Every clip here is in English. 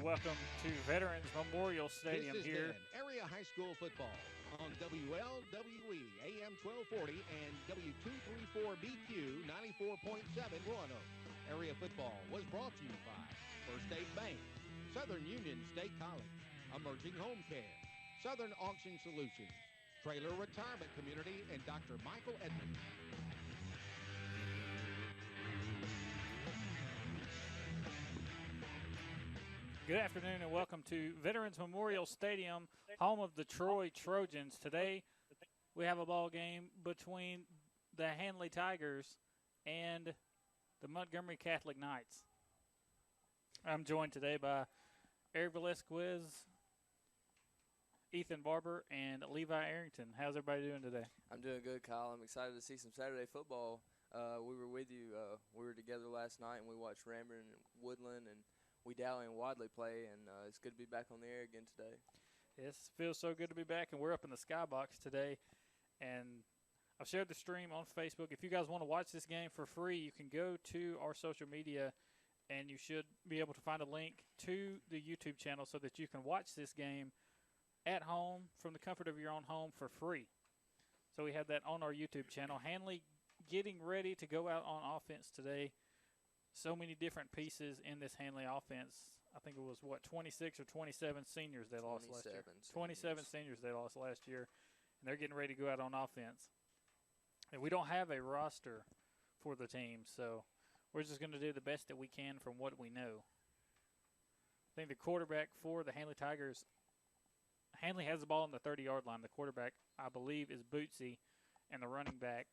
and welcome to Veterans Memorial Stadium This is here. Area High School football on WLWE AM 1240 and W234BQ 94.7 Roanoke. Area football was brought to you by First State Bank, Southern Union State College, Emerging Home Care, Southern Auction Solutions, Trailer Retirement Community, and Dr. Michael Edmonds. Good afternoon and welcome to Veterans Memorial Stadium, home of the Troy Trojans. Today we have a ball game between the Handley Tigers and the Montgomery Catholic Knights. I'm joined today by Erik Velasquez, Ethan Barber, and Levi Arrington. How's everybody doing today? I'm doing good, Kyle. I'm excited to see some Saturday football. We were with you. We were together last night, and we watched Ramburn and Woodland and Dowling and Wadley play, and it's good to be back on the air again today. Yes, it feels so good to be back, and we're up in the skybox today. And I've shared the stream on Facebook. If you guys want to watch this game for free, you can go to our social media, and you should be able to find a link to the YouTube channel so that you can watch this game at home from the comfort of your own home for free. So we have that on our YouTube channel. Handley getting ready to go out on offense today. So many different pieces in this Handley offense. I think it was, 26 or 27 seniors they lost last year. 27 seniors they lost last year, and they're getting ready to go out on offense. And we don't have a roster for the team, so we're just going to do the best that we can from what we know. I think the quarterback for the Handley Tigers, Handley has the ball on the 30-yard line. The quarterback, I believe, is Bootsy, and the running back,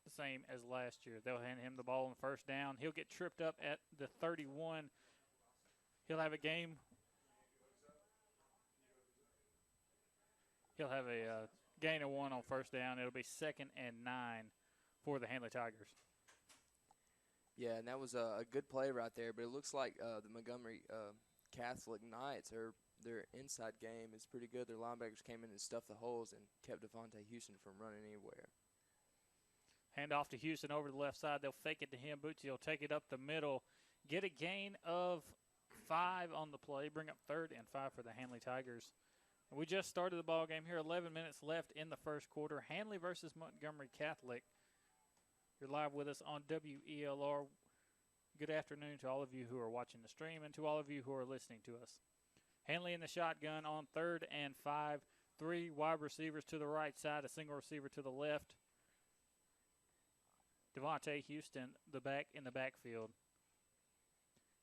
the same as last year. They'll hand him the ball on first down. He'll get tripped up at the 31. He'll have a game. He'll have a gain of 1 on first down. It'll be 2nd and 9 for the Handley Tigers. Yeah, and that was a good play right there, but it looks like the Montgomery Catholic Knights, their inside game is pretty good. Their linebackers came in and stuffed the holes and kept Devontae Houston from running anywhere. Hand off to Houston over the left side. They'll fake it to him. Bootsy will take it up the middle. Get a gain of 5 on the play. Bring up 3rd and 5 for the Handley Tigers. And we just started the ball game here. 11 minutes left in the first quarter. Handley versus Montgomery Catholic. You're live with us on WELR. Good afternoon to all of you who are watching the stream and to all of you who are listening to us. Handley in the shotgun on 3rd and 5. 3 wide receivers to the right side, a single receiver to the left. Devontae Houston, the back in the backfield.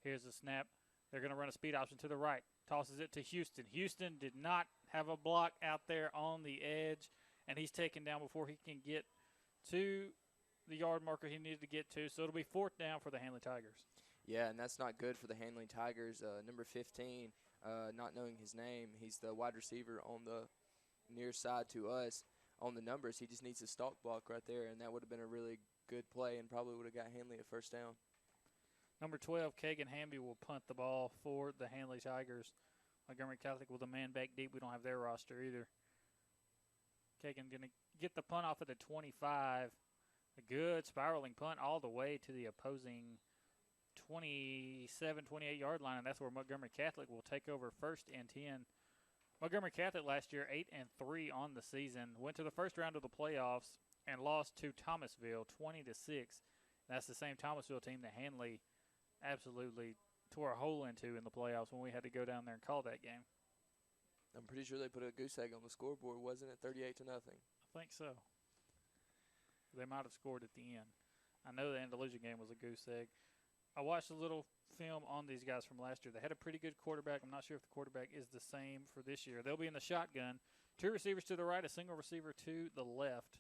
Here's the snap. They're going to run a speed option to the right. Tosses it to Houston. Houston did not have a block out there on the edge, and he's taken down before he can get to the yard marker he needed to get to. So it'll be 4th down for the Handley Tigers. Yeah, and that's not good for the Handley Tigers. Number 15, not knowing his name, he's the wide receiver on the near side to us. On the numbers, he just needs a stalk block right there, and that would have been a really good play and probably would have got Handley a first down. Number 12, Kagan Hamby will punt the ball for the Handley Tigers. Montgomery Catholic with a man back deep. We don't have their roster either. Kagan going to get the punt off at the 25. A good spiraling punt all the way to the opposing 27, 28-yard line, and that's where Montgomery Catholic will take over 1st and 10. Montgomery Catholic last year 8-3 on the season. Went to the first round of the playoffs and lost to Thomasville 20-6. That's the same Thomasville team that Handley absolutely tore a hole into in the playoffs when we had to go down there and call that game. I'm pretty sure they put a goose egg on the scoreboard, wasn't it? 38-0. I think so. They might have scored at the end. I know the Andalusia game was a goose egg. I watched a little film on these guys from last year. They had a pretty good quarterback. I'm not sure if the quarterback is the same for this year. They'll be in the shotgun. 2 receivers to the right, a single receiver to the left,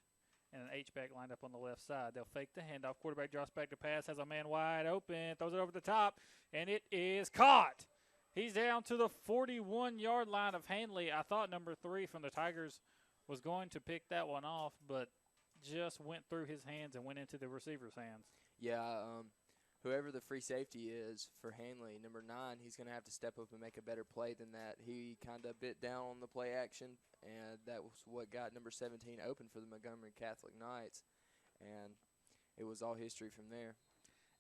and an H-back lined up on the left side. They'll fake the handoff. Quarterback drops back to pass, has a man wide open, throws it over the top, and it is caught. He's down to the 41-yard line of Handley. I thought number 3 from the Tigers was going to pick that one off, but just went through his hands and went into the receiver's hands. Yeah, whoever the free safety is for Handley, number 9, he's going to have to step up and make a better play than that. He kind of bit down on the play action, and that was what got number 17 open for the Montgomery Catholic Knights, and it was all history from there.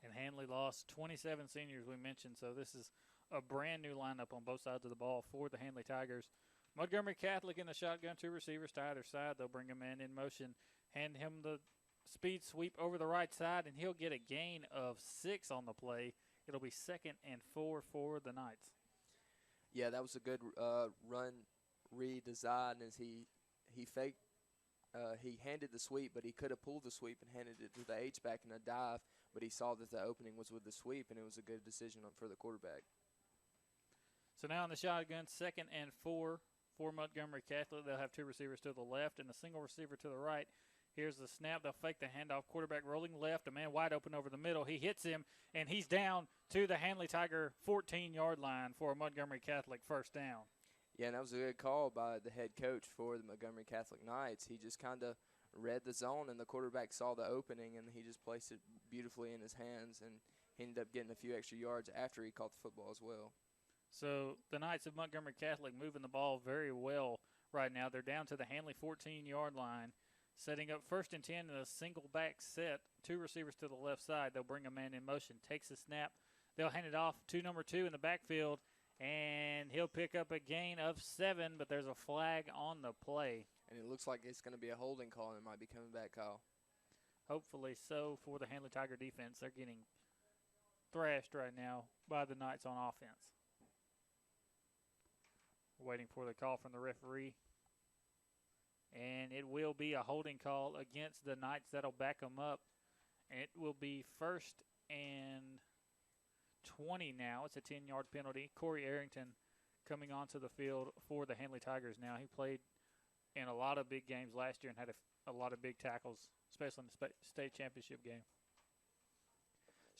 And Handley lost 27 seniors, we mentioned, so this is a brand new lineup on both sides of the ball for the Handley Tigers. Montgomery Catholic in the shotgun, 2 receivers to either side. They'll bring a man in motion, hand him the speed sweep over the right side, and he'll get a gain of 6 on the play. It'll be 2nd and 4 for the Knights. Yeah, that was a good run redesign as he faked. He handed the sweep, but he could have pulled the sweep and handed it to the H-back in a dive, but he saw that the opening was with the sweep, and it was a good decision for the quarterback. So now in the shotgun, 2nd and 4 for Montgomery Catholic. They'll have 2 receivers to the left and a single receiver to the right. Here's the snap. They'll fake the handoff. Quarterback rolling left. A man wide open over the middle. He hits him, and he's down to the Handley Tiger 14-yard line for a Montgomery Catholic first down. Yeah, and that was a good call by the head coach for the Montgomery Catholic Knights. He just kind of read the zone, and the quarterback saw the opening, and he just placed it beautifully in his hands, and he ended up getting a few extra yards after he caught the football as well. So the Knights of Montgomery Catholic moving the ball very well right now. They're down to the Handley 14-yard line, setting up 1st and 10 in a single back set. 2 receivers to the left side. They'll bring a man in motion. Takes the snap. They'll hand it off to number 2 in the backfield, and he'll pick up a gain of 7, but there's a flag on the play. And it looks like it's going to be a holding call, and it might be coming back, Kyle. Hopefully so for the Handley Tiger defense. They're getting thrashed right now by the Knights on offense. Waiting for the call from the referee. And it will be a holding call against the Knights. That'll back them up. And it will be 1st and 20 now. It's a 10-yard penalty. Corey Arrington coming onto the field for the Handley Tigers now. He played in a lot of big games last year and had a lot of big tackles, especially in the state championship game.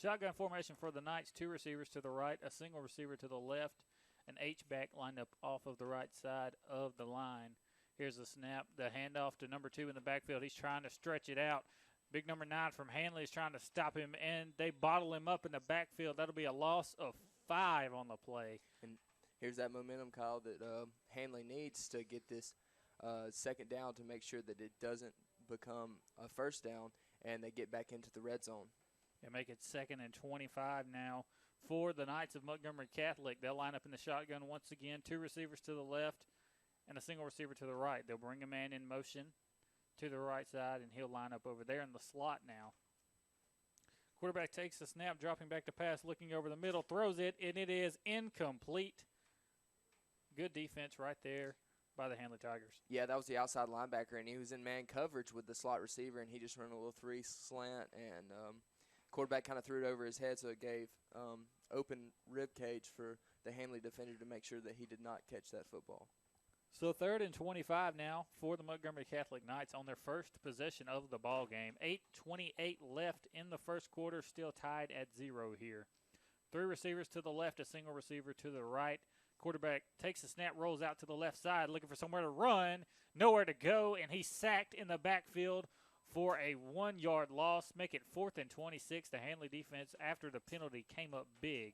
Shotgun formation for the Knights. 2 receivers to the right, a single receiver to the left. An H-back lined up off of the right side of the line. Here's the snap, the handoff to number 2 in the backfield. He's trying to stretch it out. Big number 9 from Handley is trying to stop him, and they bottle him up in the backfield. That'll be a loss of 5 on the play. And here's that momentum, Kyle, that Handley needs to get this 2nd down to make sure that it doesn't become a 1st down and they get back into the red zone. They make it 2nd and 25 now for the Knights of Montgomery Catholic. They'll line up in the shotgun once again. 2 receivers to the left and a single receiver to the right. They'll bring a man in motion to the right side, and he'll line up over there in the slot now. Quarterback takes the snap, dropping back to pass, looking over the middle, throws it, and it is incomplete. Good defense right there by the Handley Tigers. Yeah, that was the outside linebacker, and he was in man coverage with the slot receiver, and he just ran a little 3 slant, and quarterback kind of threw it over his head, so it gave open rib cage for the Handley defender to make sure that he did not catch that football. So 3rd and 25 now for the Montgomery Catholic Knights on their first possession of the ball game. 8:28 left in the first quarter, still tied at 0 here. 3 receivers to the left, a single receiver to the right. Quarterback takes the snap, rolls out to the left side, looking for somewhere to run, nowhere to go, and he's sacked in the backfield for a 1-yard loss. Make it 4th and 26. The Handley defense, after the penalty, came up big.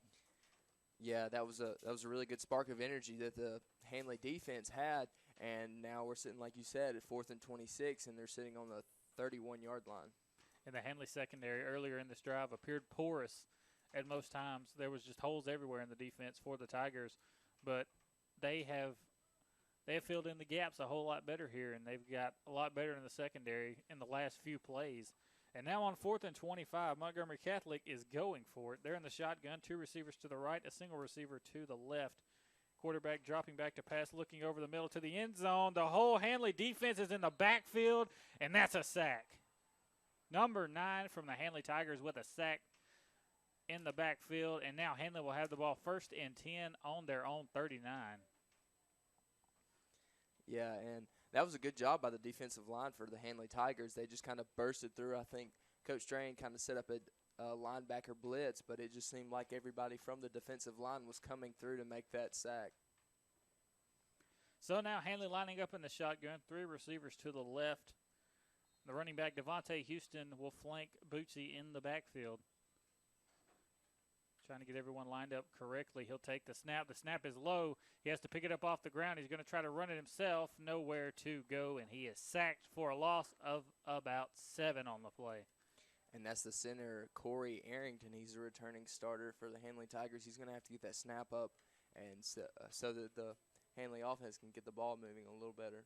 Yeah, that was a really good spark of energy that the Handley defense had, and now we're sitting, like you said, at 4th and 26, and they're sitting on the 31-yard line. And the Handley secondary earlier in this drive appeared porous at most times. There was just holes everywhere in the defense for the Tigers, but they have filled in the gaps a whole lot better here, and they've got a lot better in the secondary in the last few plays. And now on 4th and 25, Montgomery Catholic is going for it. They're in the shotgun, 2 receivers to the right, a single receiver to the left. Quarterback dropping back to pass, looking over the middle to the end zone. The whole Handley defense is in the backfield, and that's a sack. Number 9 from the Handley Tigers with a sack in the backfield, and now Handley will have the ball 1st and 10 on their own 39. Yeah, and that was a good job by the defensive line for the Handley Tigers. They just kind of bursted through. I think Coach Drain kind of set up a linebacker blitz, but it just seemed like everybody from the defensive line was coming through to make that sack. So now Handley lining up in the shotgun, 3 receivers to the left. The running back, Devontae Houston, will flank Bootsy in the backfield. Trying to get everyone lined up correctly. He'll take the snap. The snap is low. He has to pick it up off the ground. He's going to try to run it himself. Nowhere to go, and he is sacked for a loss of about 7 on the play. And that's the center, Corey Arrington. He's a returning starter for the Handley Tigers. He's going to have to get that snap up and so that the Handley offense can get the ball moving a little better.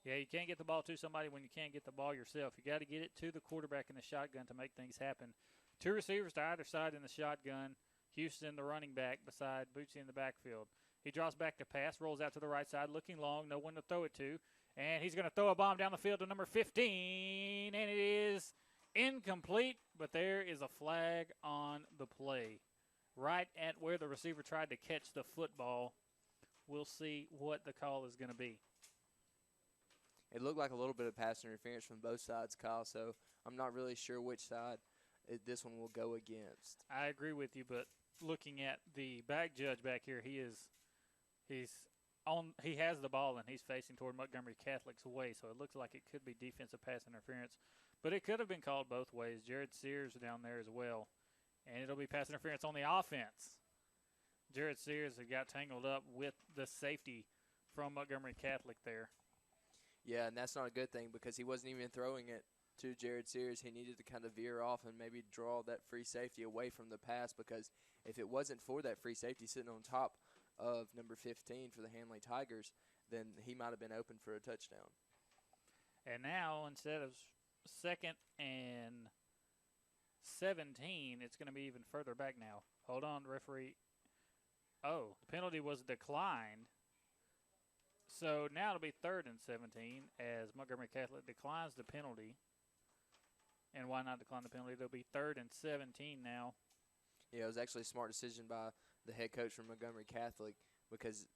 Yeah, you can't get the ball to somebody when you can't get the ball yourself. You got to get it to the quarterback in the shotgun to make things happen. 2 receivers to either side in the shotgun. Houston, the running back, beside Bootsy in the backfield. He drops back to pass, rolls out to the right side, looking long, no one to throw it to. And he's going to throw a bomb down the field to number 15, and it is incomplete, but there is a flag on the play. Right at where the receiver tried to catch the football. We'll see what the call is going to be. It looked like a little bit of pass interference from both sides, Kyle, so I'm not really sure which side this one will go against. I agree with you, but looking at the back judge back here, he has the ball and he's facing toward Montgomery Catholic's way, so it looks like it could be defensive pass interference. But it could have been called both ways. Jared Sears down there as well. And it'll be pass interference on the offense. Jared Sears got tangled up with the safety from Montgomery Catholic there. Yeah, and that's not a good thing because he wasn't even throwing it to Jared Sears. He needed to kind of veer off and maybe draw that free safety away from the pass, because if it wasn't for that free safety sitting on top of number 15 for the Handley Tigers, then he might have been open for a touchdown. And now, instead of 2nd and 17, it's going to be even further back now. Hold on, referee. Oh, the penalty was declined. So now it'll be 3rd and 17 as Montgomery Catholic declines the penalty. And why not decline the penalty? It'll be 3rd and 17 now. Yeah, it was actually a smart decision by the head coach from Montgomery Catholic because,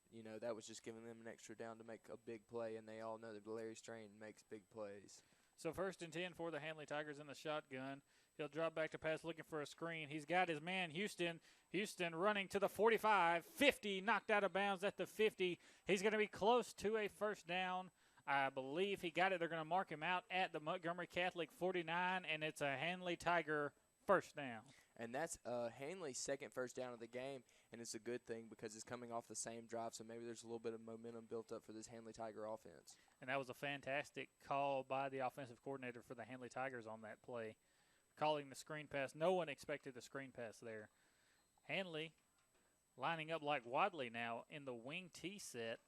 that was just giving them an extra down to make a big play, and they all know that Larry Strain makes big plays. So 1st and 10 for the Handley Tigers in the shotgun. He'll drop back to pass looking for a screen. He's got his man, Houston. Houston running to the 45, 50, knocked out of bounds at the 50. He's going to be close to a first down. I believe he got it. They're going to mark him out at the Montgomery Catholic 49, and it's a Handley Tiger first down. And that's Handley's second first down of the game, and it's a good thing because it's coming off the same drive, so maybe there's a little bit of momentum built up for this Handley Tiger offense. And that was a fantastic call by the offensive coordinator for the Handley Tigers on that play, calling the screen pass. No one expected the screen pass there. Handley lining up like Wadley now in the wing T set.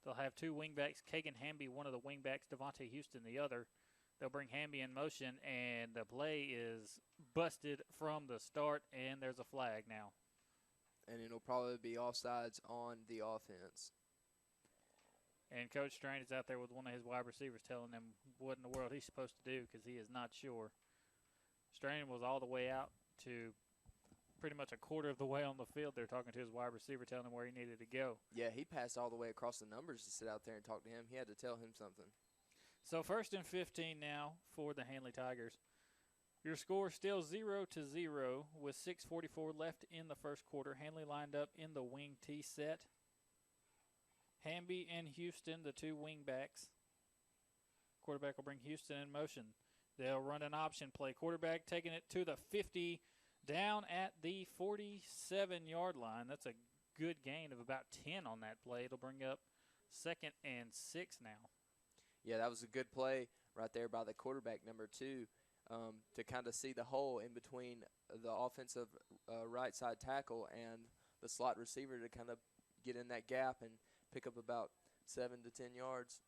They'll have 2 wingbacks, Kagan Hamby, one of the wingbacks, Devontae Houston, the other. They'll bring Hamby in motion, and the play is busted from the start, and there's a flag now. And it'll probably be offsides on the offense. And Coach Strain is out there with one of his wide receivers telling him what in the world he's supposed to do because he is not sure. Strain was all the way out to pretty much a quarter of the way on the field. They're talking to his wide receiver, telling him where he needed to go. Yeah, he passed all the way across the numbers to sit out there and talk to him. He had to tell him something. So 1st and 15 now for the Handley Tigers. Your score still 0-0 with 6:44 left in the first quarter. Handley lined up in the wing T set. Hamby and Houston, the 2 wing backs. Quarterback will bring Houston in motion. They'll run an option play. Quarterback taking it to the 50, down at the 47-yard line. That's a good gain of about 10 on that play. It'll bring up 2nd and 6 now. Yeah, that was a good play right there by the quarterback, number 2, to kind of see the hole in between the offensive right side tackle and the slot receiver to kind of get in that gap and pick up about 7 to 10 yards.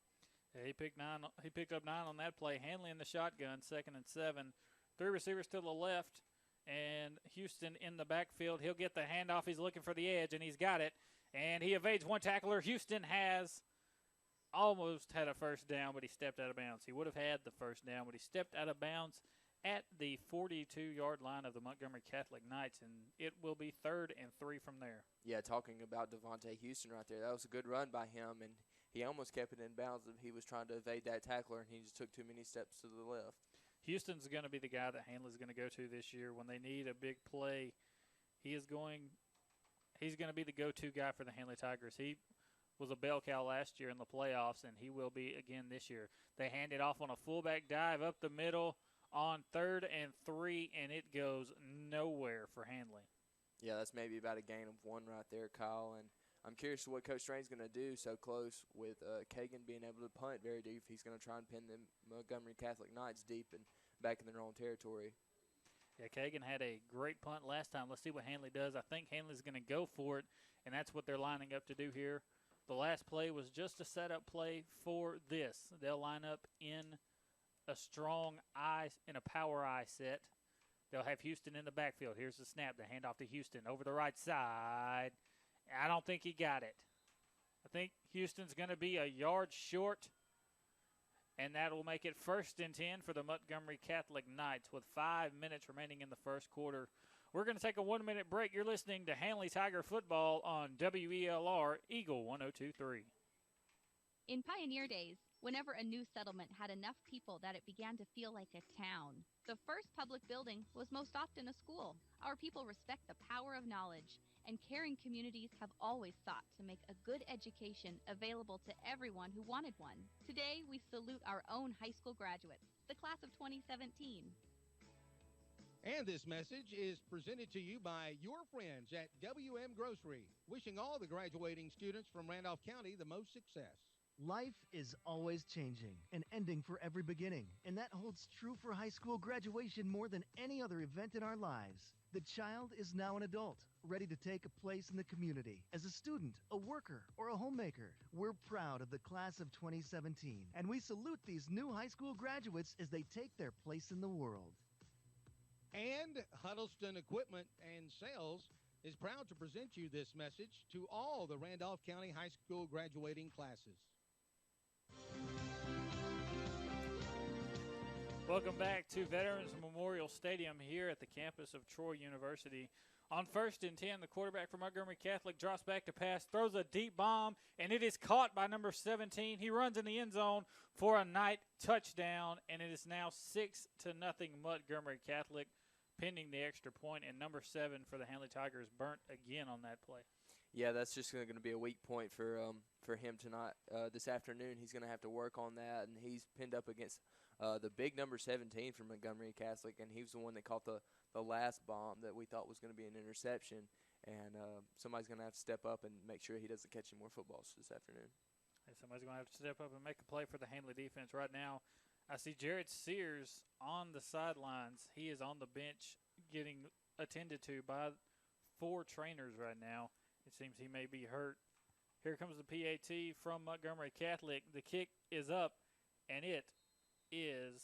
Yeah, he picked up 9 on that play. Handley in the shotgun, 2nd and 7. 3 receivers to the left, and Houston in the backfield. He'll get the handoff. He's looking for the edge, and he's got it. And he evades one tackler. Houston has almost had a first down, but he stepped out of bounds. He would have had the first down, but he stepped out of bounds at the 42-yard line of the Montgomery Catholic Knights, and it will be 3rd and 3 from there. Yeah, talking about Devontae Houston right there, that was a good run by him, and he almost kept it in bounds. He was trying to evade that tackler, and he just took too many steps to the left. Houston's going to be the guy that Handley's going to go to this year when they need a big play. He's going to be the go-to guy for the Handley Tigers. He was a bell cow last year in the playoffs, and he will be again this year. They hand it off on a fullback dive up the middle on 3rd and 3, and it goes nowhere for Handley. Yeah, that's maybe about a gain of 1 right there, Kyle. And I'm curious what Coach Strain's going to do so close with Kagan being able to punt very deep. He's going to try and pin the Montgomery Catholic Knights deep and back in their own territory. Yeah, Kagan had a great punt last time. Let's see what Handley does. I think Handley's going to go for it, and that's what they're lining up to do here. The last play was just a setup play for this. They'll line up in a strong eye, in a power eye set. They'll have Houston in the backfield. Here's the snap. The handoff to Houston over the right side. I don't think he got it. I think Houston's going to be a yard short, and that will make it 1st and 10 for the Montgomery Catholic Knights with 5 minutes remaining in the first quarter. We're going to take a 1-minute break. You're listening to Handley Tiger Football on WELR Eagle 102.3. In pioneer days, whenever a new settlement had enough people that it began to feel like a town, the first public building was most often a school. Our people respect the power of knowledge, and caring communities have always sought to make a good education available to everyone who wanted one. Today, we salute our own high school graduates, the class of 2017. And this message is presented to you by your friends at WM Grocery, wishing all the graduating students from Randolph County the most success. Life is always changing, an ending for every beginning, and that holds true for high school graduation more than any other event in our lives. The child is now an adult, ready to take a place in the community. As a student, a worker, or a homemaker, we're proud of the class of 2017, and we salute these new high school graduates as they take their place in the world. And Huddleston Equipment and Sales is proud to present you this message to all the Randolph County High School graduating classes. Welcome back to Veterans Memorial Stadium here at the campus of Troy University. On 1st and 10, the quarterback for Montgomery Catholic drops back to pass, throws a deep bomb, and it is caught by number 17. He runs in the end zone for a Knight touchdown, and it is now 6-0 Montgomery Catholic, pending the extra point, and number 7 for the Handley Tigers burnt again on that play. Yeah, that's just going to be a weak point for him tonight. This afternoon, he's going to have to work on that, and he's pinned up against the big number 17 from Montgomery Catholic, and he was the one that caught the last bomb that we thought was going to be an interception. And somebody's going to have to step up and make sure he doesn't catch any more footballs this afternoon. And somebody's going to have to step up and make a play for the Handley defense. Right now, I see Jared Sears on the sidelines. He is on the bench getting attended to by 4 trainers right now. It seems he may be hurt. Here comes the PAT from Montgomery Catholic. The kick is up, and it is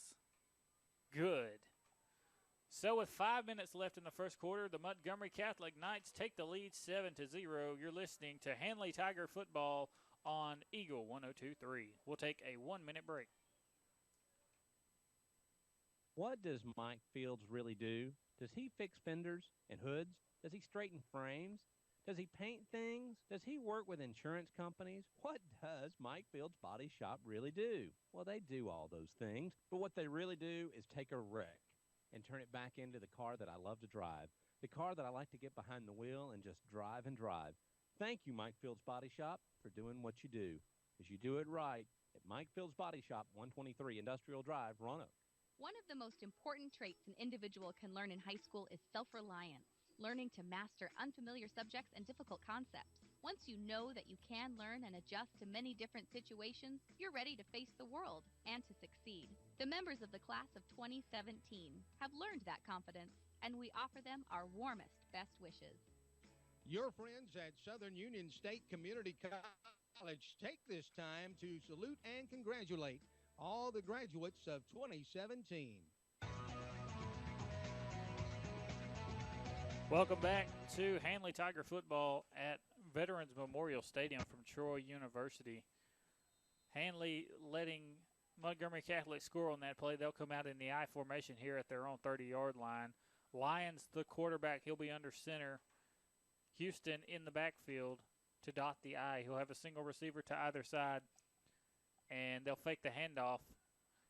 good. So with 5 minutes left in the first quarter, the Montgomery Catholic Knights take the lead 7-0. You're listening to Handley Tiger Football on Eagle 102.3. We'll take a 1-minute break. What does Mike Fields really do? Does he fix fenders and hoods? Does he straighten frames? Does he paint things? Does he work with insurance companies? What does Mike Fields Body Shop really do? Well, they do all those things, but what they really do is take a wreck and turn it back into the car that I love to drive, the car that I like to get behind the wheel and just drive and drive. Thank you, Mike Fields Body Shop, for doing what you do, because you do it right at Mike Fields Body Shop, 123 Industrial Drive, Roanoke. One of the most important traits an individual can learn in high school is self-reliance, learning to master unfamiliar subjects and difficult concepts. Once you know that you can learn and adjust to many different situations, you're ready to face the world and to succeed. The members of the class of 2017 have learned that confidence, and we offer them our warmest best wishes. Your friends at Southern Union State Community College take this time to salute and congratulate all the graduates of 2017. Welcome back to Handley Tiger Football at Veterans Memorial Stadium from Troy University. Handley letting Montgomery Catholic score on that play. They'll come out in the I formation here at their own 30-yard line. Lyons, the quarterback, he'll be under center. Houston in the backfield to dot the I. He'll have a single receiver to either side, and they'll fake the handoff.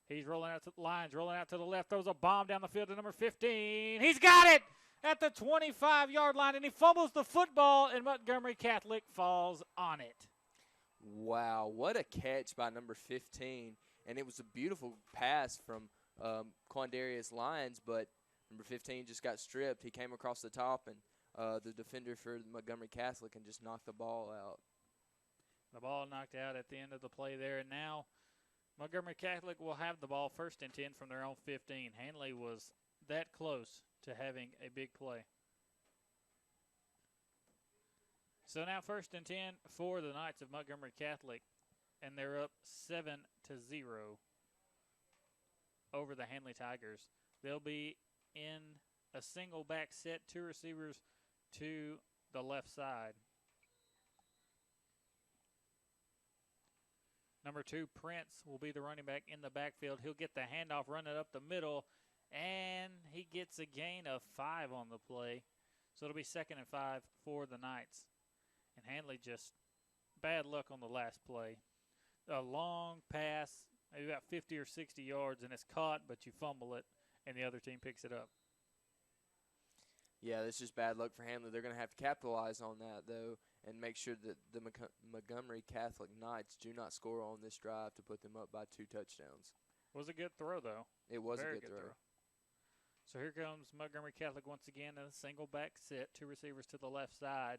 He's rolling out to Lyons, rolling out to the left, throws a bomb down the field to number 15. He's got it at the 25-yard line, and he fumbles the football, and Montgomery Catholic falls on it. Wow, what a catch by number 15. And it was a beautiful pass from Quandarius Lyons, but number 15 just got stripped. He came across the top, and the defender for Montgomery Catholic and just knocked the ball out. The ball knocked out at the end of the play there, and now Montgomery Catholic will have the ball 1st and 10 from their own 15. Handley was that close to having a big play. So now 1st and 10 for the Knights of Montgomery Catholic, and they're up 7-0 over the Handley Tigers. They'll be in a single back set, 2 receivers to the left side. Number 2, Prince, will be the running back in the backfield. He'll get the handoff, run it up the middle, and he gets a gain of 5 on the play. So it'll be 2nd and 5 for the Knights. And Handley just bad luck on the last play. A long pass, maybe about 50 or 60 yards, and it's caught, but you fumble it, and the other team picks it up. Yeah, that's just bad luck for Handley. They're going to have to capitalize on that, though, and make sure that the Montgomery Catholic Knights do not score on this drive to put them up by 2 touchdowns. Was a good throw, though. It was Very a good throw. So here comes Montgomery Catholic once again in a single back set, 2 receivers to the left side.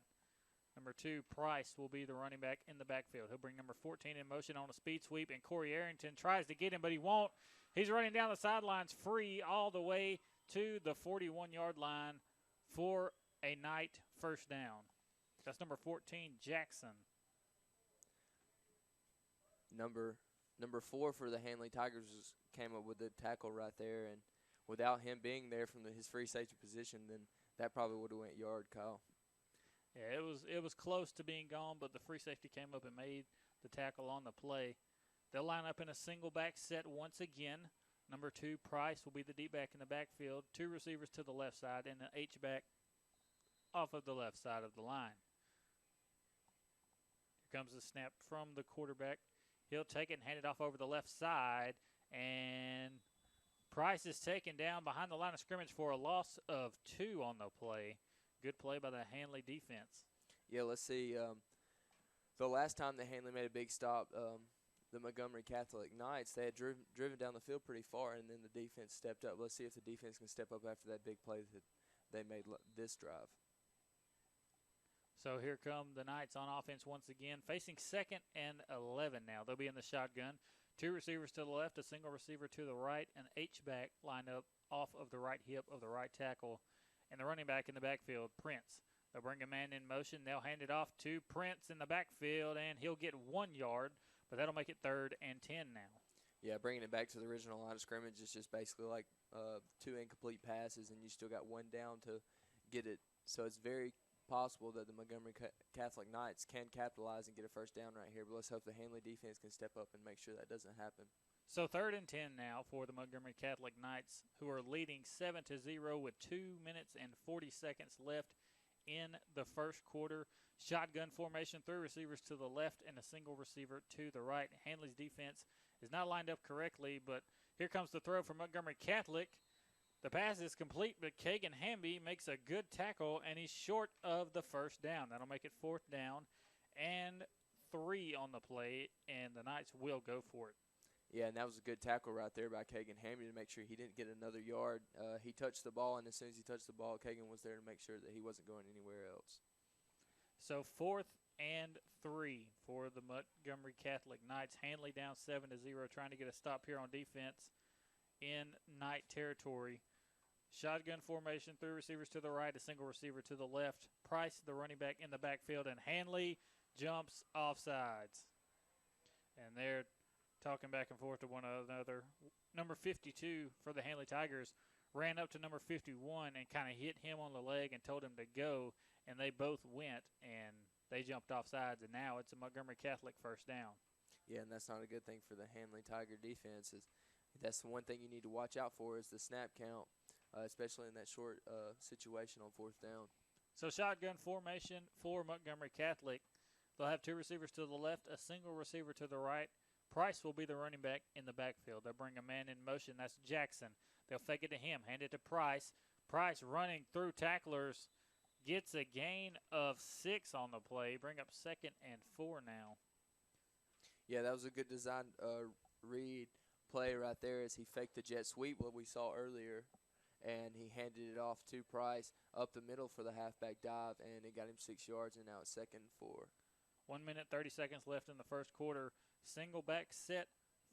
Number 2, Price, will be the running back in the backfield. He'll bring number 14 in motion on a speed sweep, and Corey Arrington tries to get him, but he won't. He's running down the sidelines free all the way to the 41-yard line for a Knight first down. That's number 14, Jackson. Number 4 for the Handley Tigers came up with the tackle right there, and without him being there from his free safety position, then that probably would have went yard, Kyle. Yeah, it was close to being gone, but the free safety came up and made the tackle on the play. They'll line up in a single back set once again. Number 2, Price, will be the deep back in the backfield. 2 receivers to the left side and an H-back off of the left side of the line. Here comes the snap from the quarterback. He'll take it and hand it off over the left side, and Price is taken down behind the line of scrimmage for a loss of 2 on the play. Good play by the Handley defense. Yeah, let's see. The last time that Handley made a big stop, the Montgomery Catholic Knights, they had driven down the field pretty far, and then the defense stepped up. Let's see if the defense can step up after that big play that they made this drive. So here come the Knights on offense once again, facing 2nd and 11 now. They'll be in the shotgun. 2 receivers to the left, a single receiver to the right, an H-back lined up off of the right hip of the right tackle, and the running back in the backfield, Prince. They'll bring a man in motion. They'll hand it off to Prince in the backfield, and he'll get 1 yard, but that'll make it 3rd and 10 now. Yeah, bringing it back to the original line of scrimmage is just basically like 2 incomplete passes, and you still got 1 down to get it. So it's very possible that the Montgomery Catholic Knights can capitalize and get a first down right here, but let's hope the Handley defense can step up and make sure that doesn't happen. So 3rd and 10 now for the Montgomery Catholic Knights, who are leading 7-0 with 2 minutes and 40 seconds left in the first quarter. Shotgun formation, 3 receivers to the left and a single receiver to the right. Handley's defense is not lined up correctly, but here comes the throw from Montgomery Catholic. The pass is complete, but Kagan Hamby makes a good tackle, and he's short of the first down. That'll make it 4th down and 3 on the play, and the Knights will go for it. Yeah, and that was a good tackle right there by Kagan Hamby to make sure he didn't get another yard. He touched the ball, and as soon as he touched the ball, Kagan was there to make sure that he wasn't going anywhere else. So 4th and 3 for the Montgomery Catholic Knights. Handley down 7-0, trying to get a stop here on defense in Knight territory. Shotgun formation, 3 receivers to the right, a single receiver to the left. Price, the running back, in the backfield, and Handley jumps offsides. And they're talking back and forth to one another. Number 52 for the Handley Tigers ran up to number 51 and kind of hit him on the leg and told him to go, and they both went, and they jumped offsides, and now it's a Montgomery Catholic first down. Yeah, and that's not a good thing for the Handley Tiger defense. That's the one thing you need to watch out for is the snap count, especially in that short situation on 4th down. So shotgun formation for Montgomery Catholic. They'll have 2 receivers to the left, a single receiver to the right. Price will be the running back in the backfield. They'll bring a man in motion. That's Jackson. They'll fake it to him, hand it to Price. Price running through tacklers, gets a gain of 6 on the play. Bring up 2nd and 4 now. Yeah, that was a good design read play right there as he faked the jet sweep, what we saw earlier, and he handed it off to Price up the middle for the halfback dive, and it got him 6 yards, and now it's 2nd and 4. 1 minute, 30 seconds left in the first quarter. Single back set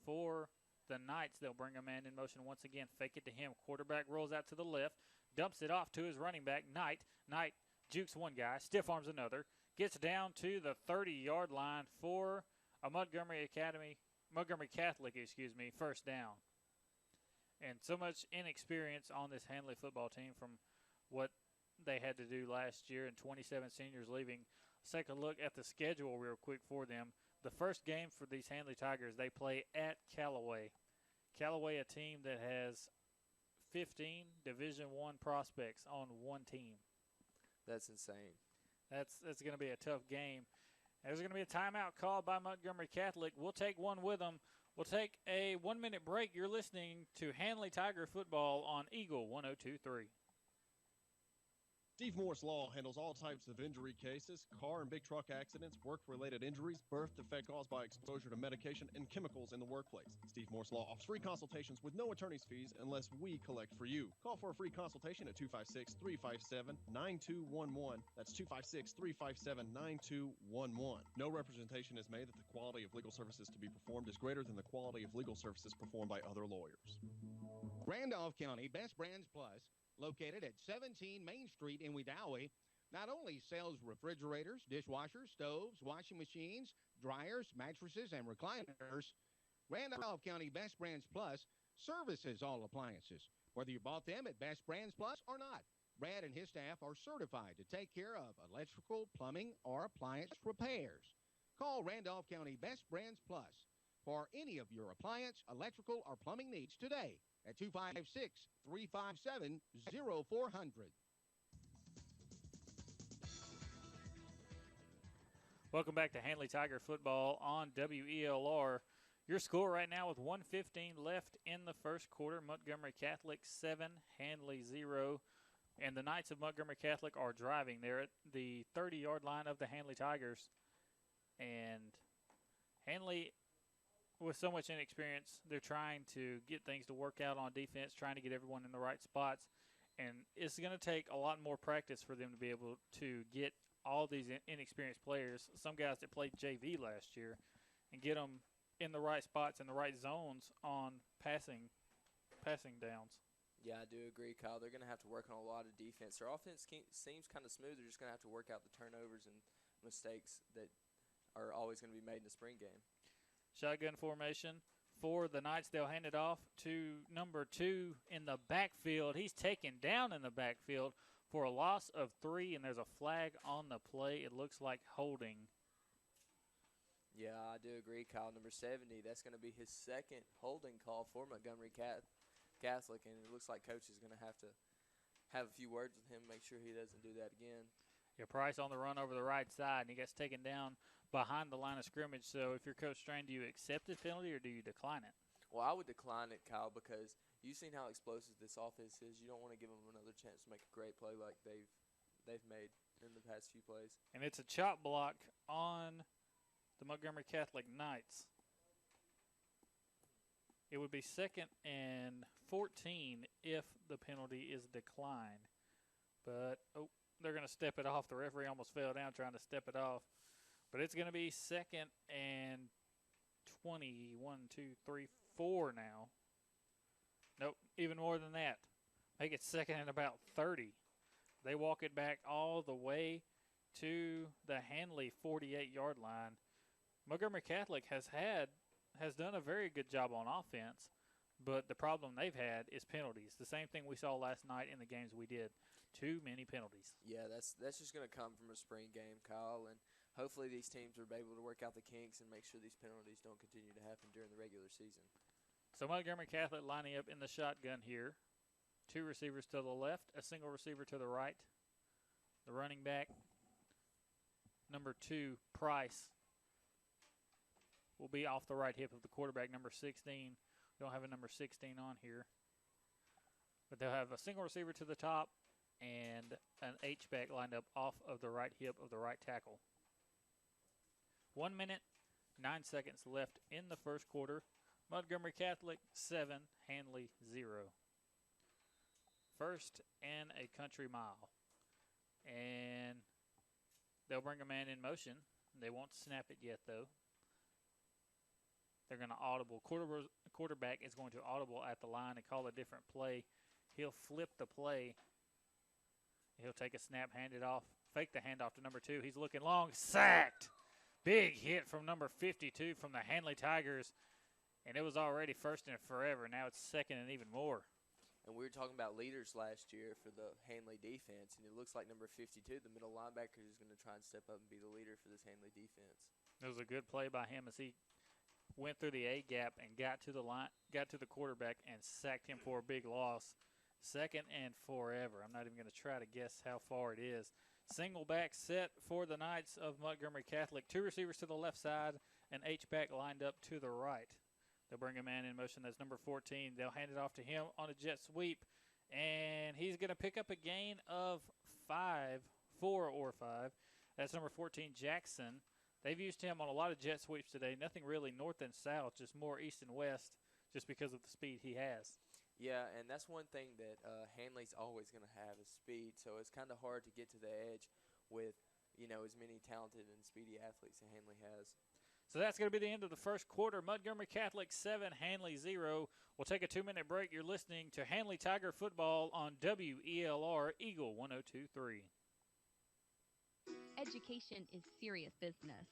For the Knights, they'll bring a man in motion once again. Fake it to him. Quarterback rolls out to the left. Dumps it off to his running back, Knight. Knight jukes one guy. Stiff arms another. Gets down to the 30-yard line for a Montgomery Catholic, first down. And so much inexperience on this Handley football team from what they had to do last year, and 27 seniors leaving. Let's take a look at the schedule real quick for them. The first game for these Handley Tigers, they play at Callaway. Callaway, a team that has 15 Division I prospects on one team. That's insane. That's going to be a tough game. There's going to be a timeout called by Montgomery Catholic. We'll take one with them. We'll take a 1-minute break. You're listening to Handley Tiger Football on Eagle 102.3. Steve Morse Law handles all types of injury cases, car and big truck accidents, work-related injuries, birth defect caused by exposure to medication and chemicals in the workplace. Steve Morse Law offers free consultations with no attorney's fees unless we collect for you. Call for a free consultation at 256-357-9211. That's 256-357-9211. No representation is made that the quality of legal services to be performed is greater than the quality of legal services performed by other lawyers. Randolph County Best Brands Plus, located at 17 Main Street in Wedowee, not only sells refrigerators, dishwashers, stoves, washing machines, dryers, mattresses, and recliners, Randolph County Best Brands Plus services all appliances, whether you bought them at Best Brands Plus or not. Brad and his staff are certified to take care of electrical, plumbing, or appliance repairs. Call Randolph County Best Brands Plus for any of your appliance, electrical, or plumbing needs today at 256-357-0400. Welcome back to Handley Tiger Football on WELR. Your score right now with 1:15 left in the first quarter. Montgomery Catholic 7, Handley 0. And the Knights of Montgomery Catholic are driving. They're at the 30-yard line of the Handley Tigers. And Handley, with so much inexperience, they're trying to get things to work out on defense, trying to get everyone in the right spots. And it's going to take a lot more practice for them to be able to get all these inexperienced players, some guys that played JV last year, and get them in the right spots, in the right zones on passing downs. Yeah, I do agree, Kyle. They're going to have to work on a lot of defense. Their offense seems kind of smooth. They're just going to have to work out the turnovers and mistakes that are always going to be made in the spring game. Shotgun formation for the Knights. They'll hand it off to number 2 in the backfield. He's taken down in the backfield for a loss of 3, and there's a flag on the play. It looks like holding. Yeah, I do agree, Kyle. Number 70, that's going to be his second holding call for Montgomery Catholic, and it looks like Coach is going to have a few words with him, make sure he doesn't do that again. Yeah, Price on the run over the right side, and he gets taken down behind the line of scrimmage. So if you're Coach Strain, do you accept the penalty or do you decline it? Well, I would decline it, Kyle, because you've seen how explosive this offense is. You don't want to give them another chance to make a great play like they've made in the past few plays. And it's a chop block on the Montgomery Catholic Knights. It would be 2nd and 14 if the penalty is declined. But, they're going to step it off. The referee almost fell down trying to step it off. But it's going to be 2nd and 20. 1, 2, 3, 4 now. Nope, even more than that. Make it 2nd and about 30. They walk it back all the way to the Handley 48-yard line. Montgomery Catholic has done a very good job on offense, but the problem they've had is penalties. The same thing we saw last night in the games we did. Too many penalties. Yeah, that's just going to come from a spring game, Kyle, and hopefully these teams are able to work out the kinks and make sure these penalties don't continue to happen during the regular season. So Montgomery Catholic lining up in the shotgun here. 2 receivers to the left, a single receiver to the right. The running back, number 2, Price, will be off the right hip of the quarterback, number 16. We don't have a number 16 on here. But they'll have a single receiver to the top and an H-back lined up off of the right hip of the right tackle. 1 minute, 9 seconds left in the first quarter. Montgomery Catholic 7, Handley 0. 1st and a country mile. And they'll bring a man in motion. They won't snap it yet, though. They're going to audible. Quarterback is going to audible at the line and call a different play. He'll flip the play. He'll take a snap, hand it off, fake the handoff to number 2. He's looking long, sacked. Big hit from number 52 from the Handley Tigers, and it was already first and forever. Now it's second and even more. And we were talking about leaders last year for the Handley defense, and it looks like number 52, the middle linebacker, is going to try and step up and be the leader for this Handley defense. It was a good play by him as he went through the A gap and got to the quarterback and sacked him for a big loss. Second and forever. I'm not even going to try to guess how far it is. Single back set for the Knights of Montgomery Catholic. 2 receivers to the left side, and H-back lined up to the right. They'll bring a man in motion. That's number 14. They'll hand it off to him on a jet sweep, and he's going to pick up a gain of 4 or 5. That's number 14, Jackson. They've used him on a lot of jet sweeps today. Nothing really north and south, just more east and west, just because of the speed he has. Yeah, and that's one thing that Handley's always going to have is speed. So it's kind of hard to get to the edge with, as many talented and speedy athletes that Handley has. So that's going to be the end of the first quarter. Montgomery Catholic 7, Handley 0. We'll take a 2-minute break. You're listening to Handley Tiger Football on WELR Eagle 102.3. Education is serious business.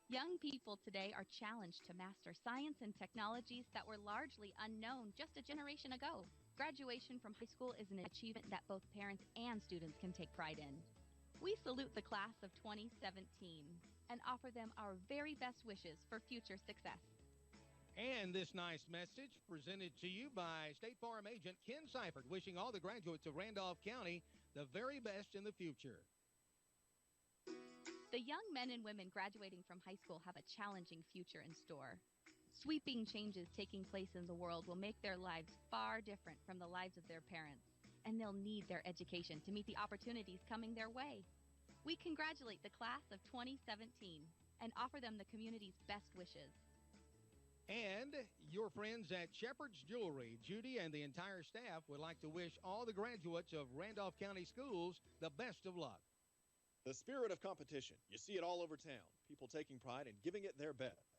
Young people today are challenged to master science and technologies that were largely unknown just a generation ago. Graduation from high school is an achievement that both parents and students can take pride in. We salute the class of 2017 and offer them our very best wishes for future success. And this nice message presented to you by State Farm agent Ken Seifert, wishing all the graduates of Randolph County the very best in the future. The young men and women graduating from high school have a challenging future in store. Sweeping changes taking place in the world will make their lives far different from the lives of their parents, and they'll need their education to meet the opportunities coming their way. We congratulate the class of 2017 and offer them the community's best wishes. And your friends at Shepherd's Jewelry, Judy and the entire staff would like to wish all the graduates of Randolph County Schools the best of luck. The spirit of competition. You see it all over town. People taking pride in giving it their best.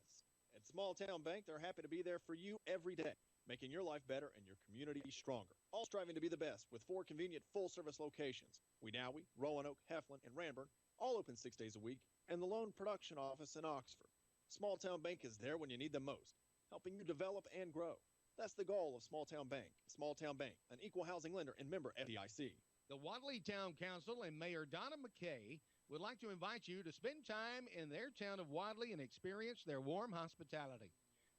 At Small Town Bank, they're happy to be there for you every day, making your life better and your community stronger. All striving to be the best with 4 convenient full-service locations. Wedowie, Roanoke, Heflin, and Ranburne, all open 6 days a week, and the loan production office in Oxford. Small Town Bank is there when you need them most, helping you develop and grow. That's the goal of Small Town Bank. Small Town Bank, an equal housing lender and member FDIC. The Wadley Town Council and Mayor Donna McKay would like to invite you to spend time in their town of Wadley and experience their warm hospitality.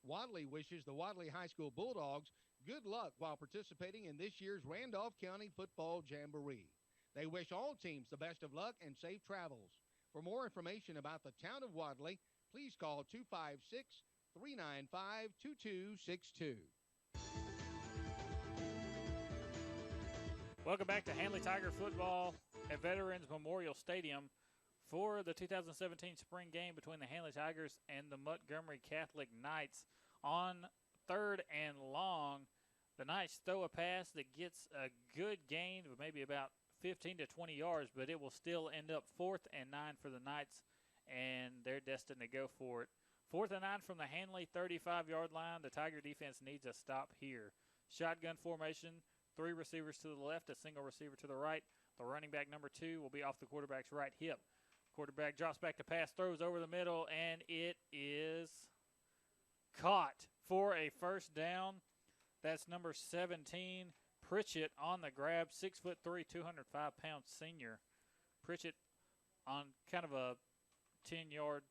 Wadley wishes the Wadley High School Bulldogs good luck while participating in this year's Randolph County Football Jamboree. They wish all teams the best of luck and safe travels. For more information about the town of Wadley, please call 256-395-2262. Welcome back to Handley Tiger Football at Veterans Memorial Stadium for the 2017 spring game between the Handley Tigers and the Montgomery Catholic Knights. On 3rd and long, the Knights throw a pass that gets a good gain of maybe about 15 to 20 yards, but it will still end up 4th and 9 for the Knights, and they're destined to go for it. 4th and 9 from the Handley 35-yard line. The Tiger defense needs a stop here. Shotgun formation. 3 receivers to the left, a single receiver to the right. The running back, number 2, will be off the quarterback's right hip. Quarterback drops back to pass, throws over the middle, and it is caught for a first down. That's number 17, Pritchett on the grab, 6'3", 205-pound senior. Pritchett on kind of a 10-yard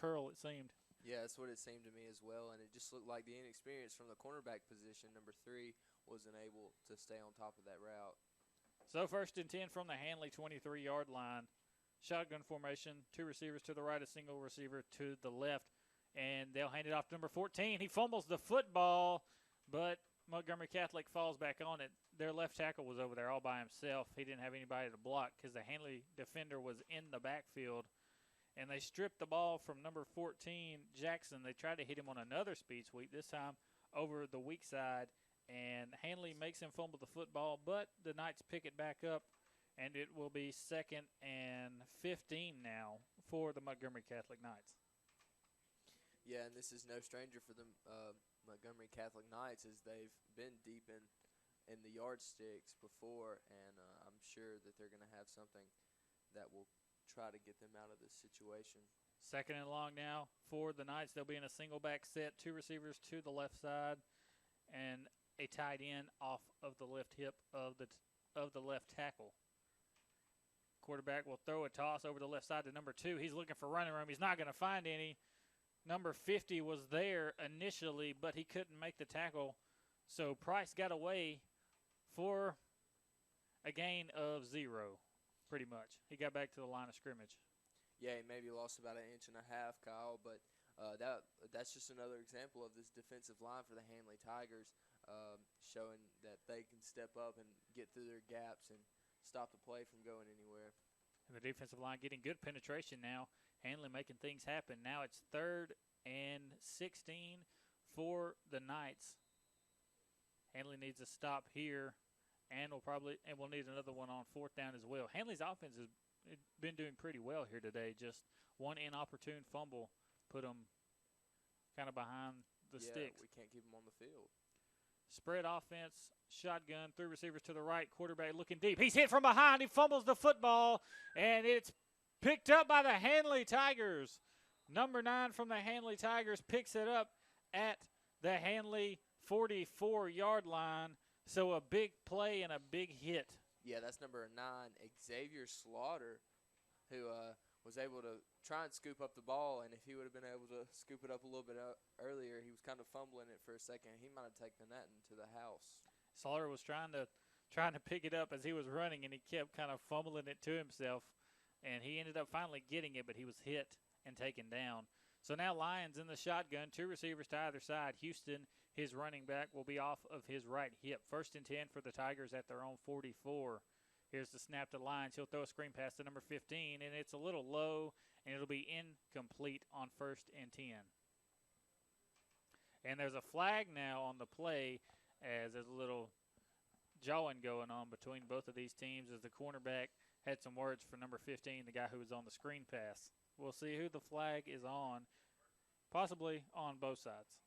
curl, it seemed. Yeah, that's what it seemed to me as well, and it just looked like the inexperience from the cornerback position, number 3, wasn't able to stay on top of that route. So 1st and 10 from the Handley 23-yard line. Shotgun formation, 2 receivers to the right, a single receiver to the left, and they'll hand it off to number 14. He fumbles the football, but Montgomery Catholic falls back on it. Their left tackle was over there all by himself. He didn't have anybody to block because the Handley defender was in the backfield. And they stripped the ball from number 14, Jackson. They tried to hit him on another speed sweep, this time over the weak side. And Handley makes him fumble the football, but the Knights pick it back up, and it will be 2nd and 15 now for the Montgomery Catholic Knights. Yeah, and this is no stranger for the Montgomery Catholic Knights, as they've been deep in the yardsticks before, and I'm sure that they're going to have something that will try to get them out of this situation. Second and long now for the Knights. They'll be in a single back set, 2 receivers to the left side, and a tight end off of the left hip of the left tackle. Quarterback will throw a toss over the left side to number 2. He's looking for running room. He's not going to find any. Number 50 was there initially, but he couldn't make the tackle. So Price got away for a gain of 0, pretty much. He got back to the line of scrimmage. Yeah, he maybe lost about 1.5 inches, Kyle, but that's just another example of this defensive line for the Handley Tigers, showing that they can step up and get through their gaps and stop the play from going anywhere. And the defensive line getting good penetration now. Handley making things happen. Now it's 3rd and 16 for the Knights. Handley needs a stop here, and we'll need another one on 4th down as well. Handley's offense has been doing pretty well here today. Just one inopportune fumble put them kind of behind the sticks. We can't keep them on the field. Spread offense, shotgun, 3 receivers to the right, quarterback looking deep. He's hit from behind. He fumbles the football, and it's picked up by the Handley Tigers. Number 9 from the Handley Tigers picks it up at the Handley 44-yard line. So a big play and a big hit. Yeah, that's number 9, Xavier Slaughter, who was able to try and scoop up the ball, and if he would have been able to scoop it up a little bit earlier, he was kind of fumbling it for a second. He might have taken that into the house. Slaughter was trying to pick it up as he was running, and he kept kind of fumbling it to himself, and he ended up finally getting it, but he was hit and taken down. So now Lions in the shotgun, 2 receivers to either side. Houston, his running back, will be off of his right hip. 1st and 10 for the Tigers at their own 44. Here's the snap to Lions. He'll throw a screen pass to number 15, and it's a little low, and it'll be incomplete on 1st and 10. And there's a flag now on the play as there's a little jawing going on between both of these teams as the cornerback had some words for number 15, the guy who was on the screen pass. We'll see who the flag is on, possibly on both sides.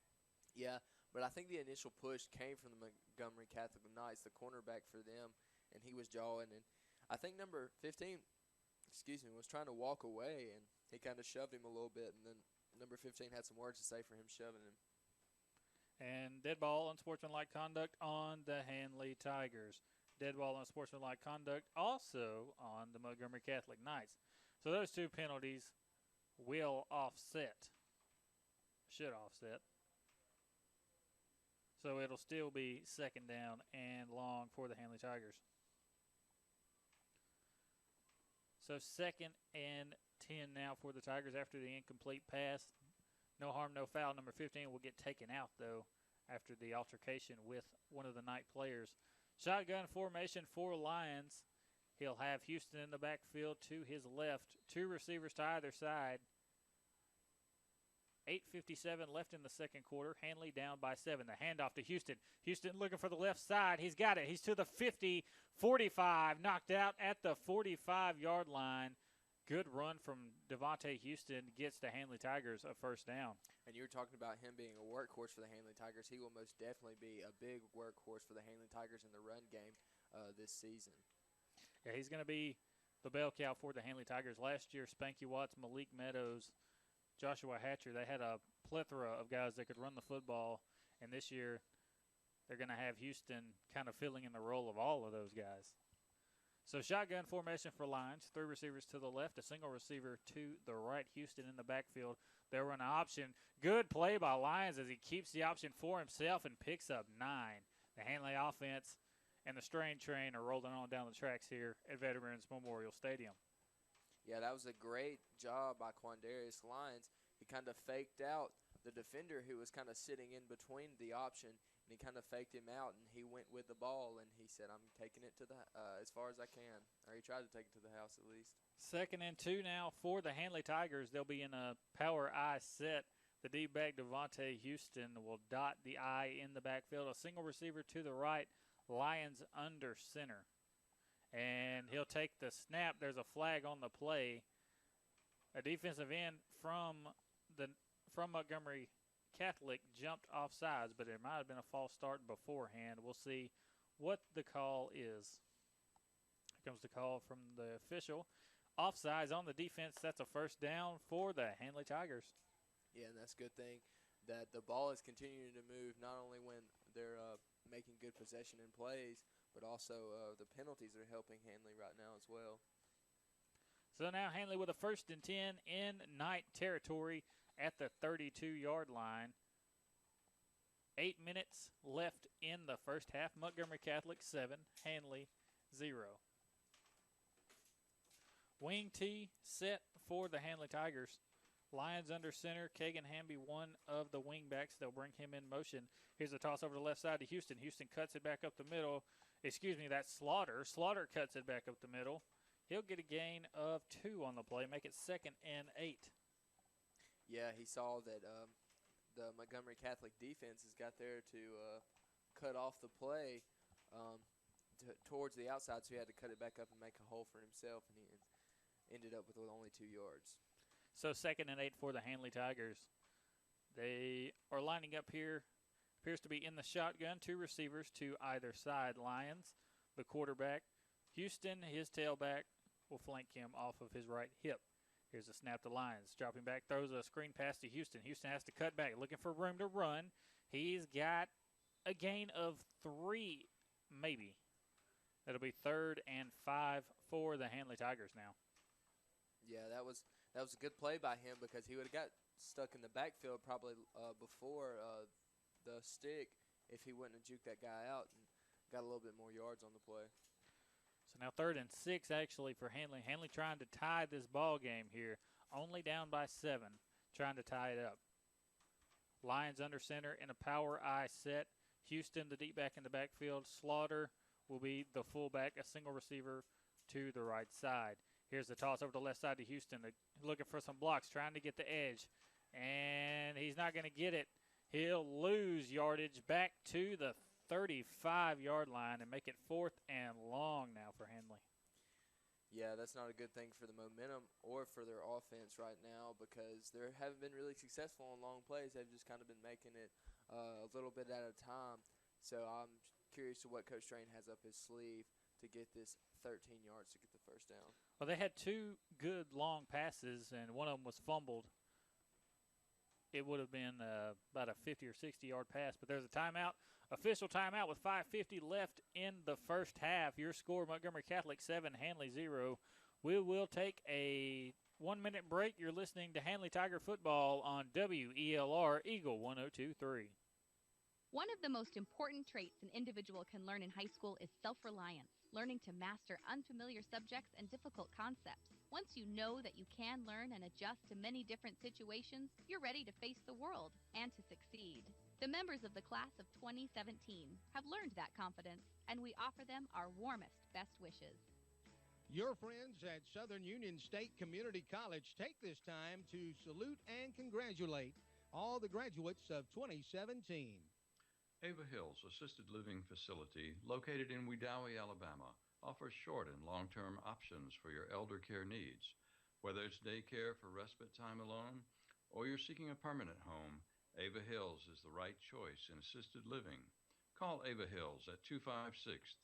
Yeah, but I think the initial push came from the Montgomery Catholic Knights, the cornerback for them, and he was jawing. And I think number 15, was trying to walk away, and he kind of shoved him a little bit, and then number 15 had some words to say for him shoving him. And dead ball, unsportsmanlike conduct on the Handley Tigers. Dead ball, unsportsmanlike conduct also on the Montgomery Catholic Knights. So those 2 penalties will offset. Should offset. So it'll still be 2nd down and long for the Handley Tigers. So 2nd and 10 now for the Tigers after the incomplete pass. No harm, no foul. Number 15 will get taken out, though, after the altercation with one of the Knight players. Shotgun formation for Lions. He'll have Houston in the backfield to his left. 2 receivers to either side. 8:57 left in the second quarter. Handley down by 7. The handoff to Houston. Houston looking for the left side. He's got it. He's to the 50, 45. Knocked out at the 45-yard line. Good run from Devontae Houston gets the Handley Tigers a 1st down. And you were talking about him being a workhorse for the Handley Tigers. He will most definitely be a big workhorse for the Handley Tigers in the run game this season. Yeah, he's going to be the bell cow for the Handley Tigers. Last year, Spanky Watts, Malik Meadows, Joshua Hatcher, they had a plethora of guys that could run the football. And this year, they're going to have Houston kind of filling in the role of all of those guys. So shotgun formation for Lions. 3 receivers to the left, a single receiver to the right. Houston in the backfield. They'll run an option. Good play by Lions as he keeps the option for himself and picks up 9. The Handley offense and the Strain Train are rolling on down the tracks here at Veterans Memorial Stadium. Yeah, that was a great job by Quandarius Lyons. He kind of faked out the defender who was kind of sitting in between the option, and he kind of faked him out, and he went with the ball, and he said, I'm taking it to the as far as I can. Or he tried to take it to the house at least. 2nd and 2 now for the Handley Tigers. They'll be in a power I set. The D-back Devontae Houston will dot the I in the backfield. A single receiver to the right. Lions under center. And he'll take the snap. There's a flag on the play. A defensive end from from Montgomery Catholic jumped off sides, but there might have been a false start beforehand. We'll see what the call is. Here comes the call from the official. Offsides on the defense. That's a first down for the Handley Tigers. Yeah, and that's a good thing that the ball is continuing to move, not only when they're making good possession and plays, but also the penalties are helping Handley right now as well. So now Handley with a 1st and 10 in night territory at the 32-yard line. 8 minutes left in the first half. Montgomery Catholic 7, Handley 0. Wing T set for the Handley Tigers. Lions under center. Kagan Hamby, one of the wing backs. They'll bring him in motion. Here's a toss over the left side to Houston. Houston cuts it back up the middle. That's Slaughter. Slaughter cuts it back up the middle. He'll get a gain of 2 on the play, make it 2nd and 8. Yeah, he saw that the Montgomery Catholic defense has got there to cut off the play towards the outside, so he had to cut it back up and make a hole for himself, and he ended up with only 2 yards. So 2nd and 8 for the Handley Tigers. They are lining up here. Appears to be in the shotgun. 2 receivers to either side. Lions, the quarterback. Houston, his tailback, will flank him off of his right hip. Here's a snap to Lions. Dropping back, throws a screen pass to Houston. Houston has to cut back, looking for room to run. He's got a gain of 3, maybe. That'll be 3rd and 5 for the Handley Tigers now. Yeah, that was a good play by him, because he would have got stuck in the backfield probably before the stick if he wouldn't have juked that guy out and got a little bit more yards on the play. So now 3rd and 6 actually for Handley. Handley trying to tie this ball game here. Only down by 7, trying to tie it up. Lions under center in a power I set. Houston, the deep back in the backfield. Slaughter will be the fullback, a single receiver to the right side. Here's the toss over the left side to Houston. They're looking for some blocks, trying to get the edge. And he's not going to get it. He'll lose yardage back to the 35-yard line and make it 4th and long now for Handley. Yeah, that's not a good thing for the momentum or for their offense right now, because they haven't been really successful on long plays. They've just kind of been making it a little bit at a time. So I'm curious to what Coach Train has up his sleeve to get this 13 yards to get the first down. Well, they had 2 good long passes, and one of them was fumbled. It would have been about a 50 or 60-yard pass, but there's a timeout. Official timeout with 5:50 left in the first half. Your score, Montgomery Catholic 7, Handley 0. We will take a 1-minute break. You're listening to Handley Tiger Football on WELR Eagle 102.3. One of the most important traits an individual can learn in high school is self-reliance, learning to master unfamiliar subjects and difficult concepts. Once you know that you can learn and adjust to many different situations, you're ready to face the world and to succeed. The members of the class of 2017 have learned that confidence, and we offer them our warmest best wishes. Your friends at Southern Union State Community College take this time to salute and congratulate all the graduates of 2017. Ava Hills Assisted Living Facility, located in Wedowee, Alabama, offers short and long-term options for your elder care needs. Whether it's daycare for respite time alone or you're seeking a permanent home, Ava Hills is the right choice in assisted living. Call Ava Hills at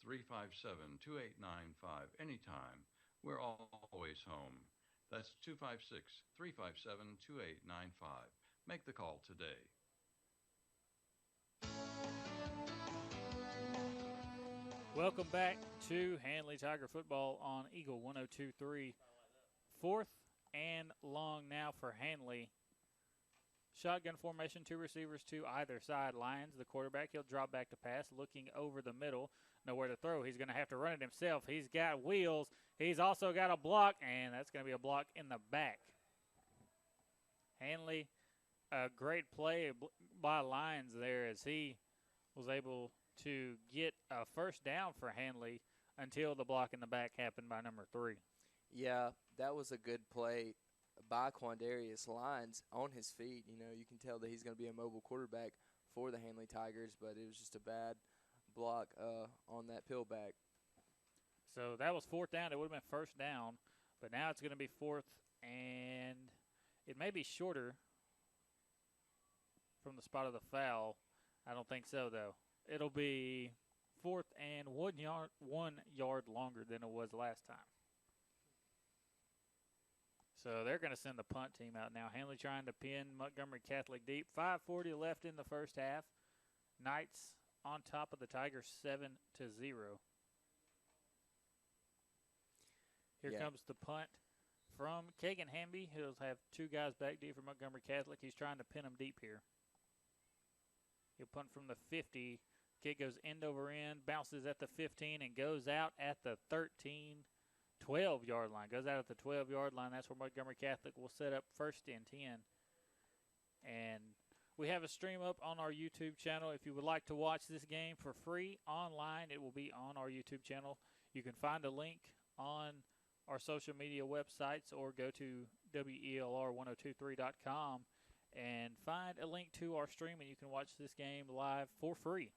256-357-2895 anytime. We're always home. That's 256-357-2895. Make the call today. Welcome back to Handley Tiger Football on Eagle 102.3. 4th and long now for Handley. Shotgun formation, 2 receivers to either side. Lions, the quarterback, he'll drop back to pass, looking over the middle. Nowhere to throw. He's going to have to run it himself. He's got wheels. He's also got a block, and that's going to be a block in the back. Handley, a great play by Lions there as he was able to get a first down for Handley until the block in the back happened by number 3. Yeah, that was a good play by Quandarius Lyons on his feet. You know, you can tell that he's going to be a mobile quarterback for the Handley Tigers, but it was just a bad block on that pillback. So that was 4th down. It would have been first down, but now it's going to be 4th, and it may be shorter. from the spot of the foul. I don't think so, though. It'll be 4th and 1 yard longer than it was last time. So they're going to send the punt team out now. Handley trying to pin Montgomery Catholic deep. 5:40 left in the first half. Knights on top of the Tigers 7-0. Here comes the punt from Kagan Hamby. He'll have 2 guys back deep for Montgomery Catholic. He's trying to pin them deep here. He'll punt from the 50. Kick goes end over end, bounces at the 15, and goes out at the 12-yard line. Goes out at the 12-yard line. That's where Montgomery Catholic will set up 1st and 10. And we have a stream up on our YouTube channel. If you would like to watch this game for free online, it will be on our YouTube channel. You can find a link on our social media websites or go to WELR1023.com and find a link to our stream, and you can watch this game live for free.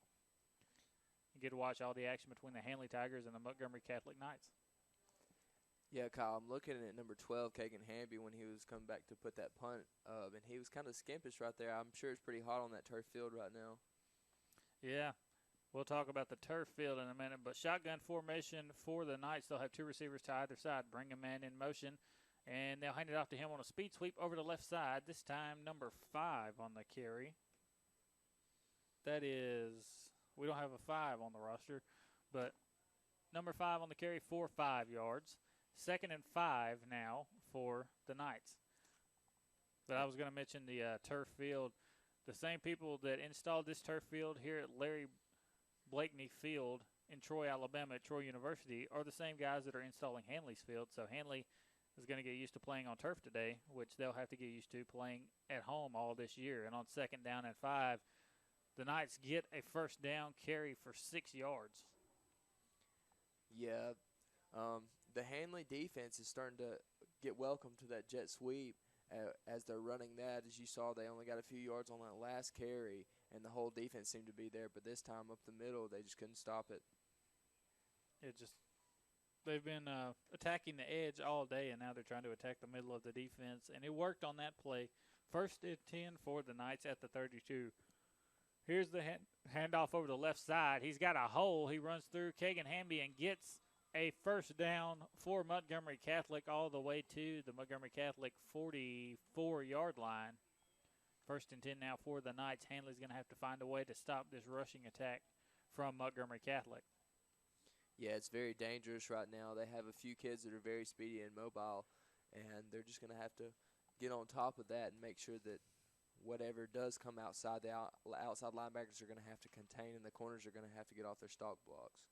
You get to watch all the action between the Handley Tigers and the Montgomery Catholic Knights. Yeah, Kyle, I'm looking at number 12, Kagan Hamby, when he was coming back to put that punt up, and he was kind of skimpish right there. I'm sure it's pretty hot on that turf field right now. Yeah, we'll talk about the turf field in a minute, but shotgun formation for the Knights. They'll have 2 receivers to either side, bring a man in motion, and they'll hand it off to him on a speed sweep over the left side. This time, number 5 on the carry. That is, we don't have a 5 on the roster, but number 5 on the carry for 5 yards. 2nd and 5 now for the Knights. But I was going to mention the turf field. The same people that installed this turf field here at Larry Blakeney Field in Troy, Alabama at Troy University are the same guys that are installing Handley's field. So Handley is going to get used to playing on turf today, which they'll have to get used to playing at home all this year. And on 2nd down and 5, the Knights get a 1st down carry for 6 yards. Yeah, the Handley defense is starting to get welcome to that jet sweep as they're running that. As you saw, they only got a few yards on that last carry, and the whole defense seemed to be there. But this time up the middle, they just couldn't stop it. They've been attacking the edge all day, and now they're trying to attack the middle of the defense. And it worked on that play. 1st and 10 for the Knights at the 32. Here's the handoff over the left side. He's got a hole. He runs through Kagan Hamby and gets a 1st down for Montgomery Catholic all the way to the Montgomery Catholic 44-yard line. 1st and 10 now for the Knights. Handley's going to have to find a way to stop this rushing attack from Montgomery Catholic. Yeah, it's very dangerous right now. They have a few kids that are very speedy and mobile, and they're just going to have to get on top of that and make sure that whatever does come outside, the outside linebackers are going to have to contain, and the corners are going to have to get off their stock blocks.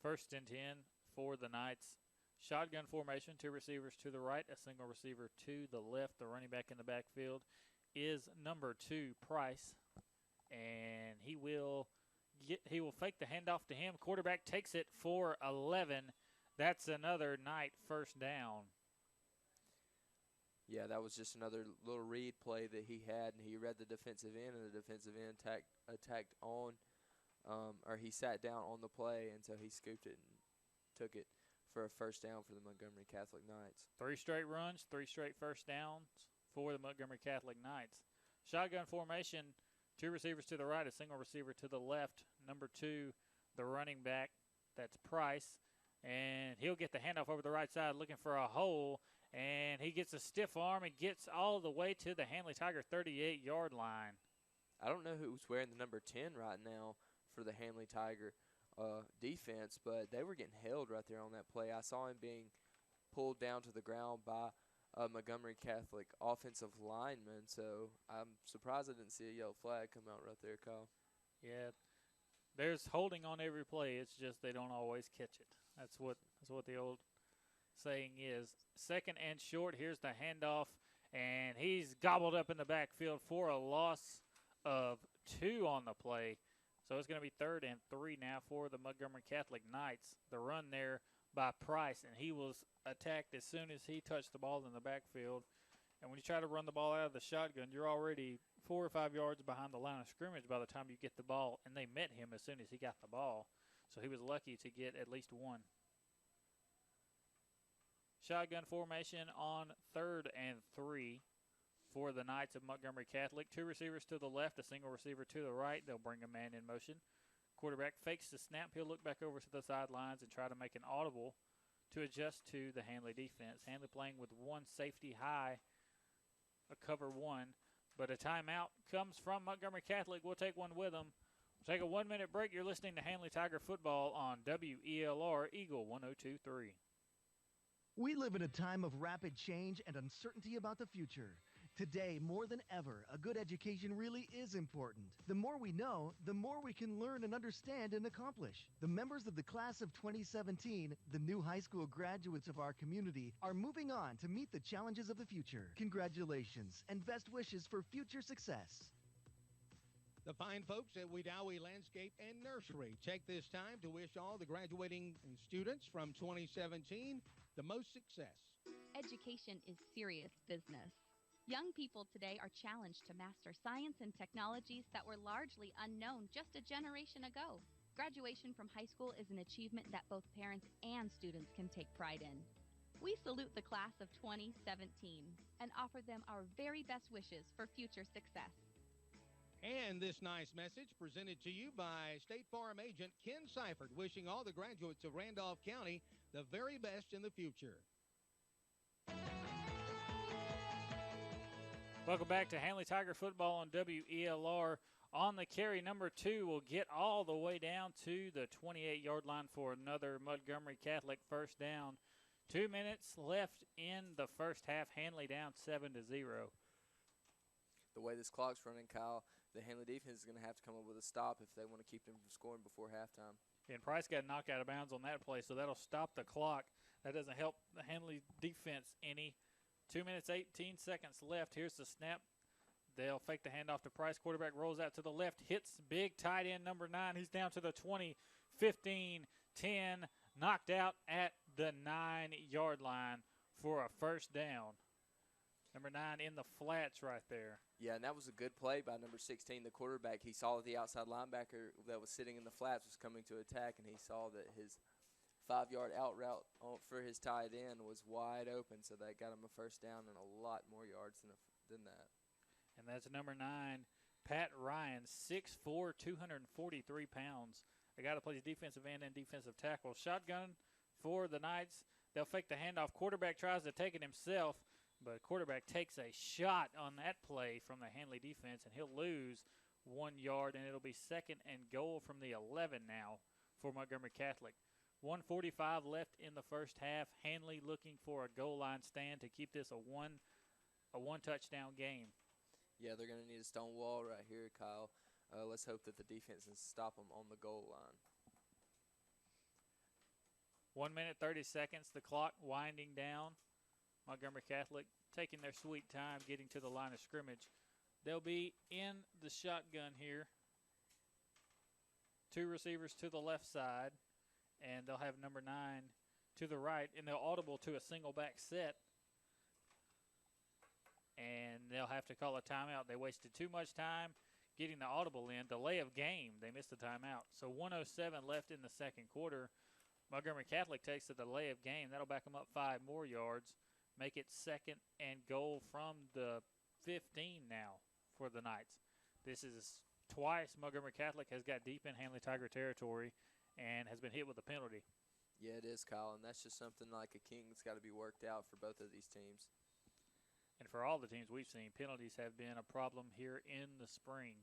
1st and 10 for the Knights. Shotgun formation, 2 receivers to the right, a single receiver to the left. The running back in the backfield is number 2, Price, and he will fake the handoff to him. Quarterback takes it for 11. That's another Knight 1st down. Yeah, that was just another little read play that he had, and he read the defensive end, and the defensive end attacked on, or he sat down on the play, and so he scooped it and took it for a 1st down for the Montgomery Catholic Knights. 3 straight runs, 3 straight 1st downs for the Montgomery Catholic Knights. Shotgun formation, 2 receivers to the right, a single receiver to the left. Number 2, the running back, that's Price, and he'll get the handoff over the right side looking for a hole, and he gets a stiff arm and gets all the way to the Handley Tiger 38-yard line. I don't know who's wearing the number 10 right now for the Handley Tiger defense, but they were getting held right there on that play. I saw him being pulled down to the ground by a Montgomery Catholic offensive lineman, so I'm surprised I didn't see a yellow flag come out right there, Kyle. Yeah, there's holding on every play. It's just they don't always catch it. That's what the old saying is. 2nd and short. Here's the handoff, and he's gobbled up in the backfield for a loss of 2 on the play. So it's going to be 3rd and 3 now for the Montgomery Catholic Knights. The run there by Price, and he was attacked as soon as he touched the ball in the backfield. And when you try to run the ball out of the shotgun, you're already 4 or 5 yards behind the line of scrimmage by the time you get the ball, and they met him as soon as he got the ball. So he was lucky to get at least 1. Shotgun formation on 3rd and 3 for the Knights of Montgomery Catholic. 2 receivers to the left, a single receiver to the right. They'll bring a man in motion. Quarterback fakes the snap. He'll look back over to the sidelines and try to make an audible to adjust to the Handley defense. Handley playing with one safety high, a cover 1. But a timeout comes from Montgomery Catholic. We'll take one with them. We'll take a 1-minute break. You're listening to Handley Tiger Football on WELR Eagle 102.3. We live in a time of rapid change and uncertainty about the future. Today, more than ever, a good education really is important. The more we know, the more we can learn and understand and accomplish. The members of the class of 2017, the new high school graduates of our community, are moving on to meet the challenges of the future. Congratulations and best wishes for future success. The fine folks at Wedowee Landscape and Nursery take this time to wish all the graduating students from 2017 the most success. Education is serious business. Young people today are challenged to master science and technologies that were largely unknown just a generation ago. Graduation from high school is an achievement that both parents and students can take pride in. We salute the class of 2017 and offer them our very best wishes for future success. And this nice message presented to you by State Farm agent Ken Seifert, wishing all the graduates of Randolph County the very best in the future. Welcome back to Handley Tiger Football on WELR. On the carry, number 2 will get all the way down to the 28-yard line for another Montgomery Catholic first down. 2 minutes left in the first half. Handley down 7-0. The way this clock's running, Kyle, the Handley defense is going to have to come up with a stop if they want to keep them from scoring before halftime. And Price got knocked out of bounds on that play, so that'll stop the clock. That doesn't help the Handley defense any. 2 minutes, 18 seconds left. Here's the snap. They'll fake the handoff to Price. Quarterback rolls out to the left, hits big tight end number 9. He's down to the 20, 15, 10, knocked out at the 9-yard line for a first down. Number 9 in the flats right there. Yeah, and that was a good play by number 16, the quarterback. He saw that the outside linebacker that was sitting in the flats was coming to attack, and he saw that his 5-yard out route for his tight end was wide open, so that got him a first down and a lot more yards than that. And that's number 9, Pat Ryan, 6'4", 243 pounds. A guy that plays defensive end and defensive tackle. Shotgun for the Knights. They'll fake the handoff. Quarterback tries to take it himself, but quarterback takes a shot on that play from the Handley defense, and he'll lose 1 yard, and it'll be 2nd and goal from the 11 now for Montgomery Catholic. 1:45 left in the first half. Handley looking for a goal line stand to keep this a one touchdown game. Yeah, they're going to need a stone wall right here, Kyle. Let's hope that the defense can stop them on the goal line. 1 minute, 30 seconds. The clock winding down. Montgomery Catholic taking their sweet time getting to the line of scrimmage. They'll be in the shotgun here. 2 receivers to the left side, and they'll have number 9 to the right, and they'll audible to a single back set. And they'll have to call a timeout. They wasted too much time getting the audible in. Delay of game, they missed the timeout. So 1:07 left in the second quarter. Montgomery Catholic takes the delay of game. That'll back them up 5 more yards. Make it 2nd and goal from the 15 now for the Knights. This is twice Montgomery Catholic has got deep in Handley Tiger territory and has been hit with a penalty. Yeah, it is, Kyle, and that's just something like a king that's got to be worked out for both of these teams. And for all the teams we've seen, penalties have been a problem here in the spring.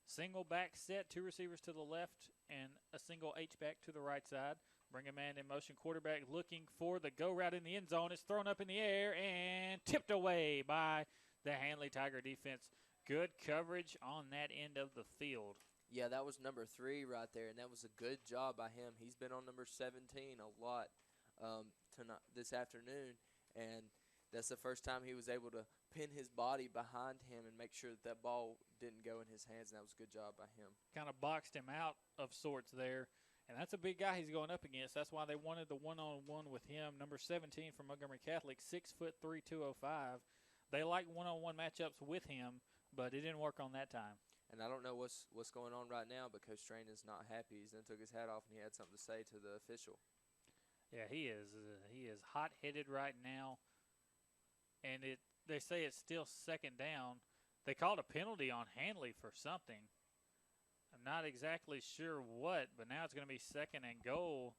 Single back set, 2 receivers to the left and a single H-back to the right side. Bring a man in motion. Quarterback looking for the go route in the end zone. It's thrown up in the air and tipped away by the Handley Tiger defense. Good coverage on that end of the field. Yeah, that was number 3 right there, and that was a good job by him. He's been on number 17 a lot tonight, this afternoon, and that's the first time he was able to pin his body behind him and make sure that that ball didn't go in his hands, and that was a good job by him. Kind of boxed him out of sorts there, and that's a big guy he's going up against. That's why they wanted the one-on-one with him. Number 17 from Montgomery Catholic, 6'3", 205. They like one-on-one matchups with him, but it didn't work on that time. And I don't know what's going on right now, but Coach Strain is not happy. He's then took his hat off, and he had something to say to the official. Yeah, he is. He is hot-headed right now. And they say it's still second down. They called a penalty on Handley for something. I'm not exactly sure what, but now it's going to be second and goal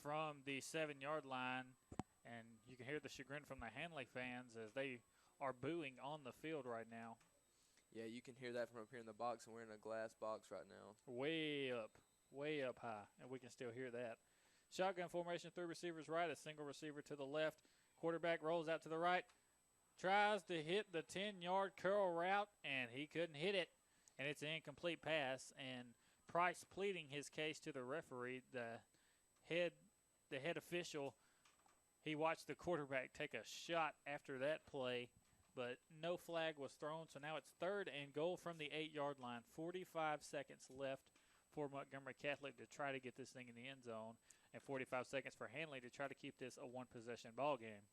from the 7-yard line. And you can hear the chagrin from the Handley fans as they are booing on the field right now. Yeah, you can hear that from up here in the box, and we're in a glass box right now. Way up high, and we can still hear that. Shotgun formation, 3 receivers right, a single receiver to the left. Quarterback rolls out to the right, tries to hit the 10-yard curl route, and he couldn't hit it, and it's an incomplete pass. And Price pleading his case to the referee, the head official. He watched the quarterback take a shot after that play, but no flag was thrown. So now it's third and goal from the 8-yard line. 45 seconds left for Montgomery Catholic to try to get this thing in the end zone, and 45 seconds for Handley to try to keep this a one-possession ball game.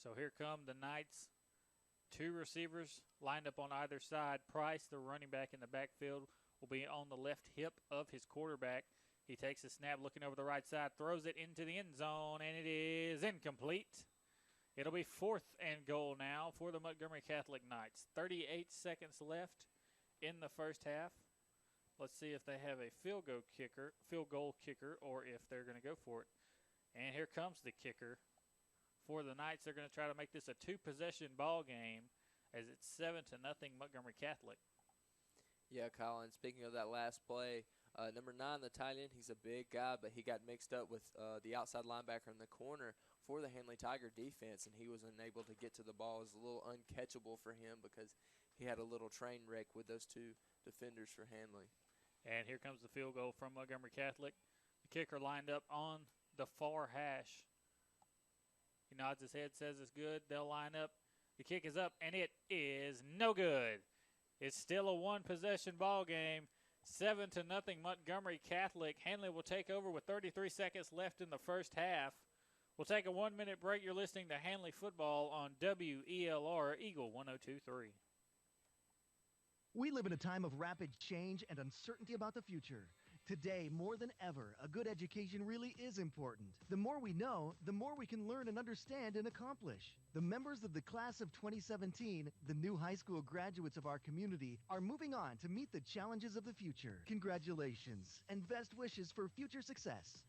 So here come the Knights. 2 receivers lined up on either side. Price, the running back in the backfield, will be on the left hip of his quarterback. He takes a snap, looking over the right side, throws it into the end zone, and it is incomplete. It'll be 4th and goal now for the Montgomery Catholic Knights. 38 seconds left in the first half. Let's see if they have a field goal kicker, or if they're going to go for it. And here comes the kicker. For the Knights, they're going to try to make this a 2-possession ball game, as it's 7-0 Montgomery Catholic. Yeah, Colin, speaking of that last play, number 9, the tight end, he's a big guy, but he got mixed up with the outside linebacker in the corner for the Handley Tiger defense, and he was unable to get to the ball. It was a little uncatchable for him because he had a little train wreck with those 2 defenders for Handley. And here comes the field goal from Montgomery Catholic. The kicker lined up on the far hash. He nods his head, says it's good. They'll line up. The kick is up, and it is no good. It's still a 1-possession ball game. 7-0 Montgomery Catholic. Handley will take over with 33 seconds left in the first half. We'll take a 1-minute break. You're listening to Handley Football on WELR Eagle 102.3. We live in a time of rapid change and uncertainty about the future. Today, more than ever, a good education really is important. The more we know, the more we can learn and understand and accomplish. The members of the class of 2017, the new high school graduates of our community, are moving on to meet the challenges of the future. Congratulations and best wishes for future success.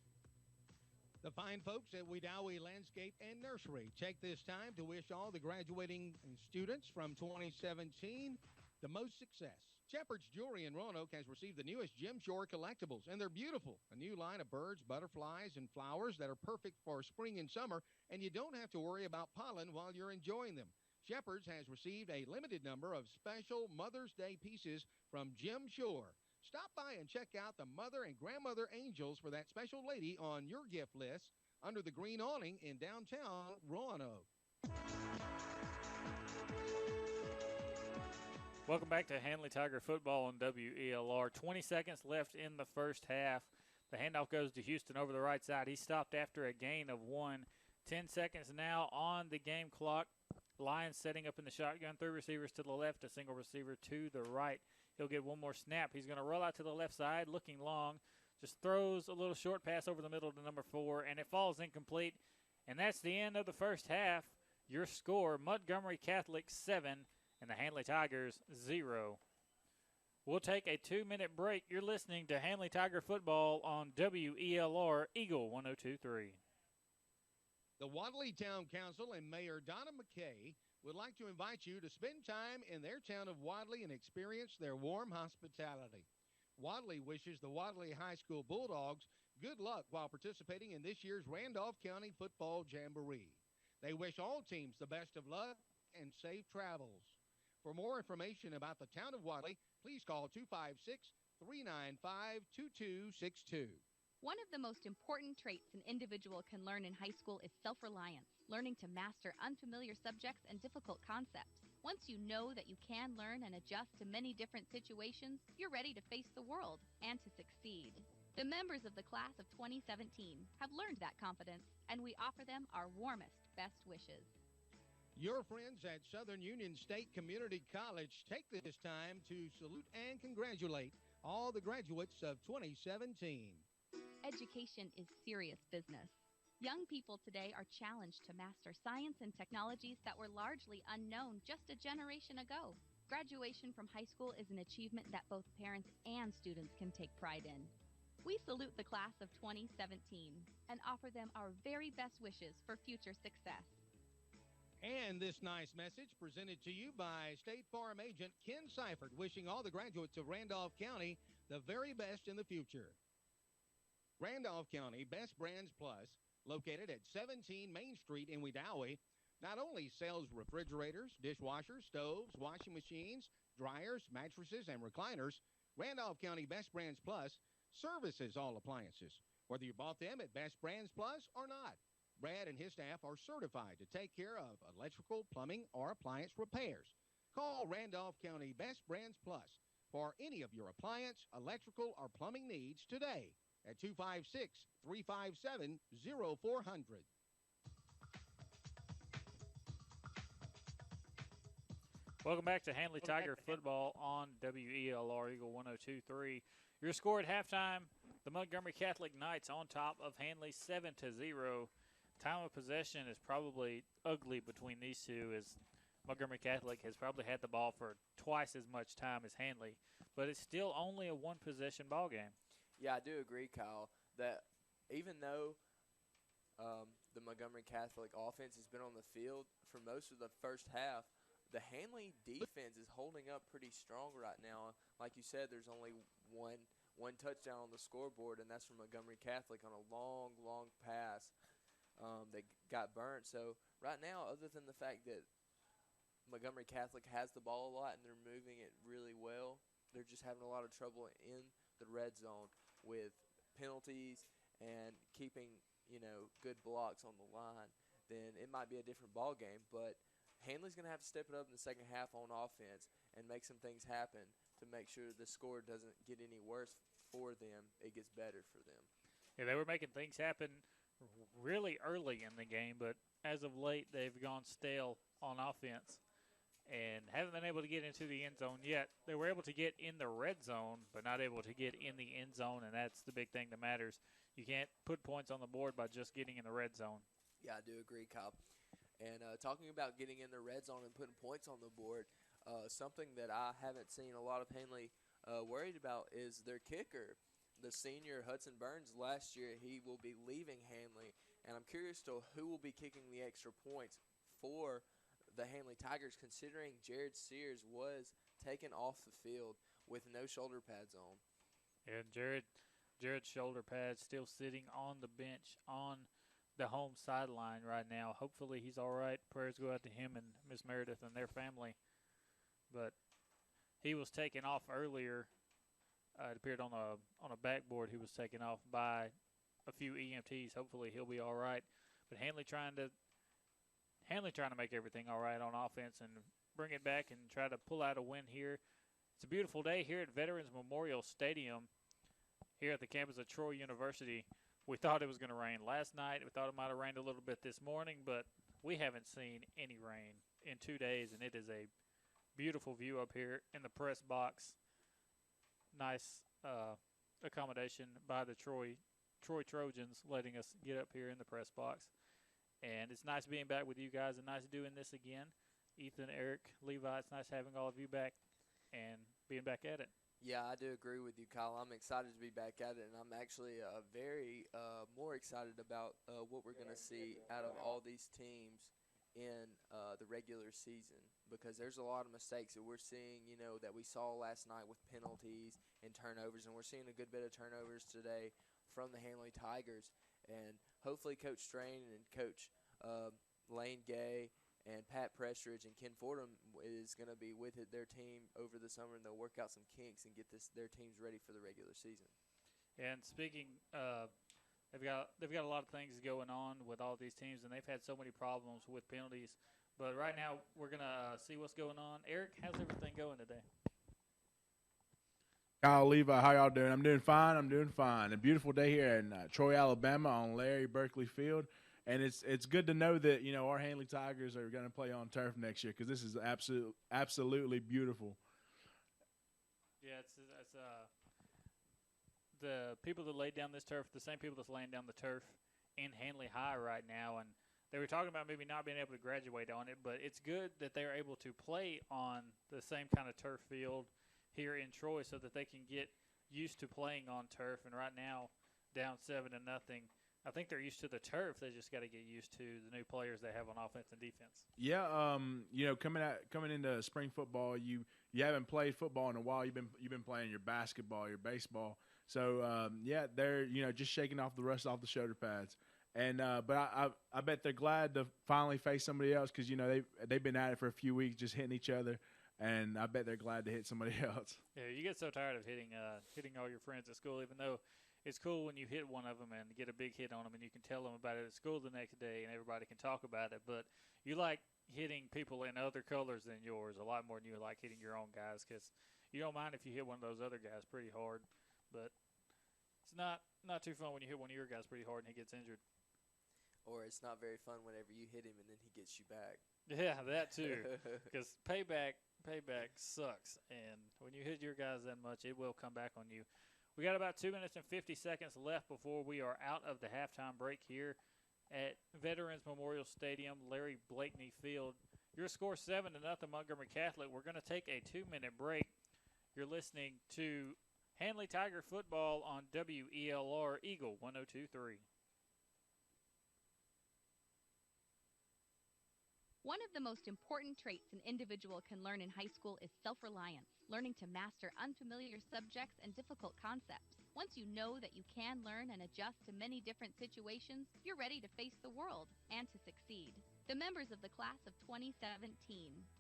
The fine folks at Wedowee Landscape and Nursery take this time to wish all the graduating students from 2017 the most success. Shepherd's Jewelry in Roanoke has received the newest Jim Shore collectibles, and they're beautiful. A new line of birds, butterflies, and flowers that are perfect for spring and summer, and you don't have to worry about pollen while you're enjoying them. Shepherd's has received a limited number of special Mother's Day pieces from Jim Shore. Stop by and check out the Mother and Grandmother Angels for that special lady on your gift list under the green awning in downtown Roanoke. Welcome back to Handley Tiger Football on WELR. 20 seconds left in the first half. The handoff goes to Houston over the right side. He stopped after a gain of 1. 10 seconds now on the game clock. Lions setting up in the shotgun. 3 receivers to the left, a single receiver to the right. He'll get one more snap. He's going to roll out to the left side, looking long. Just throws a little short pass over the middle to number 4, and it falls incomplete. And that's the end of the first half. Your score, Montgomery Catholic 7 and the Handley Tigers 0. We'll take a 2-minute break. You're listening to Handley Tiger Football on WELR Eagle 102.3. The Wadley Town Council and Mayor Donna McKay would like to invite you to spend time in their town of Wadley and experience their warm hospitality. Wadley wishes the Wadley High School Bulldogs good luck while participating in this year's Randolph County Football Jamboree. They wish all teams the best of luck and safe travels. For more information about the town of Wadley, please call 256-395-2262. One of the most important traits an individual can learn in high school is self-reliance, learning to master unfamiliar subjects and difficult concepts. Once you know that you can learn and adjust to many different situations, you're ready to face the world and to succeed. The members of the class of 2017 have learned that confidence, and we offer them our warmest, best wishes. Your friends at Southern Union State Community College take this time to salute and congratulate all the graduates of 2017. Education is serious business. Young people today are challenged to master science and technologies that were largely unknown just a generation ago. Graduation from high school is an achievement that both parents and students can take pride in. We salute the class of 2017 and offer them our very best wishes for future success. And this nice message presented to you by State Farm agent Ken Seifert, wishing all the graduates of Randolph County the very best in the future. Randolph County Best Brands Plus, located at 17 Main Street in Wedowee, not only sells refrigerators, dishwashers, stoves, washing machines, dryers, mattresses, and recliners, Randolph County Best Brands Plus services all appliances, whether you bought them at Best Brands Plus or not. Brad and his staff are certified to take care of electrical, plumbing, or appliance repairs. Call Randolph County Best Brands Plus for any of your appliance, electrical, or plumbing needs today at 256-357-0400. Welcome back to Handley Tiger football on WELR Eagle 102.3. Your score at halftime, the Montgomery Catholic Knights on top of Handley 7-0. Time of possession is probably ugly between these two, as Montgomery Catholic has probably had the ball for twice as much time as Handley, but it's still only a one-possession ball game. Yeah, I do agree, Kyle, that even though the Montgomery Catholic offense has been on the field for most of the first half, the Handley defense is holding up pretty strong right now. Like you said, there's only one touchdown on the scoreboard, and that's from Montgomery Catholic on a long, long pass that got burnt. So right now, other than the fact that Montgomery Catholic has the ball a lot and they're moving it really well, they're just having a lot of trouble in the red zone with penalties and keeping, good blocks on the line. Then it might be a different ball game, but Handley's going to have to step it up in the second half on offense and make some things happen to make sure the score doesn't get any worse for them. It gets better for them. Yeah, they were making things happen really early in the game, but as of late they've gone stale on offense and haven't been able to get into the end zone yet. They were able to get in the red zone, but not able to get in the end zone, and that's the big thing that matters. You can't put points on the board by just getting in the red zone. Yeah, I do agree, Kyle. And talking about getting in the red zone and putting points on the board, something that I haven't seen a lot of Handley worried about is their kicker. The senior Hudson Burns last year, he will be leaving Handley, and I'm curious to who will be kicking the extra points for the Handley Tigers, considering Jared Sears was taken off the field with no shoulder pads on. And Jared's shoulder pads still sitting on the bench on the home sideline right now. Hopefully he's all right. Prayers go out to him and Miss Meredith and their family. But he was taken off earlier. It appeared on a backboard. He was taken off by a few EMTs. Hopefully he'll be all right. But Handley trying to make everything all right on offense and bring it back and try to pull out a win here. It's a beautiful day here at Veterans Memorial Stadium here at the campus of Troy University. We thought it was going to rain last night. We thought it might have rained a little bit this morning, but we haven't seen any rain in 2 days, and it is a beautiful view up here in the press box. Nice accommodation by the Troy Trojans letting us get up here in the press box. And it's nice being back with you guys and nice doing this again. Ethan, Erik, Levi, it's nice having all of you back and being back at it. Yeah, I do agree with you, Kyle. I'm excited to be back at it, and I'm actually very more excited about what we're going to see out of all these teams in the regular season, because there's a lot of mistakes that we're seeing, that we saw last night with penalties and turnovers, and we're seeing a good bit of turnovers today from the Handley Tigers. And hopefully Coach Strain and Coach Lane Gay and Pat Prestridge and Ken Fordham is going to be with their team over the summer, and they'll work out some kinks and get their teams ready for the regular season. And speaking, they've got a lot of things going on with all these teams, and they've had so many problems with penalties. But right now we're going to see what's going on. Erik, how's everything going today? Kyle, Levi, how y'all doing? I'm doing fine. A beautiful day here in Troy, Alabama on Larry Berkeley Field. And it's good to know that, our Handley Tigers are going to play on turf next year, because this is absolutely beautiful. Yeah, it's the people that laid down this turf, the same people that's laying down the turf in Handley High right now, and they were talking about maybe not being able to graduate on it, but it's good that they're able to play on the same kind of turf field here in Troy so that they can get used to playing on turf. And right now, down 7-0, I think they're used to the turf. They just got to get used to the new players they have on offense and defense. Yeah, coming into spring football, you haven't played football in a while. You've been playing your basketball, your baseball. So they're just shaking off the rust off the shoulder pads. And but I bet they're glad to finally face somebody else because they've been at it for a few weeks, just hitting each other. And I bet they're glad to hit somebody else. Yeah, you get so tired of hitting all your friends at school, even though it's cool when you hit one of them and get a big hit on them and you can tell them about it at school the next day and everybody can talk about it. But you like hitting people in other colors than yours a lot more than you like hitting your own guys because you don't mind if you hit one of those other guys pretty hard. But it's not too fun when you hit one of your guys pretty hard and he gets injured. Or it's not very fun whenever you hit him and then he gets you back. Yeah, that too. Because payback sucks. And when you hit your guys that much, it will come back on you. We got about 2 minutes and 50 seconds left before we are out of the halftime break here at Veterans Memorial Stadium, Larry Blakeney Field. Your score 7-0 Montgomery Catholic. We're going to take a 2-minute break. You're listening to Handley Tiger football on WELR Eagle 102.3. One of the most important traits an individual can learn in high school is self-reliance, learning to master unfamiliar subjects and difficult concepts. Once you know that you can learn and adjust to many different situations, you're ready to face the world and to succeed. The members of the class of 2017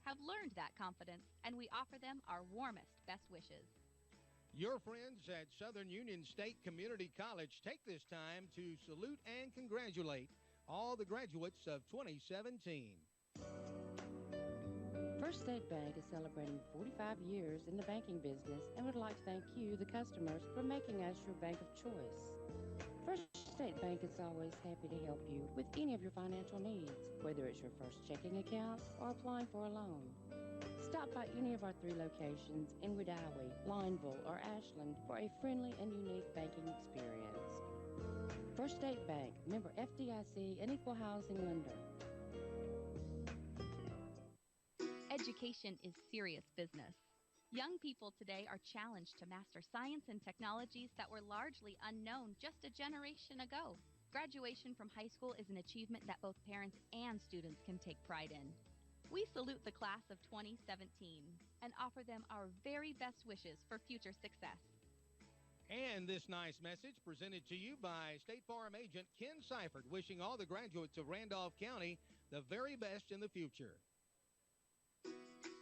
have learned that confidence, and we offer them our warmest best wishes. Your friends at Southern Union State Community College take this time to salute and congratulate all the graduates of 2017. First State Bank is celebrating 45 years in the banking business and would like to thank you, the customers, for making us your bank of choice. First State Bank is always happy to help you with any of your financial needs, whether it's your first checking account or applying for a loan. Stop by any of our 3 locations in Wedowee, Lineville, or Ashland for a friendly and unique banking experience. First State Bank, member FDIC, and equal housing lender. Education is serious business. Young people today are challenged to master science and technologies that were largely unknown just a generation ago. Graduation from high school is an achievement that both parents and students can take pride in. We salute the class of 2017 and offer them our very best wishes for future success. And this nice message presented to you by State Farm agent Ken Seifert, wishing all the graduates of Randolph County the very best in the future.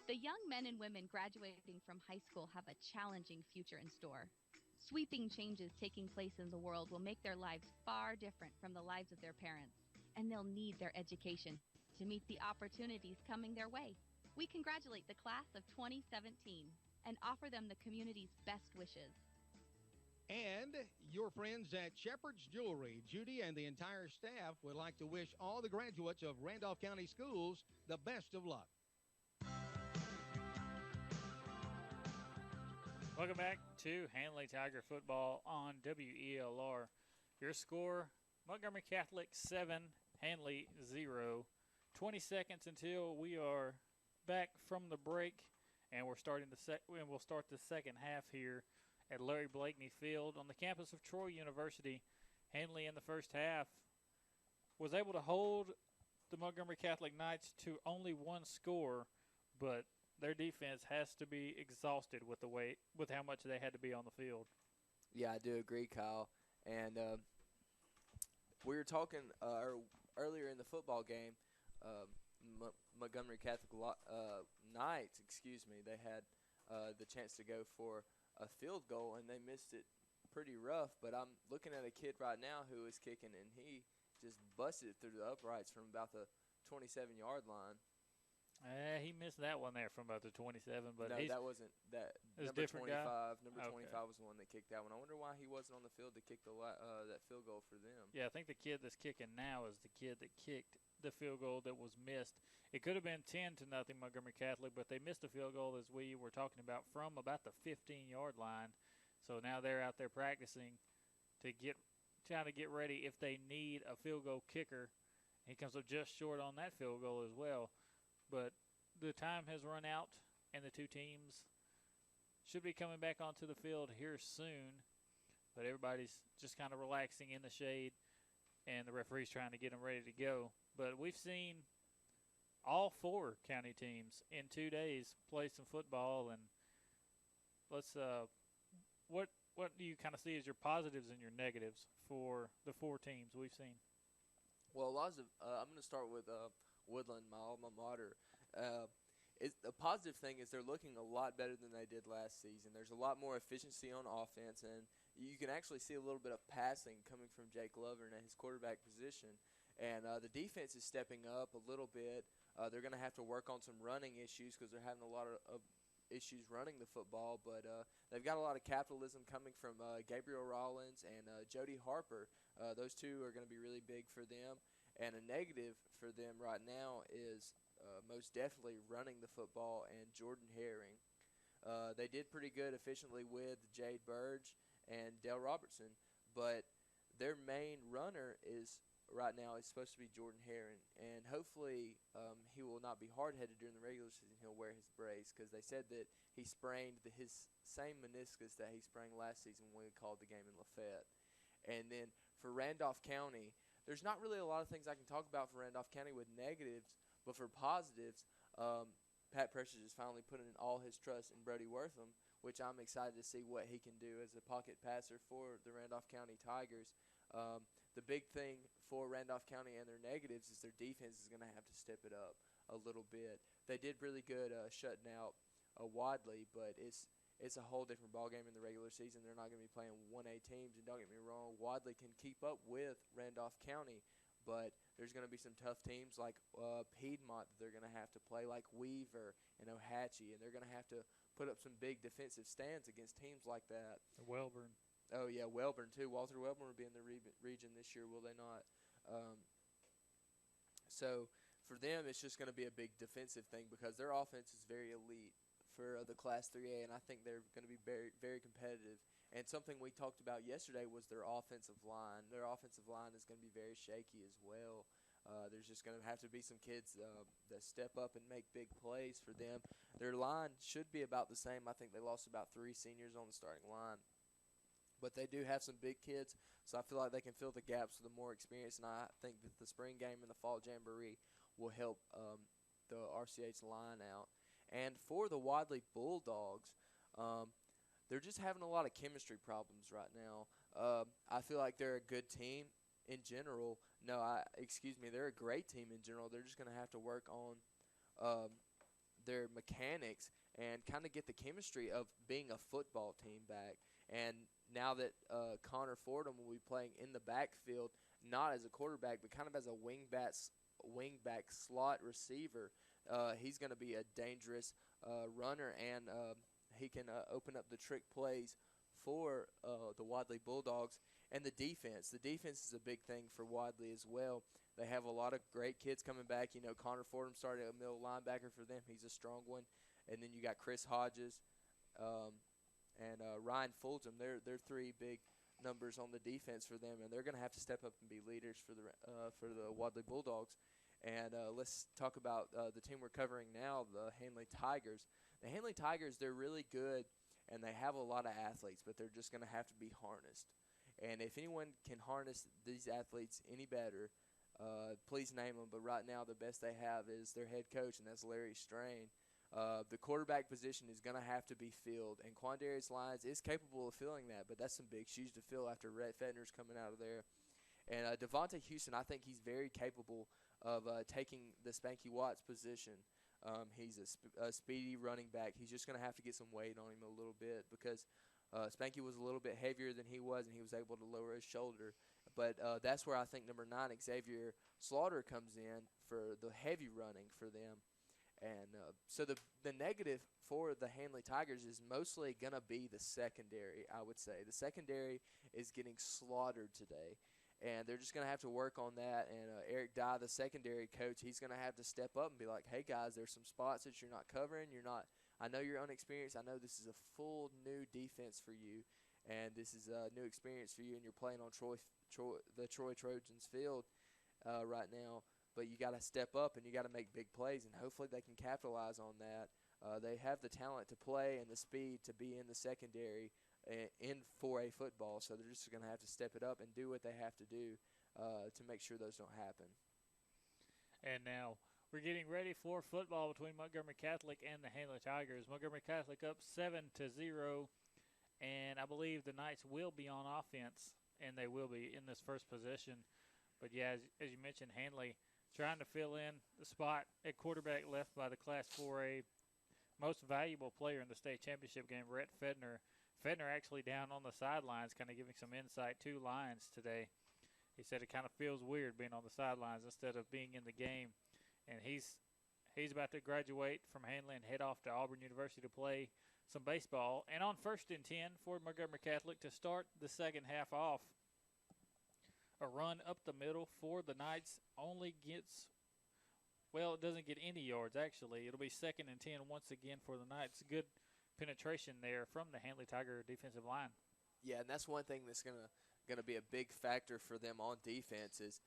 The young men and women graduating from high school have a challenging future in store. Sweeping changes taking place in the world will make their lives far different from the lives of their parents, and they'll need their education to meet the opportunities coming their way. We congratulate the class of 2017 and offer them the community's best wishes. And your friends at Shepherd's Jewelry, Judy and the entire staff would like to wish all the graduates of Randolph County Schools the best of luck. Welcome back to Handley Tiger football on WELR. Your score, Montgomery Catholic 7, Handley 0. 20 seconds until we are back from the break, and we'll start the second half here at Larry Blakeney Field on the campus of Troy University. Handley in the first half was able to hold the Montgomery Catholic Knights to only one score, but their defense has to be exhausted with how much they had to be on the field. Yeah, I do agree, Kyle. And we were talking earlier in the football game, Montgomery Catholic Knights, they had the chance to go for a field goal, and they missed it pretty rough. But I'm looking at a kid right now who is kicking, and he just busted it through the uprights from about the 27-yard line. He missed that one there from about the 27, but no, that wasn't that. Number 25. Number 25 was the one that kicked that one. I wonder why he wasn't on the field to kick that field goal for them. Yeah, I think the kid that's kicking now is the kid that kicked the field goal that was missed. It could have been 10-0 Montgomery Catholic, but they missed a field goal, as we were talking about, from about the 15-yard line. So now they're out there practicing to get trying to get ready if they need a field goal kicker. He comes up just short on that field goal as well. But the time has run out, and the two teams should be coming back onto the field here soon. But everybody's just kind of relaxing in the shade, and the referee's trying to get them ready to go. But we've seen all four county teams in 2 days play some football, and let's what do you kind of see as your positives and your negatives for the four teams we've seen? Well, I'm going to start with Woodland, my alma mater. The positive thing is they're looking a lot better than they did last season. There's a lot more efficiency on offense, and you can actually see a little bit of passing coming from Jake Lovern at his quarterback position. And the defense is stepping up a little bit. They're going to have to work on some running issues because they're having a lot of issues running the football. But they've got a lot of capitalism coming from Gabriel Rollins and Jody Harper. Those two are going to be really big for them. And a negative for them right now is most definitely running the football and Jordan Herring. They did pretty good efficiently with Jade Burge and Dale Robertson, but their main runner right now is supposed to be Jordan Herring, and hopefully he will not be hard-headed during the regular season. He'll wear his brace because they said that he sprained his same meniscus that he sprained last season when we called the game in Lafayette. And then for Randolph County, there's not really a lot of things I can talk about for Randolph County with negatives, but for positives, Pat Precious is finally putting all his trust in Brody Wortham, which I'm excited to see what he can do as a pocket passer for the Randolph County Tigers. The big thing for Randolph County and their negatives is their defense is going to have to step it up a little bit. They did really good shutting out Wadley, but it's a whole different ballgame in the regular season. They're not going to be playing 1A teams, and don't get me wrong, Wadley can keep up with Randolph County, but there's going to be some tough teams like Piedmont that they're going to have to play, like Weaver and Ohatchee, and they're going to have to put up some big defensive stands against teams like that. Welborn. Oh, yeah, Welborn, too. Walter Welborn will be in the region this year, will they not? So for them, it's just going to be a big defensive thing because their offense is very elite for the Class 3A, and I think they're going to be very, very competitive. And something we talked about yesterday was their offensive line. Their offensive line is going to be very shaky as well. There's just going to have to be some kids that step up and make big plays for them. Their line should be about the same. I think they lost about 3 seniors on the starting line. But they do have some big kids, so I feel like they can fill the gaps with the more experience, and I think that the spring game and the fall jamboree will help the RCH line out. And for the Wadley Bulldogs, they're just having a lot of chemistry problems right now. I feel like they're a good team in general. They're a great team in general. They're just going to have to work on their mechanics and kind of get the chemistry of being a football team back. And now that Connor Fordham will be playing in the backfield, not as a quarterback, but kind of as a wingback slot receiver, he's going to be a dangerous runner, and he can open up the trick plays for the Wadley Bulldogs. And the defense is a big thing for Wadley as well. They have a lot of great kids coming back. You know, Connor Fordham started a middle linebacker for them. He's a strong one. And then you got Chris Hodges and Ryan Fulton. They're 3 big numbers on the defense for them, and they're going to have to step up and be leaders for the Wadley Bulldogs. And let's talk about the team we're covering now, the Handley Tigers. The Handley Tigers, they're really good, and they have a lot of athletes, but they're just going to have to be harnessed. And if anyone can harness these athletes any better, please name them. But right now, the best they have is their head coach, and that's Larry Strain. The quarterback position is going to have to be filled, and Quandarius Lyons is capable of filling that, but that's some big shoes to fill after Rhett Fetner's coming out of there. And Devontae Houston, I think he's very capable of taking the Spanky Watts position. He's a speedy running back. He's just going to have to get some weight on him a little bit because Spanky was a little bit heavier than he was, and he was able to lower his shoulder. But that's where I think number 9, Xavier Slaughter, comes in for the heavy running for them. And so the negative for the Handley Tigers is mostly going to be the secondary, I would say. The secondary is getting slaughtered today, and they're just going to have to work on that. And Erik Dye, the secondary coach, he's going to have to step up and be like, hey, guys, there's some spots that you're not covering. I know you're unexperienced. I know this is a full new defense for you, and this is a new experience for you, and you're playing on the Troy Trojans field right now. But you got to step up and you got to make big plays, and hopefully they can capitalize on that. They have the talent to play and the speed to be in the secondary in 4A football, so they're just going to have to step it up and do what they have to do to make sure those don't happen. And now we're getting ready for football between Montgomery Catholic and the Handley Tigers. Montgomery Catholic up 7-0, and I believe the Knights will be on offense, and they will be in this first possession. But, yeah, as you mentioned, Handley trying to fill in the spot at quarterback left by the Class 4A most valuable player in the state championship game, Rhett Fedner. Fedner actually down on the sidelines, kind of giving some insight to Lions today. He said it kind of feels weird being on the sidelines instead of being in the game. And he's about to graduate from Handley and head off to Auburn University to play some baseball. And on 1st and 10 for Montgomery Catholic to start the second half off, a run up the middle for the Knights only gets, well, it doesn't get any yards, actually. It'll be 2nd and 10 once again for the Knights. Good penetration there from the Handley Tiger defensive line. Yeah, and that's one thing that's gonna be a big factor for them on defense is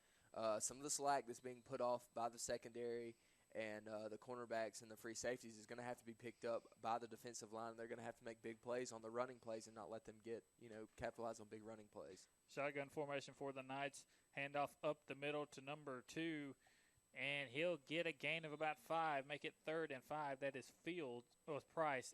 some of the slack that's being put off by the secondary and the cornerbacks and the free safeties is going to have to be picked up by the defensive line. They're going to have to make big plays on the running plays and not let them capitalize on big running plays. Shotgun formation for the Knights. Handoff up the middle to number 2, and he'll get a gain of about 5, make it 3rd and 5. That is Price,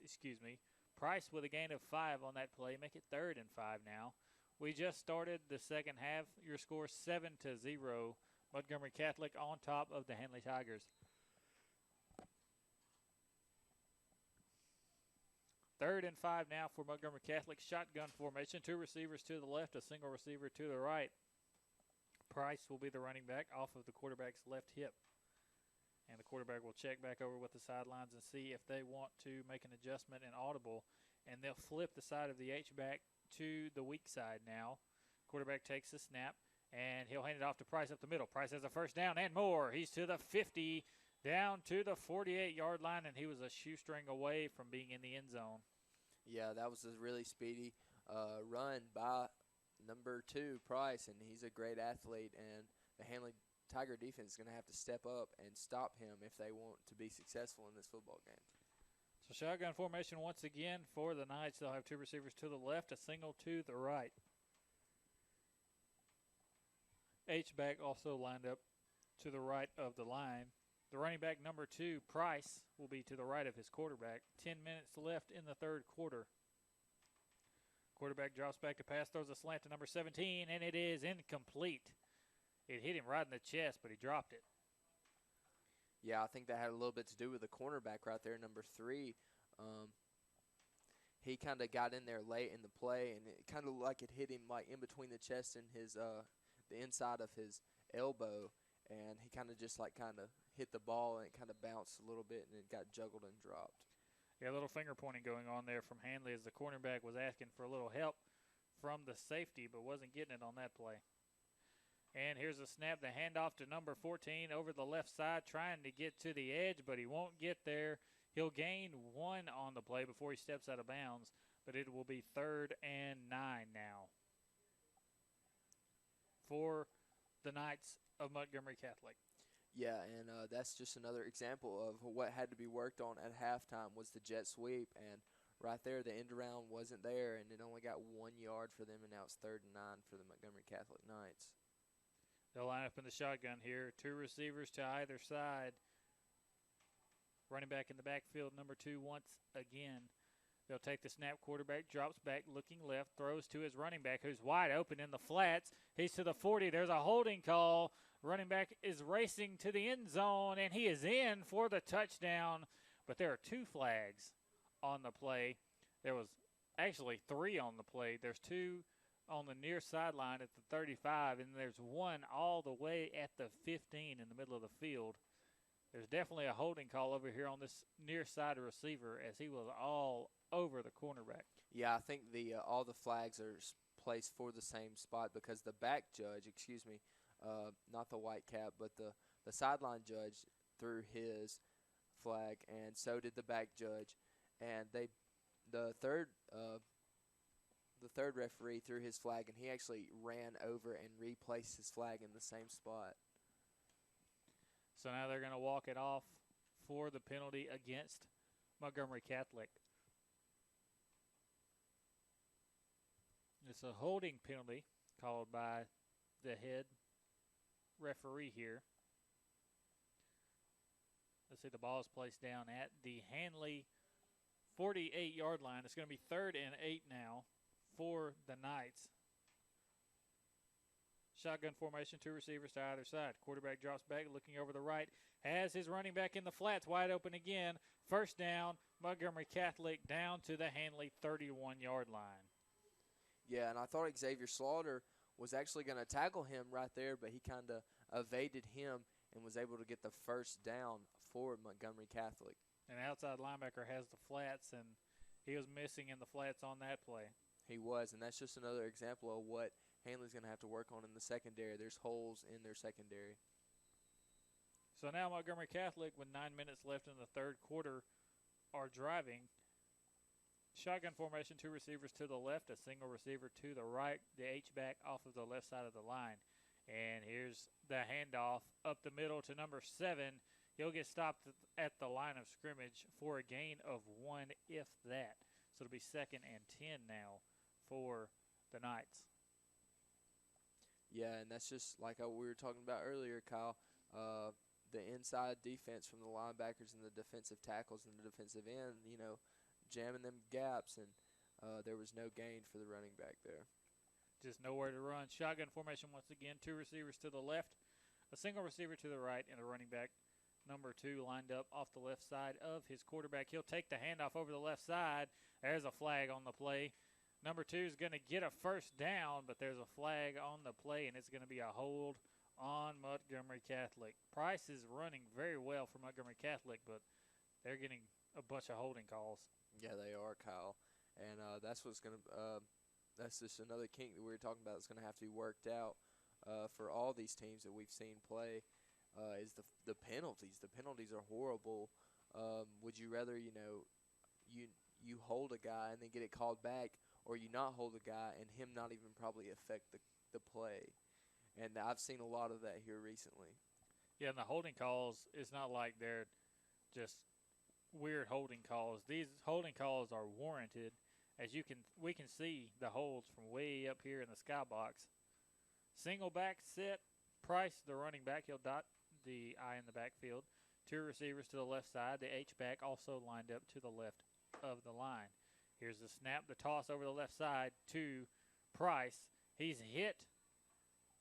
Price with a gain of 5 on that play, make it 3rd and 5 now. We just started the second half. Your score 7-0. Montgomery Catholic on top of the Handley Tigers. 3rd and 5 now for Montgomery Catholic. Shotgun formation. 2 receivers to the left, a single receiver to the right. Price will be the running back off of the quarterback's left hip. And the quarterback will check back over with the sidelines and see if they want to make an adjustment in audible. And they'll flip the side of the H-back to the weak side now. Quarterback takes the snap, and he'll hand it off to Price up the middle. Price has a first down and more. He's to the 50, down to the 48-yard line, and he was a shoestring away from being in the end zone. Yeah, that was a really speedy run by number 2, Price, and he's a great athlete, and the Handley Tiger defense is going to have to step up and stop him if they want to be successful in this football game. So shotgun formation once again for the Knights. They'll have 2 receivers to the left, a single to the right. H-back also lined up to the right of the line. The running back number 2, Price, will be to the right of his quarterback. 10 minutes left in the third quarter. Quarterback drops back to pass, throws a slant to number 17, and it is incomplete. It hit him right in the chest, but he dropped it. Yeah, I think that had a little bit to do with the cornerback right there, number 3. He kind of got in there late in the play, and it kind of like it hit him like in between the chest and his the inside of his elbow, and he kind of just hit the ball, and it kind of bounced a little bit, and it got juggled and dropped. Yeah, a little finger pointing going on there from Handley as the cornerback was asking for a little help from the safety, but wasn't getting it on that play. And here's a snap, the handoff to number 14 over the left side, trying to get to the edge, but he won't get there. He'll gain 1 on the play before he steps out of bounds, but it will be 3rd and 9 now for the Knights of Montgomery Catholic. Yeah, and that's just another example of what had to be worked on at halftime was the jet sweep, and right there the end around wasn't there, and it only got 1 yard for them, and now it's 3rd and 9 for the Montgomery Catholic Knights. They'll line up in the shotgun here. 2 receivers to either side. Running back in the backfield, number 2 once again. They'll take the snap. Quarterback drops back, looking left, throws to his running back, who's wide open in the flats. He's to the 40. There's a holding call. Running back is racing to the end zone, and he is in for the touchdown. But there are 2 flags on the play. There was actually 3 on the play. There's 2 on the near sideline at the 35, and there's 1 all the way at the 15 in the middle of the field. There's definitely a holding call over here on this near side receiver as he was all over the cornerback. Yeah, I think all the flags are placed for the same spot because the back judge, not the white cap, but the sideline judge threw his flag, and so did the back judge. And the third the third referee threw his flag, and he actually ran over and replaced his flag in the same spot. So now they're going to walk it off for the penalty against Montgomery Catholic. It's a holding penalty called by the head referee here. Let's see, the ball is placed down at the Handley 48-yard line. It's going to be 3rd and 8 now for the Knights. Shotgun formation, 2 receivers to either side. Quarterback drops back, looking over the right. Has his running back in the flats, wide open again. First down, Montgomery Catholic down to the Handley 31-yard line. Yeah, and I thought Xavier Slaughter was actually going to tackle him right there, but he kind of evaded him and was able to get the first down for Montgomery Catholic. An outside linebacker has the flats, and he was missing in the flats on that play. He was, and that's just another example of what Handley's going to have to work on in the secondary. There's holes in their secondary. So now Montgomery Catholic, with 9 minutes left in the third quarter, are driving. Shotgun formation, 2 receivers to the left, a single receiver to the right, the H-back off of the left side of the line. And here's the handoff up the middle to number 7. He'll get stopped at the line of scrimmage for a gain of 1, if that. So it'll be 2nd and 10 now for the Knights. Yeah, and that's just like we were talking about earlier, Kyle. The inside defense from the linebackers and the defensive tackles and the defensive end, jamming them gaps, and there was no gain for the running back there. Just nowhere to run. Shotgun formation once again. 2 receivers to the left, a single receiver to the right, and a running back, number 2, lined up off the left side of his quarterback. He'll take the handoff over the left side. There's a flag on the play. Number 2 is going to get a first down, but there's a flag on the play, and it's going to be a hold on Montgomery Catholic. Price is running very well for Montgomery Catholic, but they're getting a bunch of holding calls. Yeah, they are, Kyle. And that's what's going to that's just another kink that we were talking about that's going to have to be worked out for all these teams that we've seen play is the penalties. The penalties are horrible. Would you rather, you hold a guy and then get it called back, or you not hold a guy and him not even probably affect the play? And I've seen a lot of that here recently. Yeah, and the holding calls, it's not like they're just weird holding calls. These holding calls are warranted. As we can see the holds from way up here in the skybox. Single back set, Price, the running back, he'll dot the I in the backfield. 2 receivers to the left side. The H-back also lined up to the left of the line. Here's the snap, the toss over the left side to Price. He's hit,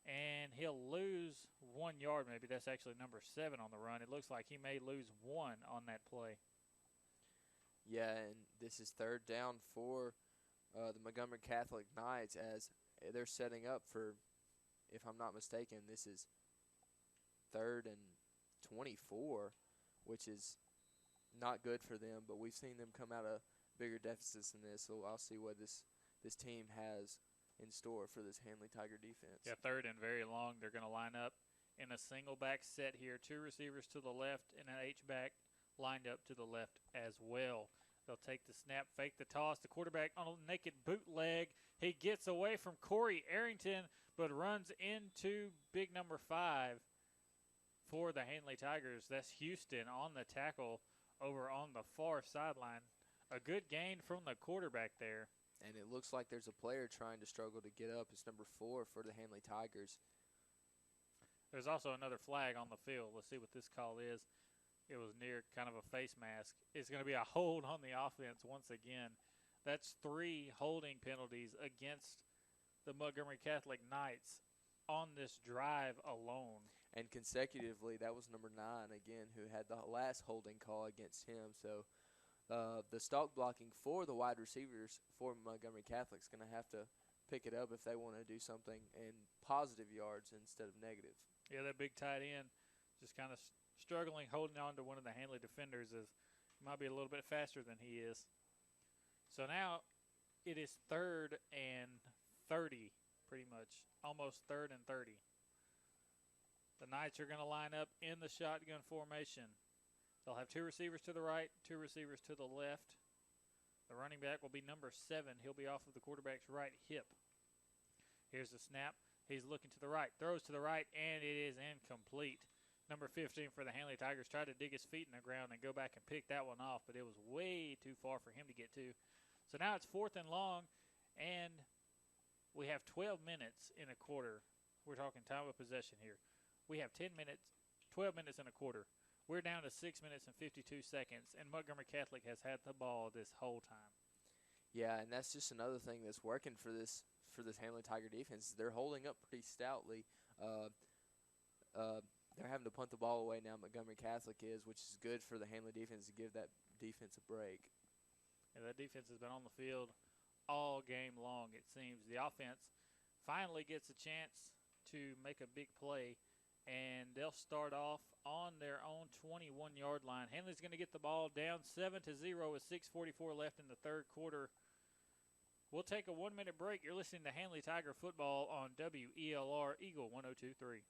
and he'll lose 1 yard maybe. That's actually number 7 on the run. It looks like he may lose 1 on that play. Yeah, and this is 3rd down for the Montgomery Catholic Knights as they're setting up for, if I'm not mistaken, this is 3rd and 24, which is not good for them. But we've seen them come out of bigger deficits than this, so I'll see what this team has in store for this Handley Tiger defense. Yeah, 3rd and very long. They're going to line up in a single back set here. 2 receivers to the left and an H-back lined up to the left as well. They'll take the snap, fake the toss. The quarterback on a naked bootleg. He gets away from Corey Arrington, but runs into big number 5 for the Handley Tigers. That's Houston on the tackle over on the far sideline. A good gain from the quarterback there. And it looks like there's a player trying to struggle to get up. It's number 4 for the Handley Tigers. There's also another flag on the field. Let's see what this call is. It was near kind of a face mask. It's going to be a hold on the offense once again. That's 3 holding penalties against the Montgomery Catholic Knights on this drive alone. And consecutively, that was number 9 again, who had the last holding call against him. So the stalk blocking for the wide receivers for Montgomery Catholic is going to have to pick it up if they want to do something in positive yards instead of negative. Yeah, that big tight end just kind of struggling, holding on to one of the Handley defenders. Might be a little bit faster than he is. So now it is 3rd and 30, pretty much, almost 3rd and 30. The Knights are going to line up in the shotgun formation. They'll have 2 receivers to the right, 2 receivers to the left. The running back will be number 7. He'll be off of the quarterback's right hip. Here's the snap. He's looking to the right, throws to the right, and it is incomplete. Number 15 for the Handley Tigers tried to dig his feet in the ground and go back and pick that one off, but it was way too far for him to get to. So now it's 4th and long, and we have 12 minutes in a quarter. We're talking time of possession here. We have 12 minutes in a quarter. We're down to 6 minutes and 52 seconds, and Montgomery Catholic has had the ball this whole time. Yeah, and that's just another thing that's working for this Handley Tiger defense. They're holding up pretty stoutly. They're having to punt the ball away now, Montgomery Catholic is, which is good for the Handley defense to give that defense a break. Yeah, that defense has been on the field all game long, it seems. The offense finally gets a chance to make a big play, and they'll start off on their own 21-yard line. Handley's going to get the ball down 7-0 with 6:44 left in the third quarter. We'll take a 1-minute break. You're listening to Handley Tiger football on WELR Eagle 102.3.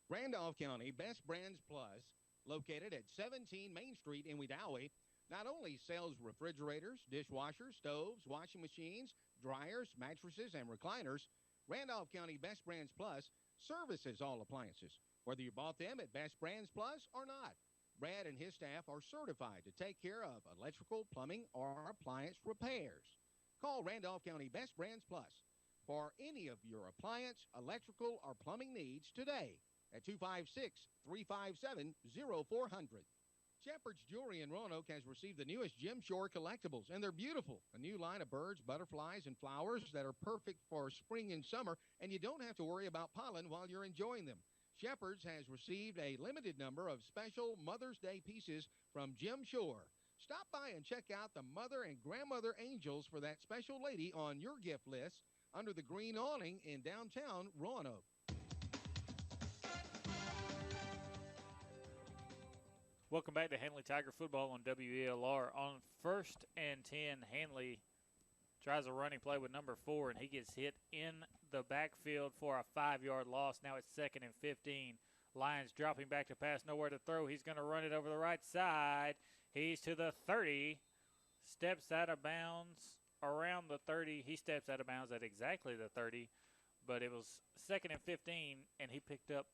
Randolph County Best Brands Plus, located at 17 Main Street in Wedowee, not only sells refrigerators, dishwashers, stoves, washing machines, dryers, mattresses, and recliners, Randolph County Best Brands Plus services all appliances, whether you bought them at Best Brands Plus or not. Brad and his staff are certified to take care of electrical, plumbing, or appliance repairs. Call Randolph County Best Brands Plus for any of your appliance, electrical, or plumbing needs today at 256-357-0400. Shepherd's Jewelry in Roanoke has received the newest Jim Shore collectibles, and they're beautiful. A new line of birds, butterflies, and flowers that are perfect for spring and summer, and you don't have to worry about pollen while you're enjoying them. Shepherd's has received a limited number of special Mother's Day pieces from Jim Shore. Stop by and check out the Mother and Grandmother Angels for that special lady on your gift list under the green awning in downtown Roanoke. Welcome back to Handley Tiger football on WELR. On 1st and 10, Handley tries a running play with number 4, and he gets hit in the backfield for a 5-yard loss. Now it's 2nd and 15. Lions dropping back to pass, nowhere to throw. He's going to run it over the right side. He's to the 30, steps out of bounds around the 30. He steps out of bounds at exactly the 30, but it was 2nd and 15, and he picked up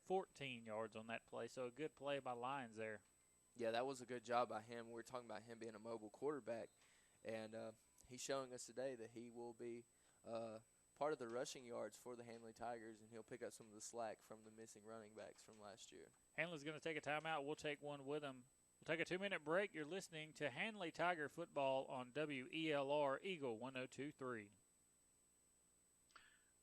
14 yards on that play. So a good play by Lions there. Yeah, that was a good job by him. We were talking about him being a mobile quarterback, and he's showing us today that he will be part of the rushing yards for the Handley Tigers, and he'll pick up some of the slack from the missing running backs from last year. Handley's going to take a timeout. We'll take one with him. We'll take a 2-minute break. You're listening to Handley Tiger football on WELR Eagle 102.3.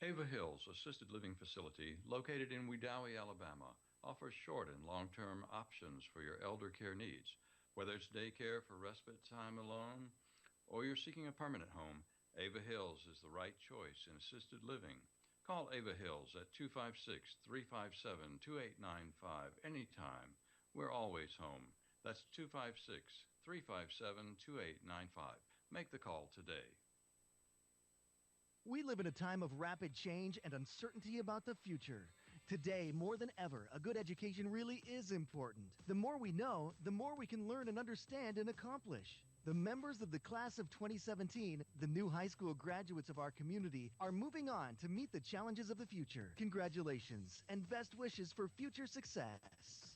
Ava Hills Assisted Living Facility, located in Wedowee, Alabama, offers short and long-term options for your elder care needs. Whether it's daycare for respite time alone or you're seeking a permanent home, Ava Hills is the right choice in assisted living. Call Ava Hills at 256-357-2895 anytime. We're always home. That's 256-357-2895. Make the call today. We live in a time of rapid change and uncertainty about the future. Today, more than ever, a good education really is important. The more we know, the more we can learn and understand and accomplish. The members of the class of 2017, the new high school graduates of our community, are moving on to meet the challenges of the future. Congratulations and best wishes for future success.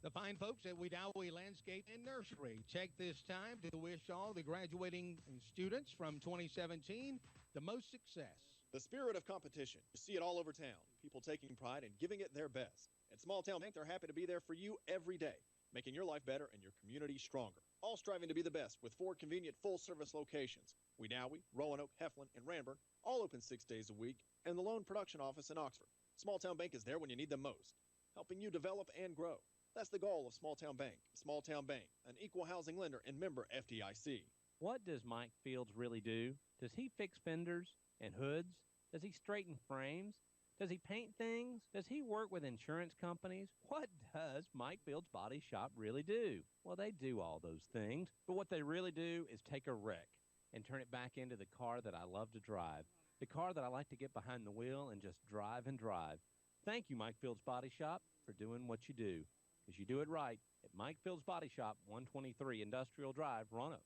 The fine folks at Wedowee Landscape and Nursery take this time to wish all the graduating students from 2017 the most success. The spirit of competition. You see it all over town. People taking pride and giving it their best. At Small Town Bank, they're happy to be there for you every day, making your life better and your community stronger. All striving to be the best with 4 convenient full-service locations. Wedowee, Roanoke, Heflin, and Ranburne, all open 6 days a week, and the loan production office in Oxford. Small Town Bank is there when you need them most, helping you develop and grow. That's the goal of Small Town Bank. Small Town Bank, an equal housing lender and member FDIC. What does Mike Fields really do? Does he fix fenders and hoods? Does he straighten frames? Does he paint things? Does he work with insurance companies? What does Mike Fields Body Shop really do? Well, they do all those things, but what they really do is take a wreck and turn it back into the car that I love to drive, the car that I like to get behind the wheel and just drive and drive. Thank you, Mike Fields Body Shop, for doing what you do. because you do it right at Mike Field's Body Shop, 123 Industrial Drive, Roanoke.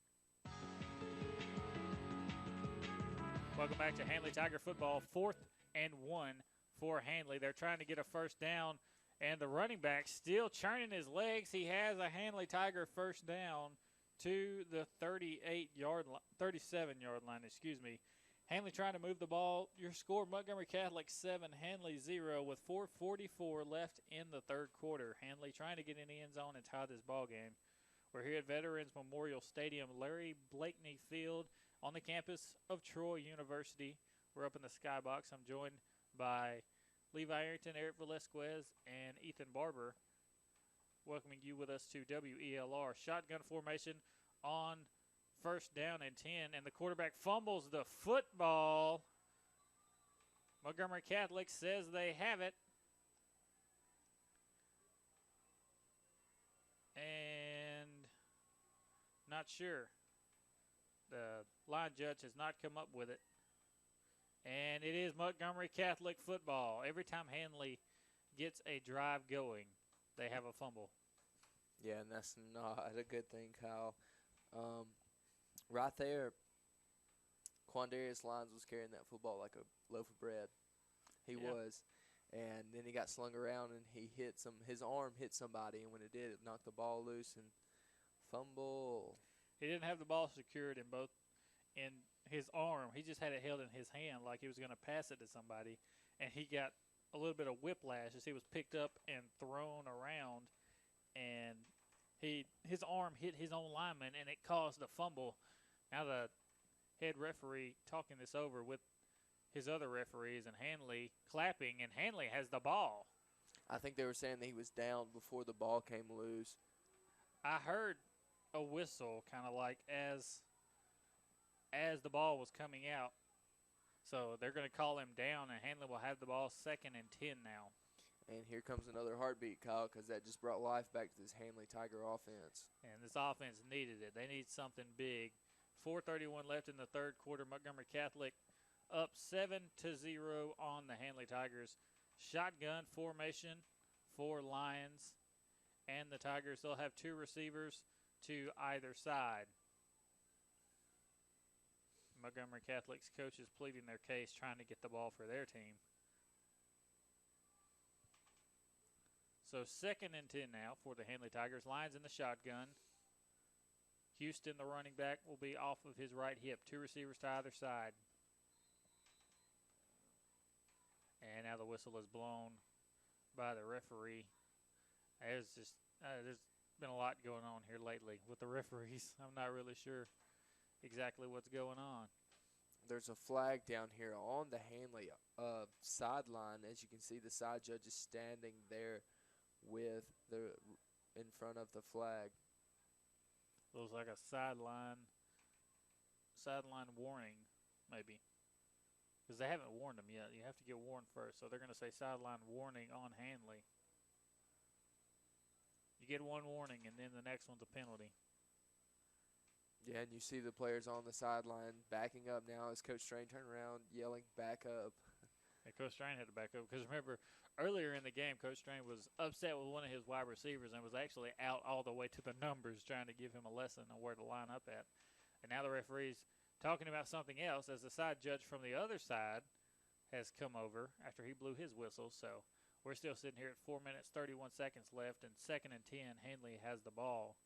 Welcome back to Handley Tiger football. 4th and 1 for Handley. They're trying to get a first down, and the running back still churning his legs. He has a Handley Tiger first down to the 37-yard line, Handley trying to move the ball. Your score, Montgomery Catholic 7, Handley 0 with 4:44 left in the third quarter. Handley trying to get in the end zone and tie this ball game. We're here at Veterans Memorial Stadium, Larry Blakeney Field, on the campus of Troy University. We're up in the skybox. I'm joined by Levi Arrington, Erik Velasquez, and Ethan Barber, welcoming you with us to WELR. Shotgun formation on first down and 10, and the quarterback fumbles the football. Montgomery Catholic says they have it. And not sure. The line judge has not come up with it. And it is Montgomery Catholic football. Every time Handley gets a drive going, they have a fumble. Yeah, and that's not a good thing, Kyle. Right there, Quandarius Lyons was carrying that football like a loaf of bread. He was. And then he got slung around, and his arm hit somebody, and when it did, it knocked the ball loose and fumble. He didn't have the ball secured in his arm. He just had it held in his hand like he was going to pass it to somebody, and he got a little bit of whiplash as he was picked up and thrown around, and his arm hit his own lineman, and it caused a fumble. Now the head referee talking this over with his other referees and Handley clapping, and Handley has the ball. I think they were saying that he was down before the ball came loose. I heard a whistle kind of like as the ball was coming out. So they're going to call him down, and Handley will have the ball 2nd and 10 now. And here comes another heartbeat, Kyle, because that just brought life back to this Handley Tiger offense. And this offense needed it. They need something big. 4:31 left in the third quarter. Montgomery Catholic up 7-0 on the Handley Tigers. Shotgun formation for Lions and the Tigers. They'll have 2 receivers to either side. Montgomery Catholic's coaches pleading their case, trying to get the ball for their team. So 2nd and 10 now for the Handley Tigers. Lions in the shotgun. Houston, the running back, will be off of his right hip. 2 receivers to either side. And now the whistle is blown by the referee. There's been a lot going on here lately with the referees. I'm not really sure exactly what's going on. There's a flag down here on the Handley sideline. As you can see, the side judge is standing there in front of the flag. Looks like a sideline warning, maybe. Because they haven't warned them yet. You have to get warned first. So they're going to say sideline warning on Handley. You get one warning, and then the next one's a penalty. Yeah, and you see the players on the sideline backing up now as Coach Strain turned around, yelling, "Back up." And Coach Strain had to back up because, remember, earlier in the game, Coach Strain was upset with one of his wide receivers and was actually out all the way to the numbers trying to give him a lesson on where to line up at. And now the referee's talking about something else as the side judge from the other side has come over after he blew his whistle. So we're still sitting here at 4 minutes, 31 seconds left, and 2nd and 10, Handley has the ball.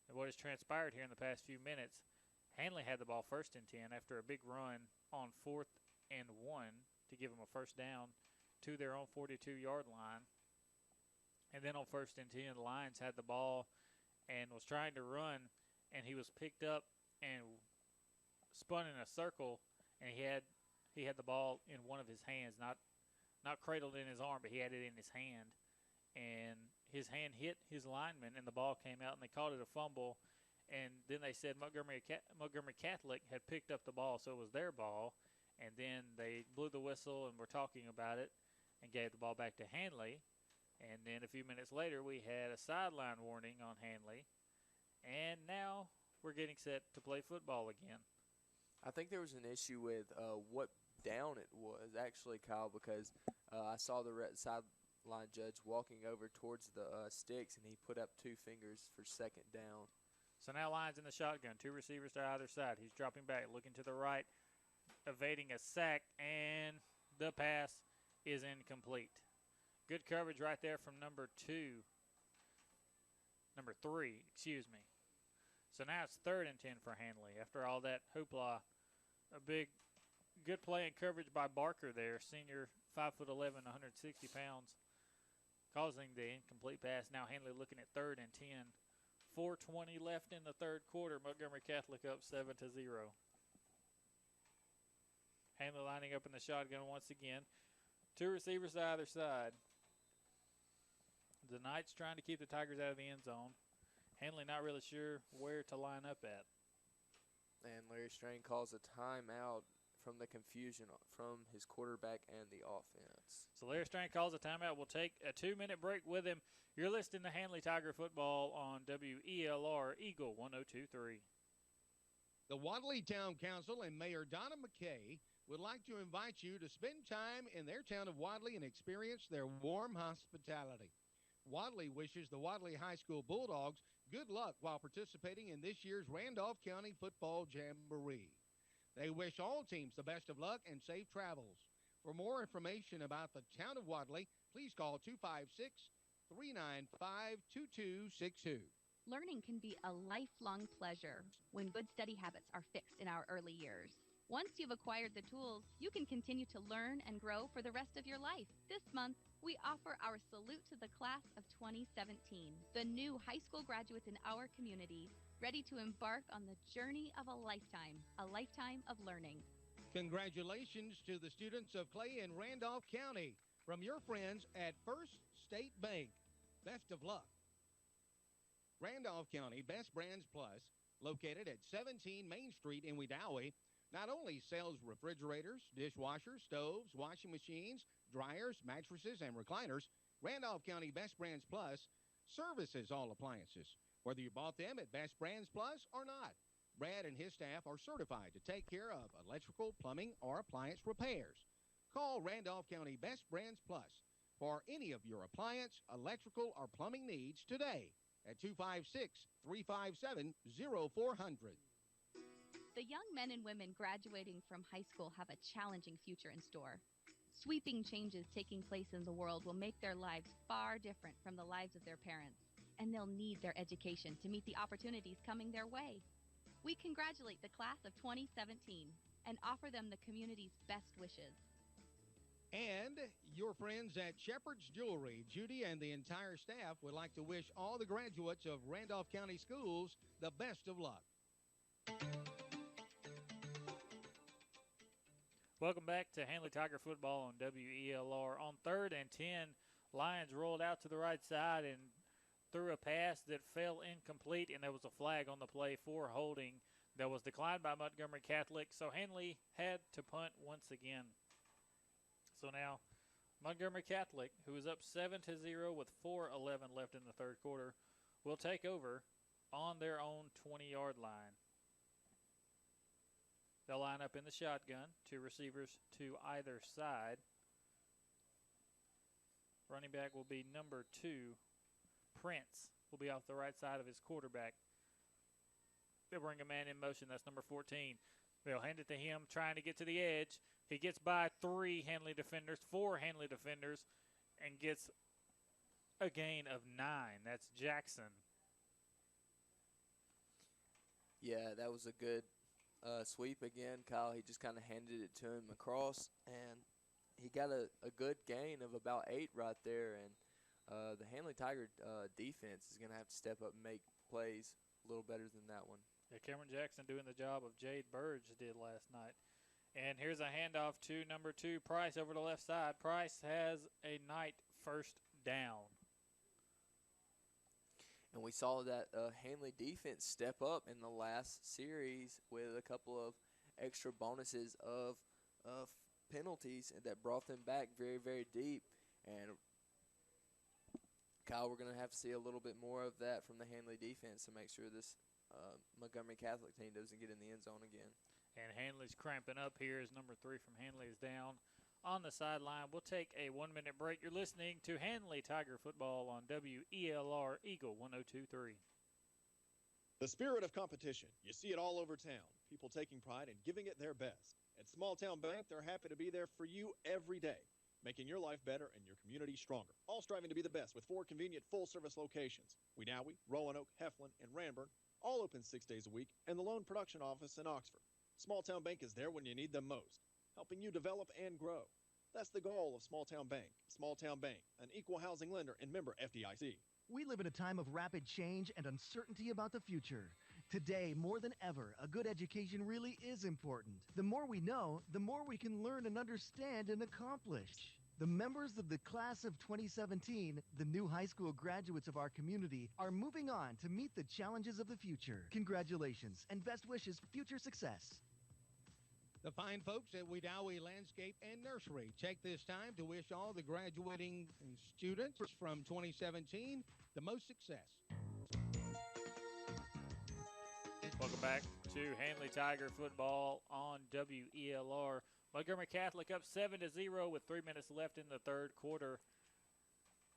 And what has transpired here in the past few minutes, Handley had the ball 1st and 10 after a big run on 4th and 1 to give them a first down to their own 42-yard line. And then on 1st and 10, the Lions had the ball and was trying to run, and he was picked up and spun in a circle, and he had the ball in one of his hands, not cradled in his arm, but he had it in his hand. And his hand hit his lineman, and the ball came out, and they called it a fumble. And then they said Montgomery Catholic had picked up the ball, so it was their ball. And then they blew the whistle and were talking about it and gave the ball back to Handley. And then a few minutes later, we had a sideline warning on Handley. And now we're getting set to play football again. I think there was an issue with what down it was, actually, Kyle, because I saw the line judge walking over towards the sticks, and he put up 2 fingers for second down. So now Lions in the shotgun, 2 receivers to either side. He's dropping back, looking to the right, evading a sack, and the pass is incomplete. Good coverage right there from number 3, excuse me. So now it's 3rd and 10 for Handley. After all that hoopla, a good play and coverage by Barker there, senior 5'11", 160 pounds, causing the incomplete pass. Now Handley looking at 3rd and 10. 4:20 left in the third quarter. Montgomery Catholic up 7-0. Handley lining up in the shotgun once again. 2 receivers to either side. The Knights trying to keep the Tigers out of the end zone. Handley not really sure where to line up at. And Larry Strain calls a timeout from the confusion from his quarterback and the offense. So Larry Strain calls a timeout. We'll take a 2-minute break with him. You're listening to Handley Tiger Football on WELR Eagle 102.3. The Wadley Town Council and Mayor Donna McKay would like to invite you to spend time in their town of Wadley and experience their warm hospitality. Wadley wishes the Wadley High School Bulldogs good luck while participating in this year's Randolph County Football Jamboree. They wish all teams the best of luck and safe travels. For more information about the town of Wadley, please call 256-395-2262. Learning can be a lifelong pleasure when good study habits are fixed in our early years. Once you've acquired the tools, you can continue to learn and grow for the rest of your life. This month, we offer our salute to the class of 2017, the new high school graduates in our community, ready to embark on the journey of a lifetime of learning. Congratulations to the students of Clay and Randolph County from your friends at First State Bank. Best of luck. Randolph County Best Brands Plus, located at 17 Main Street in Wedowee, not only sells refrigerators, dishwashers, stoves, washing machines, dryers, mattresses, and recliners, Randolph County Best Brands Plus services all appliances, whether you bought them at Best Brands Plus or not. Brad and his staff are certified to take care of electrical, plumbing, or appliance repairs. Call Randolph County Best Brands Plus for any of your appliance, electrical, or plumbing needs today at 256-357-0400. The young men and women graduating from high school have a challenging future in store. Sweeping changes taking place in the world will make their lives far different from the lives of their parents, and they'll need their education to meet the opportunities coming their way. We congratulate the class of 2017 and offer them the community's best wishes. And your friends at Shepherd's Jewelry, Judy and the entire staff would like to wish all the graduates of Randolph County Schools the best of luck. Welcome back to Handley Tiger Football on WELR. On 3rd and 10, Lions rolled out to the right side and threw a pass that fell incomplete, and there was a flag on the play for holding that was declined by Montgomery Catholic. So Handley had to punt once again. So now Montgomery Catholic, who is up 7-0 with 4:11 left in the third quarter, will take over on their own 20-yard line. They'll line up in the shotgun, 2 receivers to either side. Running back will be number 2. Prince will be off the right side of his quarterback. They'll bring a man in motion. That's number 14. They'll hand it to him, trying to get to the edge. He gets by 4 Handley defenders, and gets a gain of 9. That's Jackson. Yeah, that was a good sweep again. Kyle, he just kind of handed it to him across, and he got a good gain of about 8 right there. And the Handley Tiger defense is going to have to step up and make plays a little better than that one. Yeah, Cameron Jackson doing the job of Jade Burge did last night. And here's a handoff to number 2, Price, over the left side. Price has a Knight first down. And we saw that Handley defense step up in the last series with a couple of extra bonuses of penalties that brought them back very, very deep. And, Kyle, we're going to have to see a little bit more of that from the Handley defense to make sure this Montgomery Catholic team doesn't get in the end zone again. And Handley's cramping up here as number 3 from Handley is down on the sideline. We'll take a 1-minute break. You're listening to Handley Tiger Football on WELR Eagle 102.3. The spirit of competition. You see it all over town. People taking pride in giving it their best. At Small Town Bank, they're happy to be there for you every day, making your life better and your community stronger. All striving to be the best with 4 convenient full-service locations. Wedowee, Roanoke, Heflin, and Ranburne, all open 6 days a week, and the loan production office in Oxford. Small Town Bank is there when you need them most, helping you develop and grow. That's the goal of Small Town Bank. Small Town Bank, an equal housing lender and member FDIC. We live in a time of rapid change and uncertainty about the future. Today, more than ever, a good education really is important. The more we know, the more we can learn and understand and accomplish. The members of the class of 2017, the new high school graduates of our community, are moving on to meet the challenges of the future. Congratulations and best wishes for future success. The fine folks at Wedowee Landscape and Nursery take this time to wish all the graduating students from 2017 the most success. Welcome back to Handley Tiger Football on WELR. Montgomery Catholic up 7-0 with 3 minutes left in the third quarter.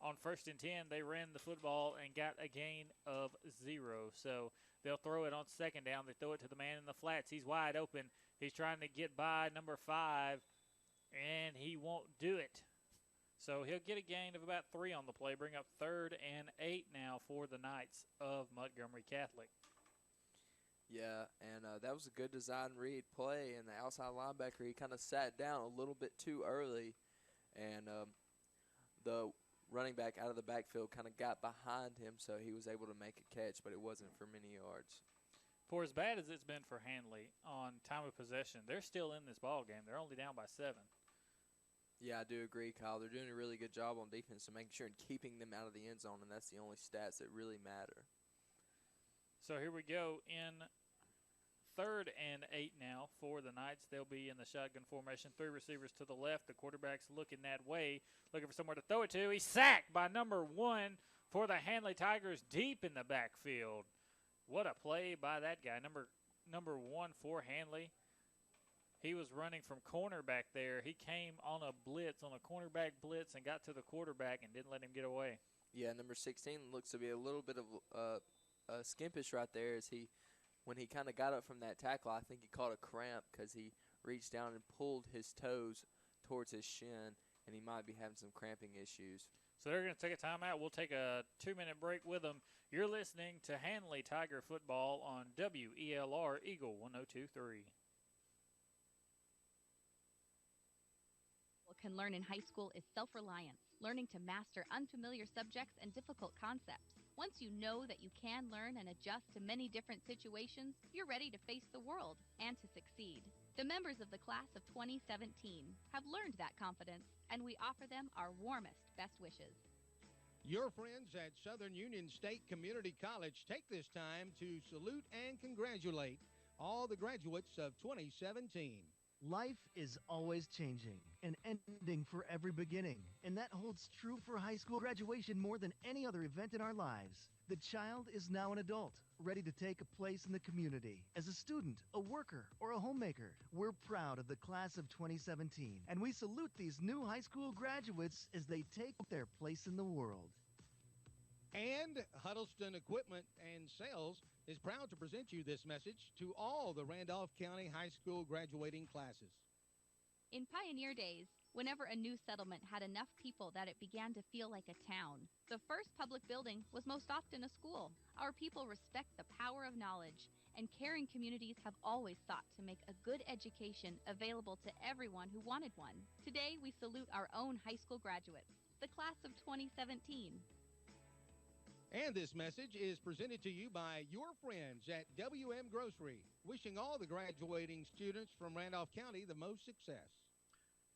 On 1st and 10, they ran the football and got a gain of 0. So they'll throw it on 2nd down. They throw it to the man in the flats. He's wide open. He's trying to get by number 5, and he won't do it. So he'll get a gain of about 3 on the play, bring up 3rd and 8 now for the Knights of Montgomery Catholic. Yeah, and that was a good design read play, and the outside linebacker, he kind of sat down a little bit too early, and the running back out of the backfield kind of got behind him, so he was able to make a catch, but it wasn't for many yards. For as bad as it's been for Handley on time of possession, they're still in this ball game. They're only down by 7. Yeah, I do agree, Kyle. They're doing a really good job on defense and making sure and keeping them out of the end zone, and that's the only stats that really matter. So here we go in 3rd and 8 now for the Knights. They'll be in the shotgun formation. 3 receivers to the left. The quarterback's looking that way, looking for somewhere to throw it to. He's sacked by number 1 for the Handley Tigers deep in the backfield. What a play by that guy, number 1 for Handley. He was running from cornerback there. He came on a blitz, on a cornerback blitz, and got to the quarterback and didn't let him get away. Yeah, number 16 looks to be a little bit of skimpish right there as when he kind of got up from that tackle, I think he caught a cramp because he reached down and pulled his toes towards his shin, and he might be having some cramping issues. So they're going to take a timeout. We'll take a 2-minute break with them. You're listening to Handley Tiger Football on WELR Eagle 102.3. Can learn in high school is self-reliance, learning to master unfamiliar subjects and difficult concepts. Once you know that you can learn and adjust to many different situations, you're ready to face the world and to succeed. The members of the class of 2017 have learned that confidence, and we offer them our warmest best wishes. Your friends at Southern Union State Community College take this time to salute and congratulate all the graduates of 2017. Life is always changing, an ending for every beginning, and that holds true for high school graduation more than any other event in our lives. The child is now an adult, ready to take a place in the community. As a student, a worker, or a homemaker, we're proud of the class of 2017, and we salute these new high school graduates as they take their place in the world. And Huddleston Equipment and Sales is proud to present you this message to all the Randolph County High School graduating classes. In pioneer days, whenever a new settlement had enough people that it began to feel like a town, the first public building was most often a school. Our people respect the power of knowledge, and caring communities have always sought to make a good education available to everyone who wanted one. Today, we salute our own high school graduates, the class of 2017. And this message is presented to you by your friends at WM Grocery, wishing all the graduating students from Randolph County the most success.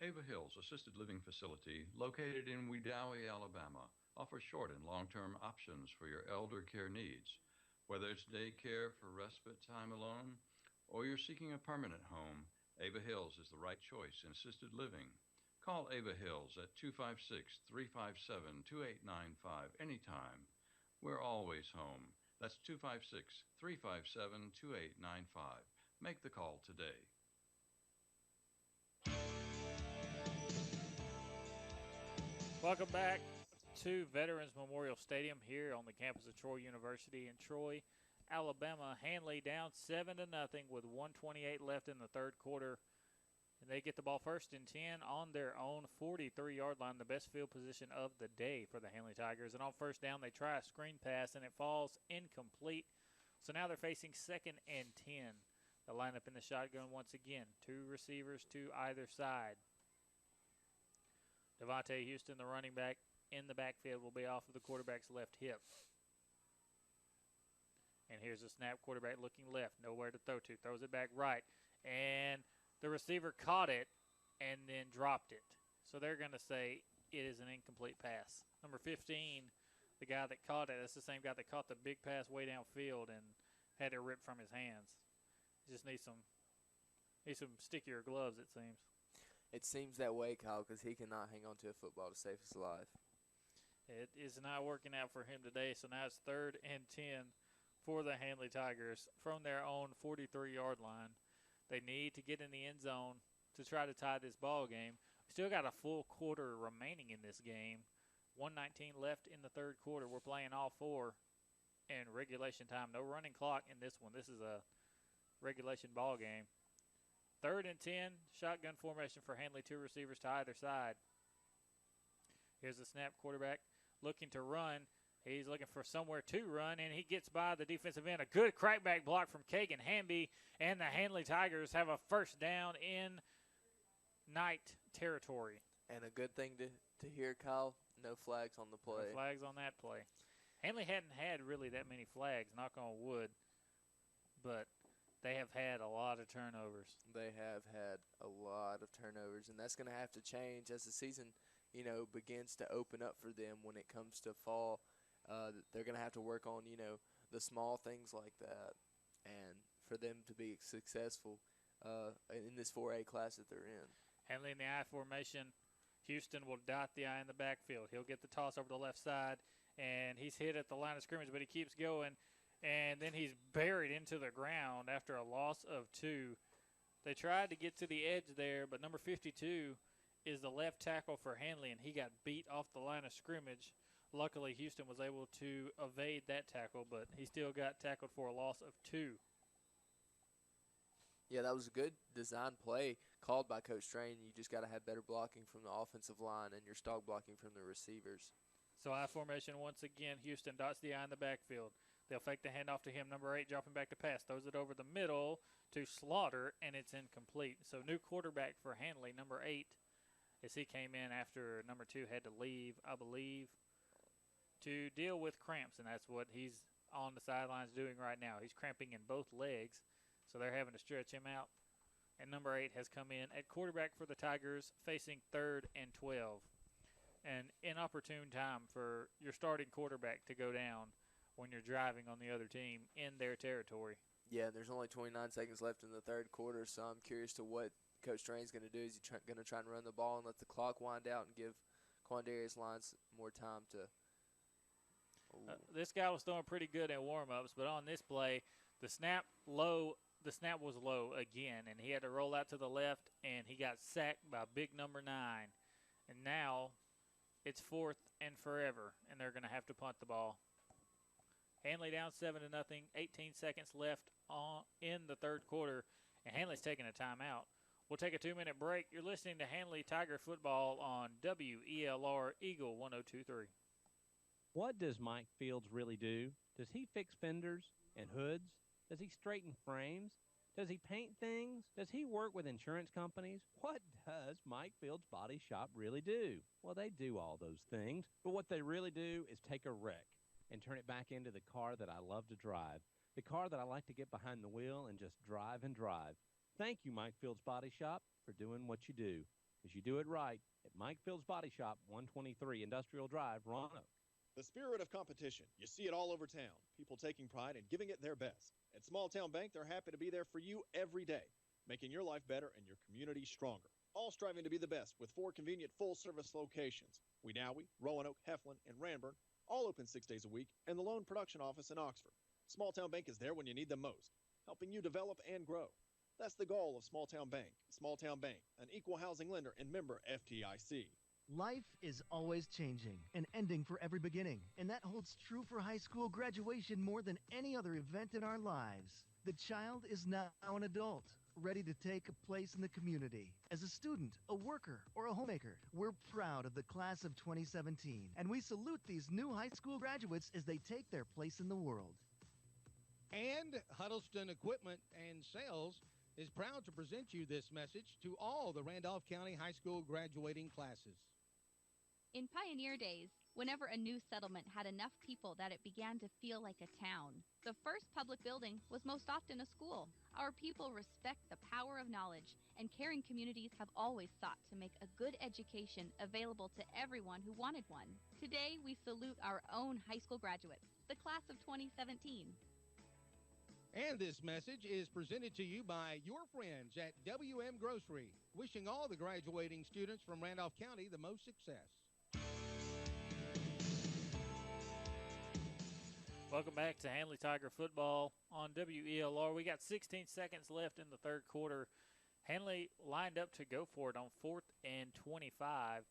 Ava Hills Assisted Living Facility, located in Wedowee, Alabama, offers short and long-term options for your elder care needs. Whether it's day care for respite time alone, or you're seeking a permanent home, Ava Hills is the right choice in assisted living. Call Ava Hills at 256-357-2895 anytime. We're always home. That's 256-357-2895. Make the call today. Welcome back to Veterans Memorial Stadium here on the campus of Troy University in Troy, Alabama. Handley down 7-0 with 1:28 left in the third quarter. And they get the ball first and 10 on their own 43-yard line, the best field position of the day for the Handley Tigers. And on first down, they try a screen pass, and it falls incomplete. So now they're facing 2nd and 10. The lineup in the shotgun once again, 2 receivers to either side. Devontae Houston, the running back, in the backfield will be off of the quarterback's left hip. And here's a snap, quarterback looking left, nowhere to throw to, throws it back right. And the receiver caught it and then dropped it. So they're going to say it is an incomplete pass. Number 15, the guy that caught it, that's the same guy that caught the big pass way downfield and had it ripped from his hands. He just needs some stickier gloves, it seems. It seems that way, Kyle, because he cannot hang on to a football to save his life. It is not working out for him today, so now it's 3rd and 10 for the Handley Tigers from their own 43-yard line. They need to get in the end zone to try to tie this ball game. We still got a full quarter remaining in this game. 1:19 left in the third quarter. We're playing all 4 in regulation time. No running clock in this one. This is a regulation ball game. 3rd and 10, shotgun formation for Handley, 2 receivers to either side. Here's the snap, quarterback looking to run. He's looking for somewhere to run, and he gets by the defensive end. A good crackback block from Kagan Hamby, and the Handley Tigers have a first down in night territory. And a good thing to hear, Kyle, no flags on the play. No flags on that play. Handley hadn't had really that many flags, knock on wood, but they have had a lot of turnovers. They have had a lot of turnovers, and that's going to have to change as the season, begins to open up for them when it comes to fall. They're going to have to work on, the small things like that, and for them to be successful in this 4A class that they're in. Handley in the I formation. Houston will dot the I in the backfield. He'll get the toss over the left side, and he's hit at the line of scrimmage, but he keeps going. And then he's buried into the ground after a loss of 2. They tried to get to the edge there, but number 52 is the left tackle for Handley, and he got beat off the line of scrimmage. Luckily, Houston was able to evade that tackle, but he still got tackled for a loss of 2. Yeah, that was a good design play called by Coach Strain. You just got to have better blocking from the offensive line and your stock blocking from the receivers. So I formation once again. Houston dots the I in the backfield. They'll fake the handoff to him. Number 8 dropping back to pass. Throws it over the middle to Slaughter, and it's incomplete. So new quarterback for Handley, number 8, as he came in after number 2 had to leave, I believe, to deal with cramps, and that's what he's on the sidelines doing right now. He's cramping in both legs, so they're having to stretch him out. And number 8 has come in at quarterback for the Tigers, facing 3rd and 12. An inopportune time for your starting quarterback to go down when you're driving on the other team in their territory. Yeah, there's only 29 seconds left in the third quarter, so I'm curious to what Coach Strain's going to do. Is he going to try and run the ball and let the clock wind out and give Quandarius Lyons more time to this guy was throwing pretty good at warm-ups, but on this play, the snap was low again, and he had to roll out to the left, and he got sacked by big number 9. And now it's 4th and forever, and they're going to have to punt the ball. Handley down 7-0, 18 seconds left in the third quarter, and Handley's taking a timeout. We'll take a 2-minute break. You're listening to Handley Tiger Football on WELR Eagle 102.3. What does Mike Fields really do? Does he fix fenders and hoods? Does he straighten frames? Does he paint things? Does he work with insurance companies? What does Mike Fields Body Shop really do? Well, they do all those things, but what they really do is take a wreck and turn it back into the car that I love to drive, the car that I like to get behind the wheel and just drive and drive. Thank you, Mike Fields Body Shop, for doing what you do, because you do it right at Mike Fields Body Shop, 123 Industrial Drive, Roanoke. The spirit of competition. You see it all over town. People taking pride and giving it their best. At Small Town Bank, they're happy to be there for you every day, making your life better and your community stronger. All striving to be the best with 4 convenient full-service locations. Wedowee, Roanoke, Heflin, and Ranburne, all open 6 days a week, and the loan production office in Oxford. Small Town Bank is there when you need them most, helping you develop and grow. That's the goal of Small Town Bank. Small Town Bank, an equal housing lender and member FDIC. Life is always changing, an ending for every beginning, and that holds true for high school graduation more than any other event in our lives. The child is now an adult, ready to take a place in the community. As a student, a worker, or a homemaker, we're proud of the class of 2017, and we salute these new high school graduates as they take their place in the world. And Huddleston Equipment and Sales is proud to present you this message to all the Randolph County High School graduating classes. In pioneer days, whenever a new settlement had enough people that it began to feel like a town, the first public building was most often a school. Our people respect the power of knowledge, and caring communities have always sought to make a good education available to everyone who wanted one. Today, we salute our own high school graduates, the class of 2017. And this message is presented to you by your friends at WM Grocery, wishing all the graduating students from Randolph County the most success. Welcome back to Handley Tiger football on WELR. We got 16 seconds left in the third quarter. Handley lined up to go for it on 4th and 25,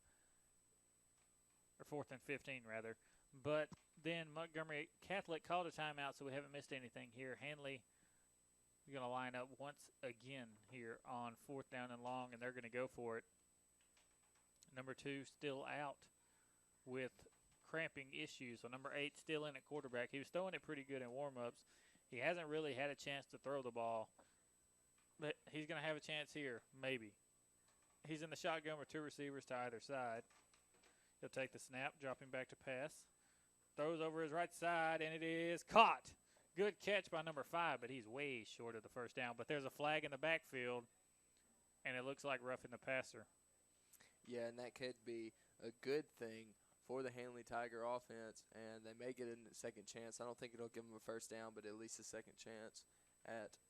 or 4th and 15 rather. But then Montgomery Catholic called a timeout, so we haven't missed anything here. Handley is going to line up once again here on 4th down and long, and they're going to go for it. Number 2 still out with cramping issues. So number 8 still in at quarterback. He was throwing it pretty good in warm-ups. He hasn't really had a chance to throw the ball, but he's going to have a chance here, maybe. He's in the shotgun with 2 receivers to either side. He'll take the snap, dropping back to pass. Throws over his right side, and it is caught. Good catch by number 5, but he's way short of the first down. But there's a flag in the backfield, and it looks like roughing the passer. Yeah, and that could be a good thing for the Handley Tiger offense, and they may get a second chance. I don't think it'll give them a first down, but at least a second chance at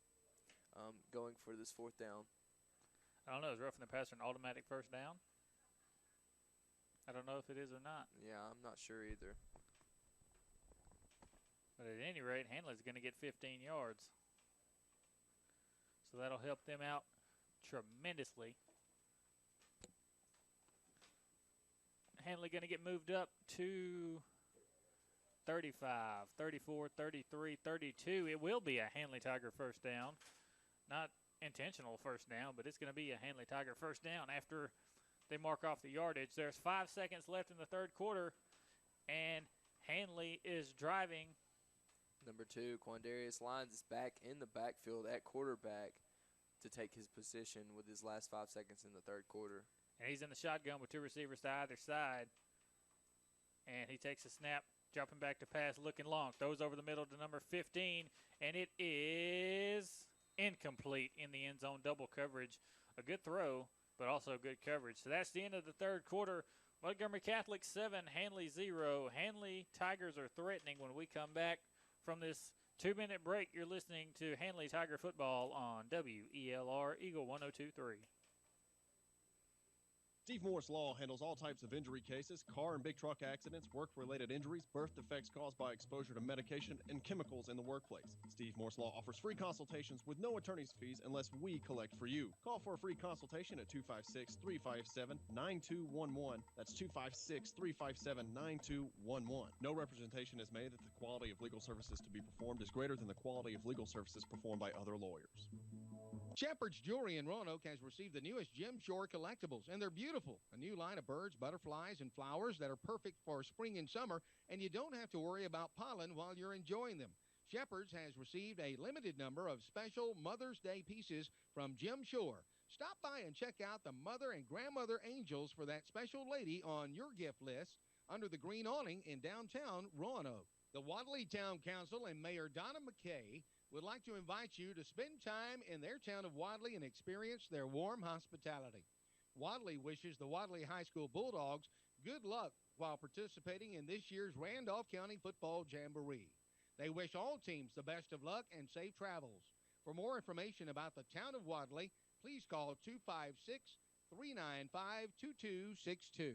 going for this 4th down. I don't know. Is roughing the passer an automatic first down? I don't know if it is or not. Yeah, I'm not sure either. But at any rate, Handley's going to get 15 yards. So that'll help them out tremendously. Handley going to get moved up to 35, 34, 33, 32. It will be a Handley Tiger first down. Not intentional first down, but it's going to be a Handley Tiger first down after they mark off the yardage. There's 5 seconds left in the third quarter, and Handley is driving. Number 2, Quandarius Lyons is back in the backfield at quarterback to take his position with his last 5 seconds in the third quarter. And he's in the shotgun with 2 receivers to either side. And he takes a snap, dropping back to pass, looking long. Throws over the middle to number 15, and it is incomplete in the end zone. Double coverage. A good throw, but also good coverage. So that's the end of the third quarter. Montgomery Catholic 7, Handley 0. Handley Tigers are threatening. When we come back from this 2-minute break, you're listening to Handley Tiger football on WELR Eagle 102.3. Steve Morris Law handles all types of injury cases, car and big truck accidents, work-related injuries, birth defects caused by exposure to medication, and chemicals in the workplace. Steve Morris Law offers free consultations with no attorney's fees unless we collect for you. Call for a free consultation at 256-357-9211. That's 256-357-9211. No representation is made that the quality of legal services to be performed is greater than the quality of legal services performed by other lawyers. Shepherd's Jewelry in Roanoke has received the newest Jim Shore collectibles, and they're beautiful. A new line of birds, butterflies, and flowers that are perfect for spring and summer, and you don't have to worry about pollen while you're enjoying them. Shepherd's has received a limited number of special Mother's Day pieces from Jim Shore. Stop by and check out the Mother and Grandmother Angels for that special lady on your gift list under the green awning in downtown Roanoke. The Wadley Town Council and Mayor Donna McKay would like to invite you to spend time in their town of Wadley and experience their warm hospitality. Wadley wishes the Wadley High School Bulldogs good luck while participating in this year's Randolph County Football Jamboree. They wish all teams the best of luck and safe travels. For more information about the town of Wadley, please call 256-395-2262.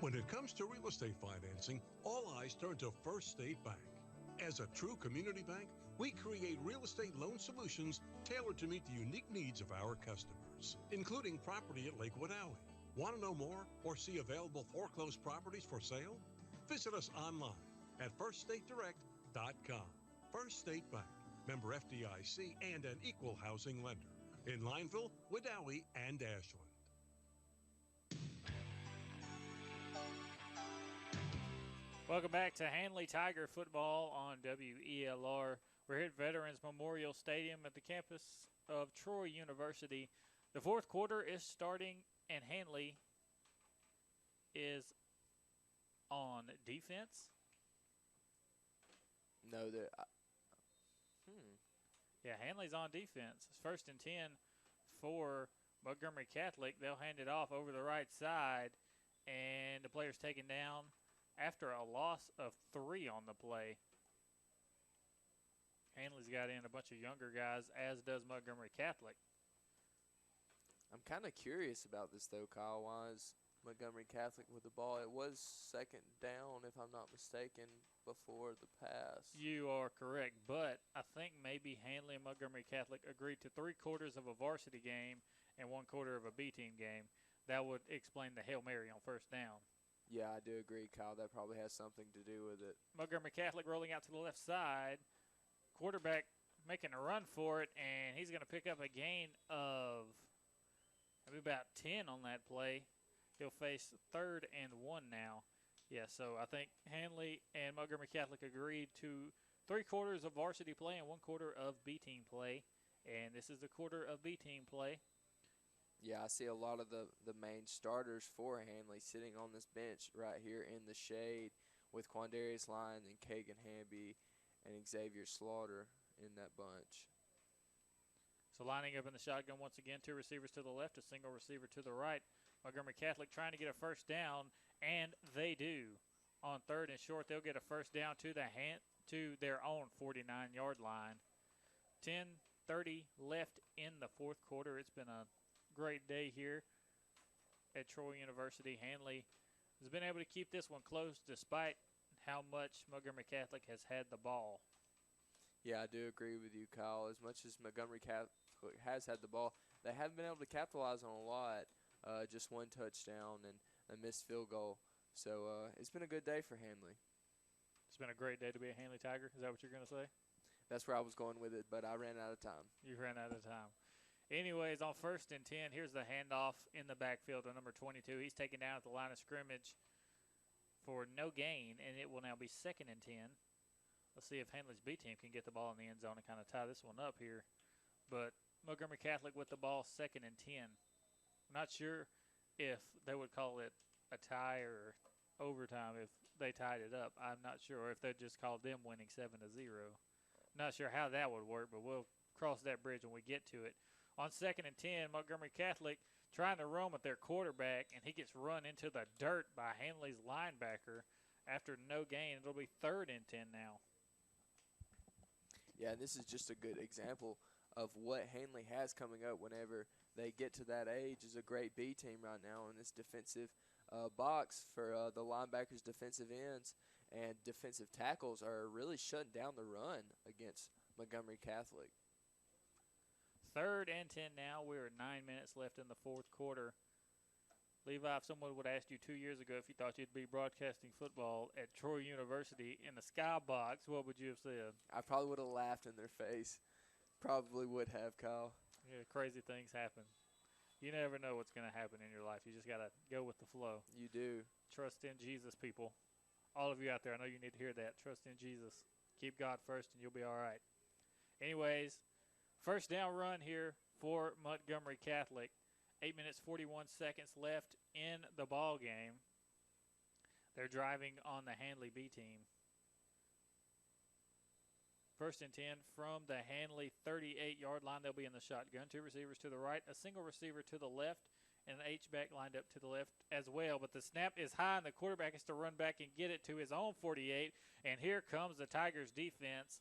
When it comes to real estate financing, all eyes turn to First State Bank. As a true community bank, we create real estate loan solutions tailored to meet the unique needs of our customers, including property at Lakewood Alley. Want to know more or see available foreclosed properties for sale? Visit us online at firststatedirect.com. First State Bank, member FDIC, and an equal housing lender in Lineville, Wedowee, and Ashland. Welcome back to Handley Tiger football on WELR. We're here at Veterans Memorial Stadium at the campus of Troy University. The fourth quarter is starting, and Handley is on defense. No, they're. Yeah, Handley's on defense. It's 1st and 10 for Montgomery Catholic. They'll hand it off over the right side, and the player's taken down after a loss of 3 on the play. Handley's got in a bunch of younger guys, as does Montgomery Catholic. I'm kind of curious about this, though, Kyle. Why is Montgomery Catholic with the ball? It was 2nd down, if I'm not mistaken, before the pass. You are correct, but I think maybe Handley and Montgomery Catholic agreed to 3 quarters of a varsity game and 1 quarter of a B-team game. That would explain the Hail Mary on 1st down. Yeah, I do agree, Kyle. That probably has something to do with it. Montgomery Catholic rolling out to the left side. Quarterback making a run for it, and he's going to pick up a gain of maybe about 10 on that play. He'll face 3rd and 1 now. Yeah, so I think Handley and Montgomery Catholic agreed to 3 quarters of varsity play and 1 quarter of B-team play, and this is the quarter of B-team play. Yeah, I see a lot of the main starters for Handley sitting on this bench right here in the shade with Quandarius Lyons and Kagan Hamby and Xavier Slaughter in that bunch. So lining up in the shotgun once again, 2 receivers to the left, a single receiver to the right. Montgomery Catholic trying to get a 1st down, and they do. On 3rd and short, they'll get a 1st down to their own 49-yard line. 10:30 left in the fourth quarter. It's been a great day here at Troy University. Handley has been able to keep this one close despite how much Montgomery Catholic has had the ball. Yeah, I do agree with you, Kyle. As much as Montgomery Catholic has had the ball, they haven't been able to capitalize on a lot. Just 1 touchdown and a missed field goal. So it's been a good day for Handley. It's been a great day to be a Handley Tiger. Is that what you're going to say? That's where I was going with it, but I ran out of time. You ran out of time. Anyways, on 1st and 10, here's the handoff in the backfield of number 22. He's taken down at the line of scrimmage for no gain, and it will now be 2nd and 10. Let's see if Handley's B team can get the ball in the end zone and kind of tie this one up here. But Montgomery Catholic with the ball, 2nd and 10. I'm not sure if they would call it a tie or overtime if they tied it up. I'm not sure, or if they'd just call them winning 7-0. Not sure how that would work, but we'll cross that bridge when we get to it. On 2nd and 10, Montgomery Catholic trying to run with their quarterback, and he gets run into the dirt by Handley's linebacker after no gain. It'll be 3rd and 10 now. Yeah, and this is just a good example of what Handley has coming up whenever they get to that age. Is a great B team right now in this defensive box for the linebackers, defensive ends, and defensive tackles are really shutting down the run against Montgomery Catholic. 3rd and 10 now. We're 9 minutes left in the fourth quarter. Levi, if someone would ask you 2 years ago if you thought you'd be broadcasting football at Troy University in the skybox, what would you have said? I probably would have laughed in their face. Probably would have, Kyle. Yeah, crazy things happen. You never know what's going to happen in your life. You just got to go with the flow. You do. Trust in Jesus, people. All of you out there, I know you need to hear that. Trust in Jesus. Keep God first, and you'll be all right. Anyways, 1st down run here for Montgomery Catholic. 8 minutes, 41 seconds left in the ball game. They're driving on the Handley B team. 1st and 10 from the Handley 38-yard line. They'll be in the shotgun. 2 receivers to the right, a single receiver to the left, and an H-back lined up to the left as well. But the snap is high, and the quarterback has to run back and get it to his own 48. And here comes the Tigers defense.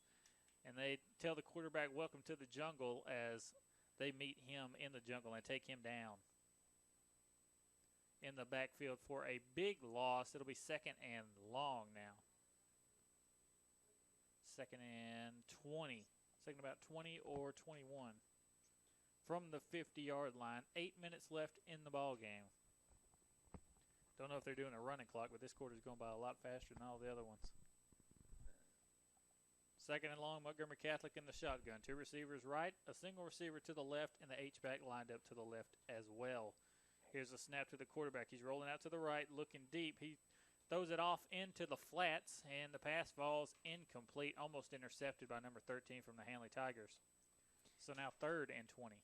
And they tell the quarterback, welcome to the jungle, as they meet him in the jungle and take him down. In the backfield for a big loss. It'll be 2nd and long now. 2nd and 20. 2nd about 20 or 21. From the 50-yard line. 8 minutes left in the ball game. Don't know if they're doing a running clock, but this quarter's going by a lot faster than all the other ones. Second and long, Montgomery Catholic in the shotgun. 2 receivers right, a single receiver to the left, and the H-back lined up to the left as well. Here's a snap to the quarterback. He's rolling out to the right, looking deep. He throws it off into the flats, and the pass falls incomplete, almost intercepted by number 13 from the Handley Tigers. So now 3rd and 20.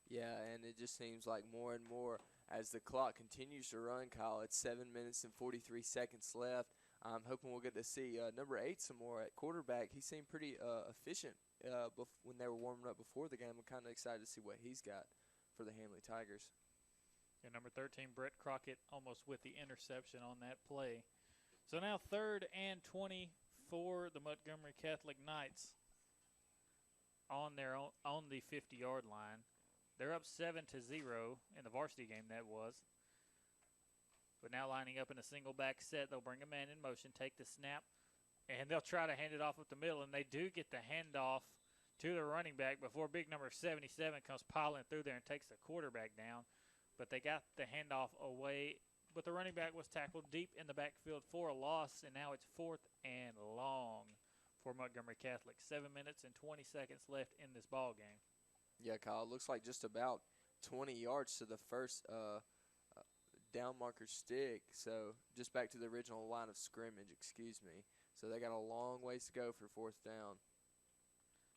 Yeah, and it just seems like more and more as the clock continues to run, Kyle. It's 7 minutes and 43 seconds left. I'm hoping we'll get to see number 8 some more at quarterback. He seemed pretty efficient when they were warming up before the game. I'm kind of excited to see what he's got for the Handley Tigers. And number 13, Brett Crockett, almost with the interception on that play. So now 3rd and 20 for the Montgomery Catholic Knights on the 50-yard line. They're up 7-0 in the varsity game, that was. But now lining up in a single back set, they'll bring a man in motion, take the snap, and they'll try to hand it off up the middle, and they do get the handoff to the running back before big number 77 comes piling through there and takes the quarterback down. But they got the handoff away, but the running back was tackled deep in the backfield for a loss, and now it's 4th and long for Montgomery Catholic. 7 minutes and 20 seconds left in this ball game. Yeah, Kyle, it looks like just about 20 yards to the first down marker stick, so just back to the original line of scrimmage, excuse me. So they got a long ways to go for 4th down.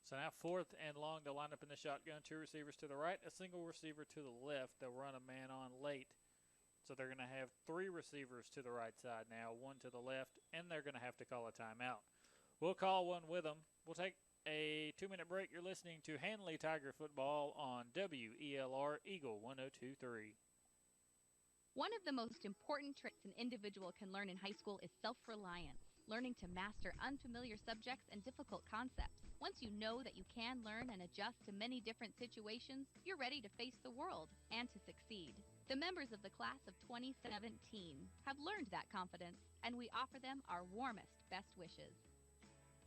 So now 4th and long, they'll line up in the shotgun. 2 receivers to the right, a single receiver to the left. They'll run a man on late. So they're going to have 3 receivers to the right side now, 1 to the left, and they're going to have to call a timeout. We'll call one with them. We'll take a 2-minute break. You're listening to Handley Tiger Football on WELR Eagle 102.3. One of the most important traits an individual can learn in high school is self-reliance, learning to master unfamiliar subjects and difficult concepts. Once you know that you can learn and adjust to many different situations, you're ready to face the world and to succeed. The members of the class of 2017 have learned that confidence, and we offer them our warmest best wishes.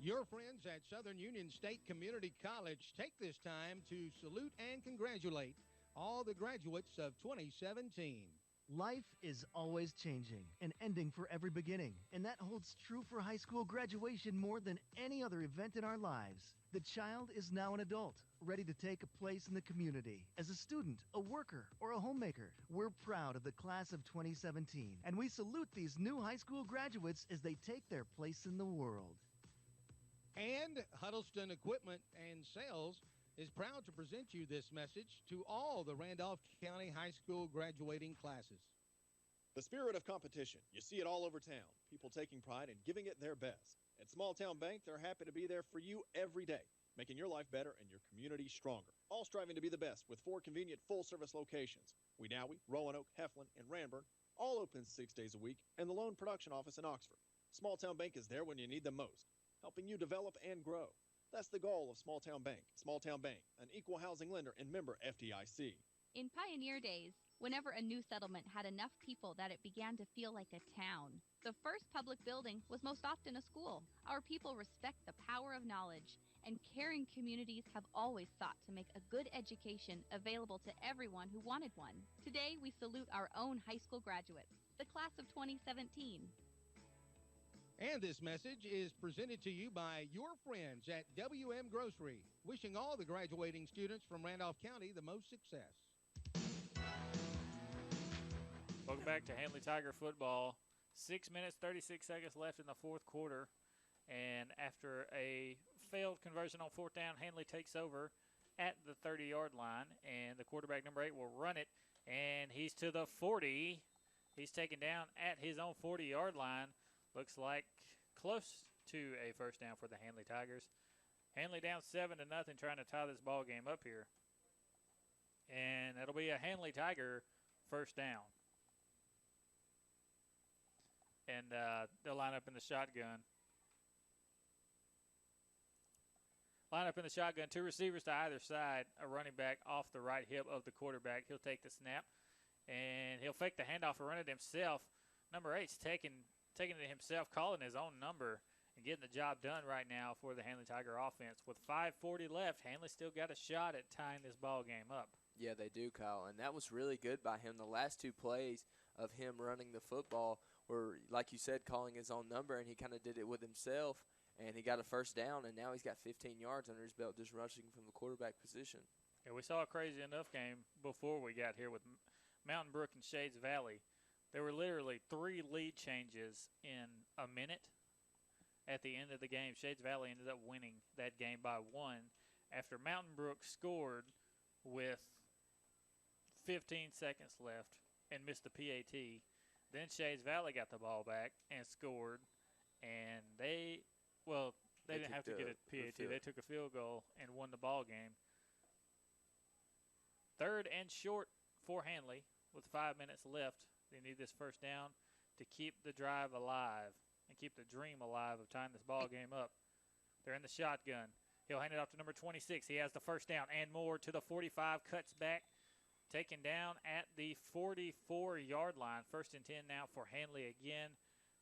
Your friends at Southern Union State Community College take this time to salute and congratulate all the graduates of 2017. Life is always changing and ending for every beginning, and that holds true for high school graduation more than any other event in our lives. The child is now an adult, ready to take a place in the community. As a student, a worker, or a homemaker, we're proud of the class of 2017, and we salute these new high school graduates as they take their place in the world. And Huddleston Equipment and Sales is proud to present you this message to all the Randolph County High School graduating classes. The spirit of competition, you see it all over town. People taking pride in giving it their best. At Small Town Bank, they're happy to be there for you every day, making your life better and your community stronger. All striving to be the best with 4 convenient full-service locations. Wedowee, Roanoke, Heflin, and Ranburne, all open 6 days a week, and the loan production office in Oxford. Small Town Bank is there when you need them most, helping you develop and grow. That's the goal of Small Town Bank. Small Town Bank, an equal housing lender and member FDIC. In pioneer days, whenever a new settlement had enough people that it began to feel like a town, the first public building was most often a school. Our people respect the power of knowledge, and caring communities have always sought to make a good education available to everyone who wanted one. Today, we salute our own high school graduates, the class of 2017. And this message is presented to you by your friends at WM Grocery, wishing all the graduating students from Randolph County the most success. Welcome back to Handley Tiger Football. 6 minutes, 36 seconds left in the 4th quarter. And after a failed conversion on 4th down, Handley takes over at the 30-yard line. And the quarterback, number 8, will run it. And he's to the 40. He's taken down at his own 40-yard line. Looks like close to a first down for the Handley Tigers. Handley down 7-0, trying to tie this ball game up here. And it'll be a Handley Tiger first down. And they'll line up in the shotgun. Line up in the shotgun. 2 receivers to either side. A running back off the right hip of the quarterback. He'll take the snap. And he'll fake the handoff and run it himself. Number 8's taking it himself, calling his own number and getting the job done right now for the Handley Tiger offense. With 5:40 left, Handley still got a shot at tying this ball game up. Yeah, they do, Kyle, and that was really good by him. The last 2 plays, of him running the football, where, like you said, calling his own number, and he kind of did it with himself, and he got a first down, and now he's got 15 yards under his belt just rushing from the quarterback position. Yeah, we saw a crazy enough game before we got here with Mountain Brook and Shades Valley. There were literally 3 lead changes in a minute. At the end of the game, Shades Valley ended up winning that game by 1 after Mountain Brook scored with 15 seconds left and missed the PAT. Then Shades Valley got the ball back and scored, and they didn't have to get a PAT. They took a field goal and won the ball game. 3rd and short for Handley with 5 minutes left. They need this first down to keep the drive alive and keep the dream alive of tying this ball game up. They're in the shotgun. He'll hand it off to number 26. He has the first down and more to the 45, cuts back, taken down at the 44-yard line. 1st and 10 now for Handley again.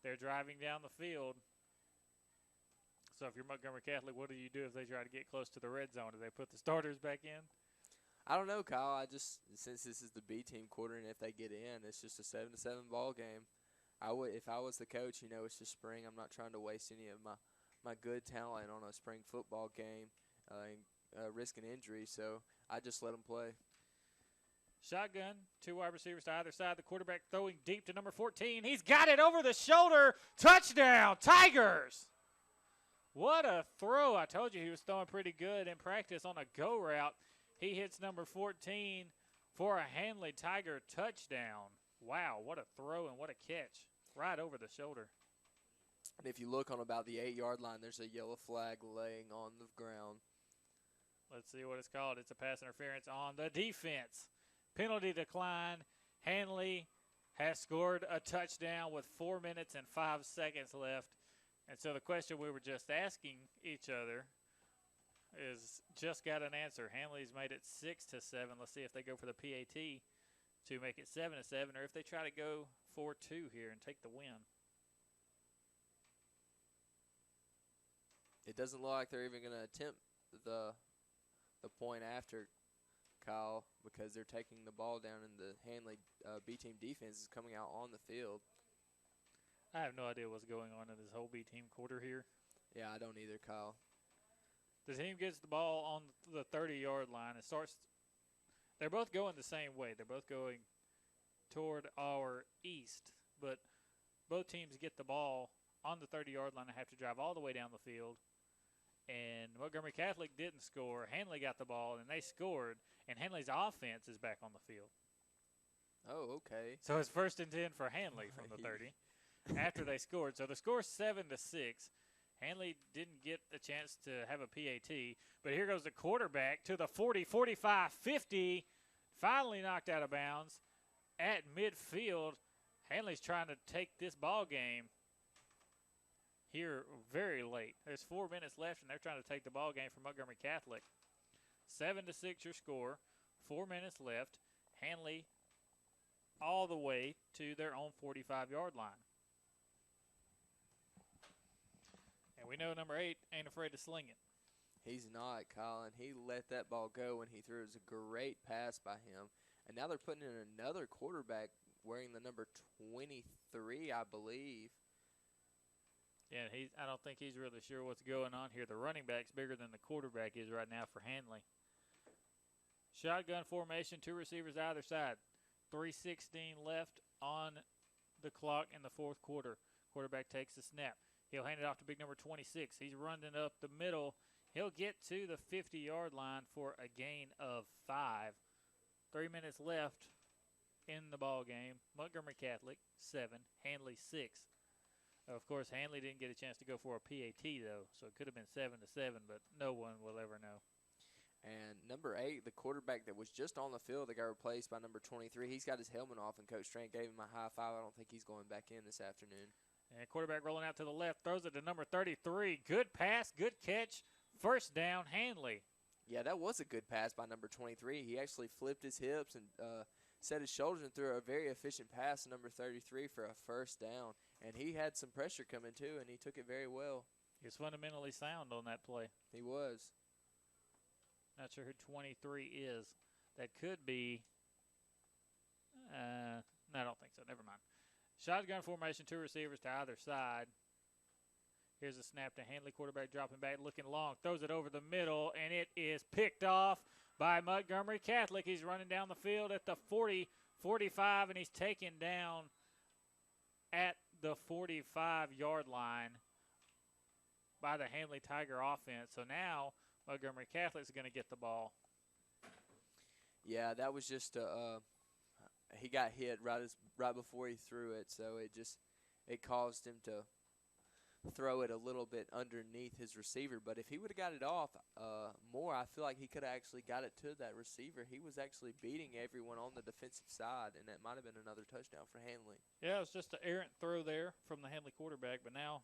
They're driving down the field. So if you're Montgomery Catholic, what do you do if they try to get close to the red zone? Do they put the starters back in? I don't know, Kyle. Since this is the B team quarter, and if they get in, it's just a 7-7 ball game. If I was the coach, it's just spring. I'm not trying to waste any of my good talent on a spring football game and risking injury. So I just let them play. Shotgun, 2 wide receivers to either side. The quarterback throwing deep to number 14. He's got it over the shoulder. Touchdown, Tigers! What a throw. I told you he was throwing pretty good in practice on a go route. He hits number 14 for a Handley Tiger touchdown. Wow, what a throw and what a catch. Right over the shoulder. And if you look on about the 8-yard line, there's a yellow flag laying on the ground. Let's see what it's called. It's a pass interference on the defense. Penalty decline. Handley has scored a touchdown with 4 minutes and 5 seconds left. And so the question we were just asking each other is just got an answer. Handley's made it 6-7. Let's see if they go for the PAT to make it 7-7, or if they try to go 4-2 here and take the win. It doesn't look like they're even going to attempt the point after, Kyle, because they're taking the ball down, and the Handley B-team defense is coming out on the field. I have no idea what's going on in this whole B-team quarter here. Yeah, I don't either, Kyle. The team gets the ball on the 30-yard line. It starts. They're both going the same way. They're both going toward our east, but both teams get the ball on the 30-yard line and have to drive all the way down the field. And Montgomery Catholic didn't score. Handley got the ball, and they scored, and Handley's offense is back on the field. Oh, okay. So it's 1st and 10 for Handley from the 30 after they scored. So the score's 7-6. Handley didn't get a chance to have a PAT, but here goes the quarterback to the 40, 45, 50, finally knocked out of bounds at midfield. Handley's trying to take this ball game here very late. There's 4 minutes left, and they're trying to take the ball game from Montgomery Catholic. 7-6 your score, 4 minutes left. Handley all the way to their own 45-yard line. And we know number 8 ain't afraid to sling it. He's not, Colin. He let that ball go when he threw. It was a great pass by him. And now they're putting in another quarterback wearing the number 23, I believe. Yeah, I don't think he's really sure what's going on here. The running back's bigger than the quarterback is right now for Handley. Shotgun formation, 2 receivers either side. 3:16 left on the clock in the fourth quarter. Quarterback takes the snap. He'll hand it off to big number 26. He's running up the middle. He'll get to the 50-yard line for a gain of 5. 3 minutes left in the ball game. Montgomery Catholic, 7. Handley, 6. Of course, Handley didn't get a chance to go for a PAT, though, so it could have been 7-7, but no one will ever know. And number 8, the quarterback that was just on the field, that got replaced by number 23, he's got his helmet off, and Coach Strand gave him a high five. I don't think he's going back in this afternoon. And quarterback rolling out to the left, throws it to number 33. Good pass, good catch. First down, Handley. Yeah, that was a good pass by number 23. He actually flipped his hips and set his shoulders and threw a very efficient pass to number 33 for a first down. And he had some pressure coming too, and he took it very well. He was fundamentally sound on that play. He was. Not sure who 23 is. That could be No, I don't think so. Never mind. Shotgun formation, 2 receivers to either side. Here's a snap to Handley, quarterback dropping back, looking long, throws it over the middle, and it is picked off by Montgomery Catholic. He's running down the field at the 40, 45, and he's taken down at the 45-yard line by the Handley Tiger offense. So now Montgomery Catholic is going to get the ball. Yeah, that was just he got hit right before he threw it, so it caused him to throw it a little bit underneath his receiver. But if he would have got it off more, I feel like he could have actually got it to that receiver. He was actually beating everyone on the defensive side, and that might have been another touchdown for Handley. Yeah, it was just an errant throw there from the Handley quarterback, but now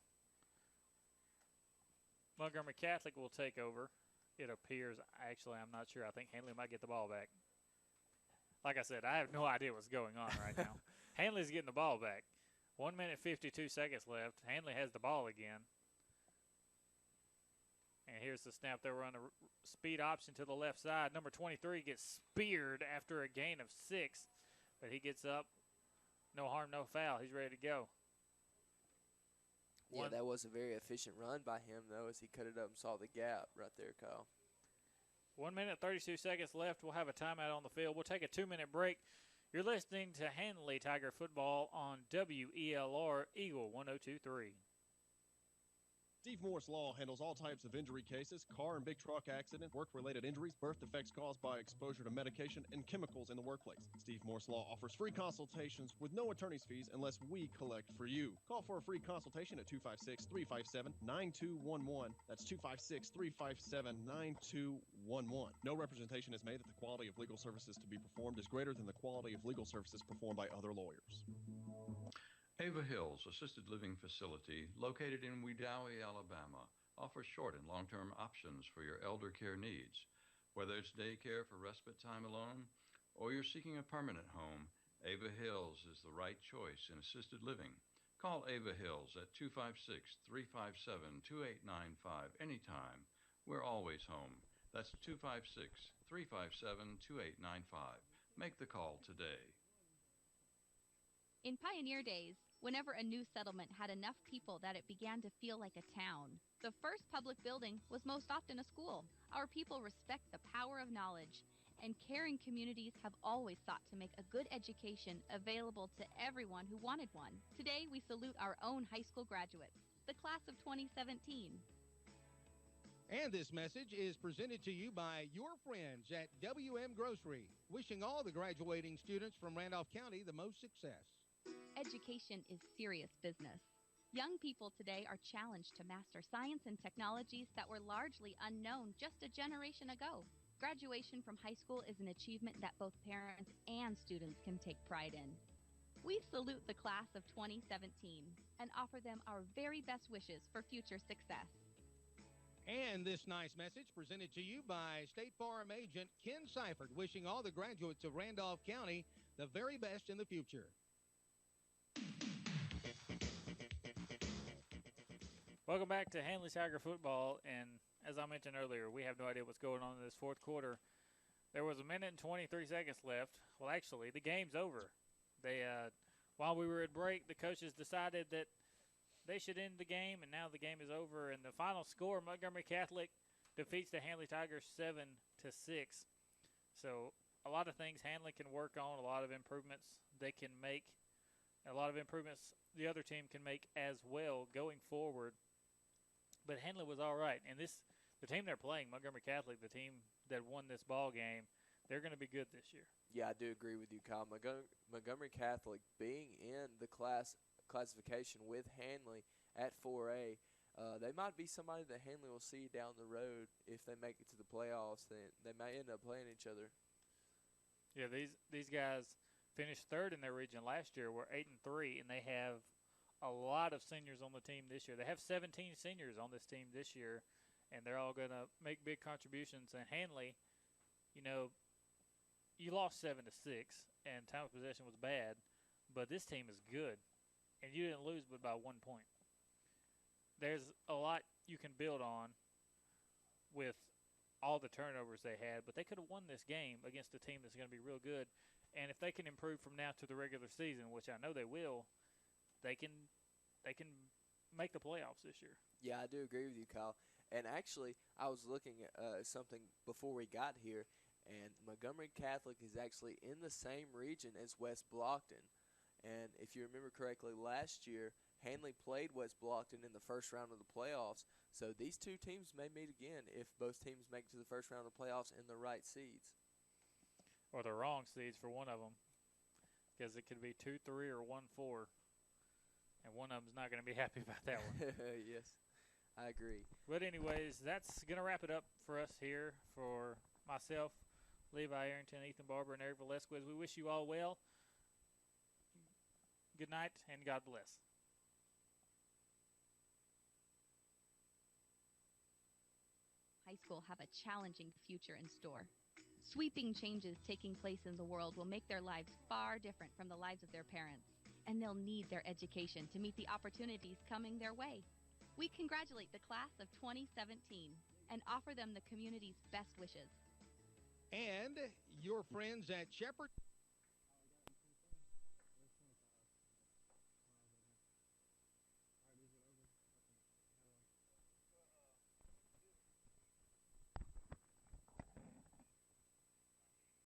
Montgomery Catholic will take over. It appears, actually, I'm not sure. I think Handley might get the ball back. Like I said, I have no idea what's going on right now. Handley's getting the ball back. 1 minute, 52 seconds left. Handley has the ball again. And here's the snap. They run a speed option to the left side. Number 23 gets speared after a gain of 6, but he gets up. No harm, no foul. He's ready to go. Yeah, that was a very efficient run by him, though, as he cut it up and saw the gap right there, Kyle. 1 minute, 32 seconds left. We'll have a timeout on the field. We'll take a 2-minute break. You're listening to Handley Tiger Football on WELR Eagle 102.3. Steve Morse Law handles all types of injury cases, car and big truck accidents, work-related injuries, birth defects caused by exposure to medication, and chemicals in the workplace. Steve Morse Law offers free consultations with no attorney's fees unless we collect for you. Call for a free consultation at 256-357-9211. That's 256-357-9211. No representation is made that the quality of legal services to be performed is greater than the quality of legal services performed by other lawyers. Ava Hills Assisted Living Facility, located in Wedowee, Alabama, offers short and long-term options for your elder care needs. Whether it's daycare for respite time alone or you're seeking a permanent home, Ava Hills is the right choice in assisted living. Call Ava Hills at 256-357-2895 anytime. We're always home. That's 256-357-2895. Make the call today. In pioneer days, whenever a new settlement had enough people that it began to feel like a town, the first public building was most often a school. Our people respect the power of knowledge, and caring communities have always sought to make a good education available to everyone who wanted one. Today, we salute our own high school graduates, the class of 2017. And this message is presented to you by your friends at WM Grocery, wishing all the graduating students from Randolph County the most success. Education is serious business. Young people today are challenged to master science and technologies that were largely unknown just a generation ago. Graduation from high school is an achievement that both parents and students can take pride in. We salute the class of 2017 and offer them our very best wishes for future success. And this nice message presented to you by State Farm agent Ken Seifert, wishing all the graduates of Randolph County the very best in the future. Welcome back to Handley Tiger Football, and as I mentioned earlier, we have no idea what's going on in this fourth quarter. There was 1 minute and 23 seconds left. Well, actually, the game's over. While we were at break, the coaches decided that they should end the game, and now the game is over. And the final score, Montgomery Catholic defeats the Handley Tigers 7-6. So a lot of things Handley can work on, a lot of improvements they can make, a lot of improvements the other team can make as well going forward. But Handley was all right. And the team they're playing, Montgomery Catholic, the team that won this ball game, they're going to be good this year. Yeah, I do agree with you, Kyle. Montgomery Catholic being in the classification with Handley at 4A, they might be somebody that Handley will see down the road if they make it to the playoffs. They may end up playing each other. Yeah, these guys finished third in their region last year. We're 8-3, and they have a lot of seniors on the team this year. They have 17 seniors on this team this year, and they're all going to make big contributions. And Handley, you lost 7-6, and time of possession was bad, but this team is good, and you didn't lose but by 1 point. There's a lot you can build on with all the turnovers they had, but they could have won this game against a team that's going to be real good. And if they can improve from now to the regular season, which I know they will, they can make the playoffs this year. Yeah, I do agree with you, Kyle. And actually, I was looking at something before we got here, and Montgomery Catholic is actually in the same region as West Blockton. And if you remember correctly, last year, Handley played West Blockton in the first round of the playoffs. So these two teams may meet again if both teams make it to the first round of the playoffs in the right seeds. Or the wrong seeds for one of them, because it could be 2-3 or 1-4, and one of them's not going to be happy about that one. Yes, I agree. But anyways, that's going to wrap it up for us here. For myself, Levi Arrington, Ethan Barber, and Erik Velasquez, we wish you all well. Good night, and God bless. High school have a challenging future in store. Sweeping changes taking place in the world will make their lives far different from the lives of their parents, and they'll need their education to meet the opportunities coming their way. We congratulate the class of 2017 and offer them the community's best wishes. And your friends at Shepherd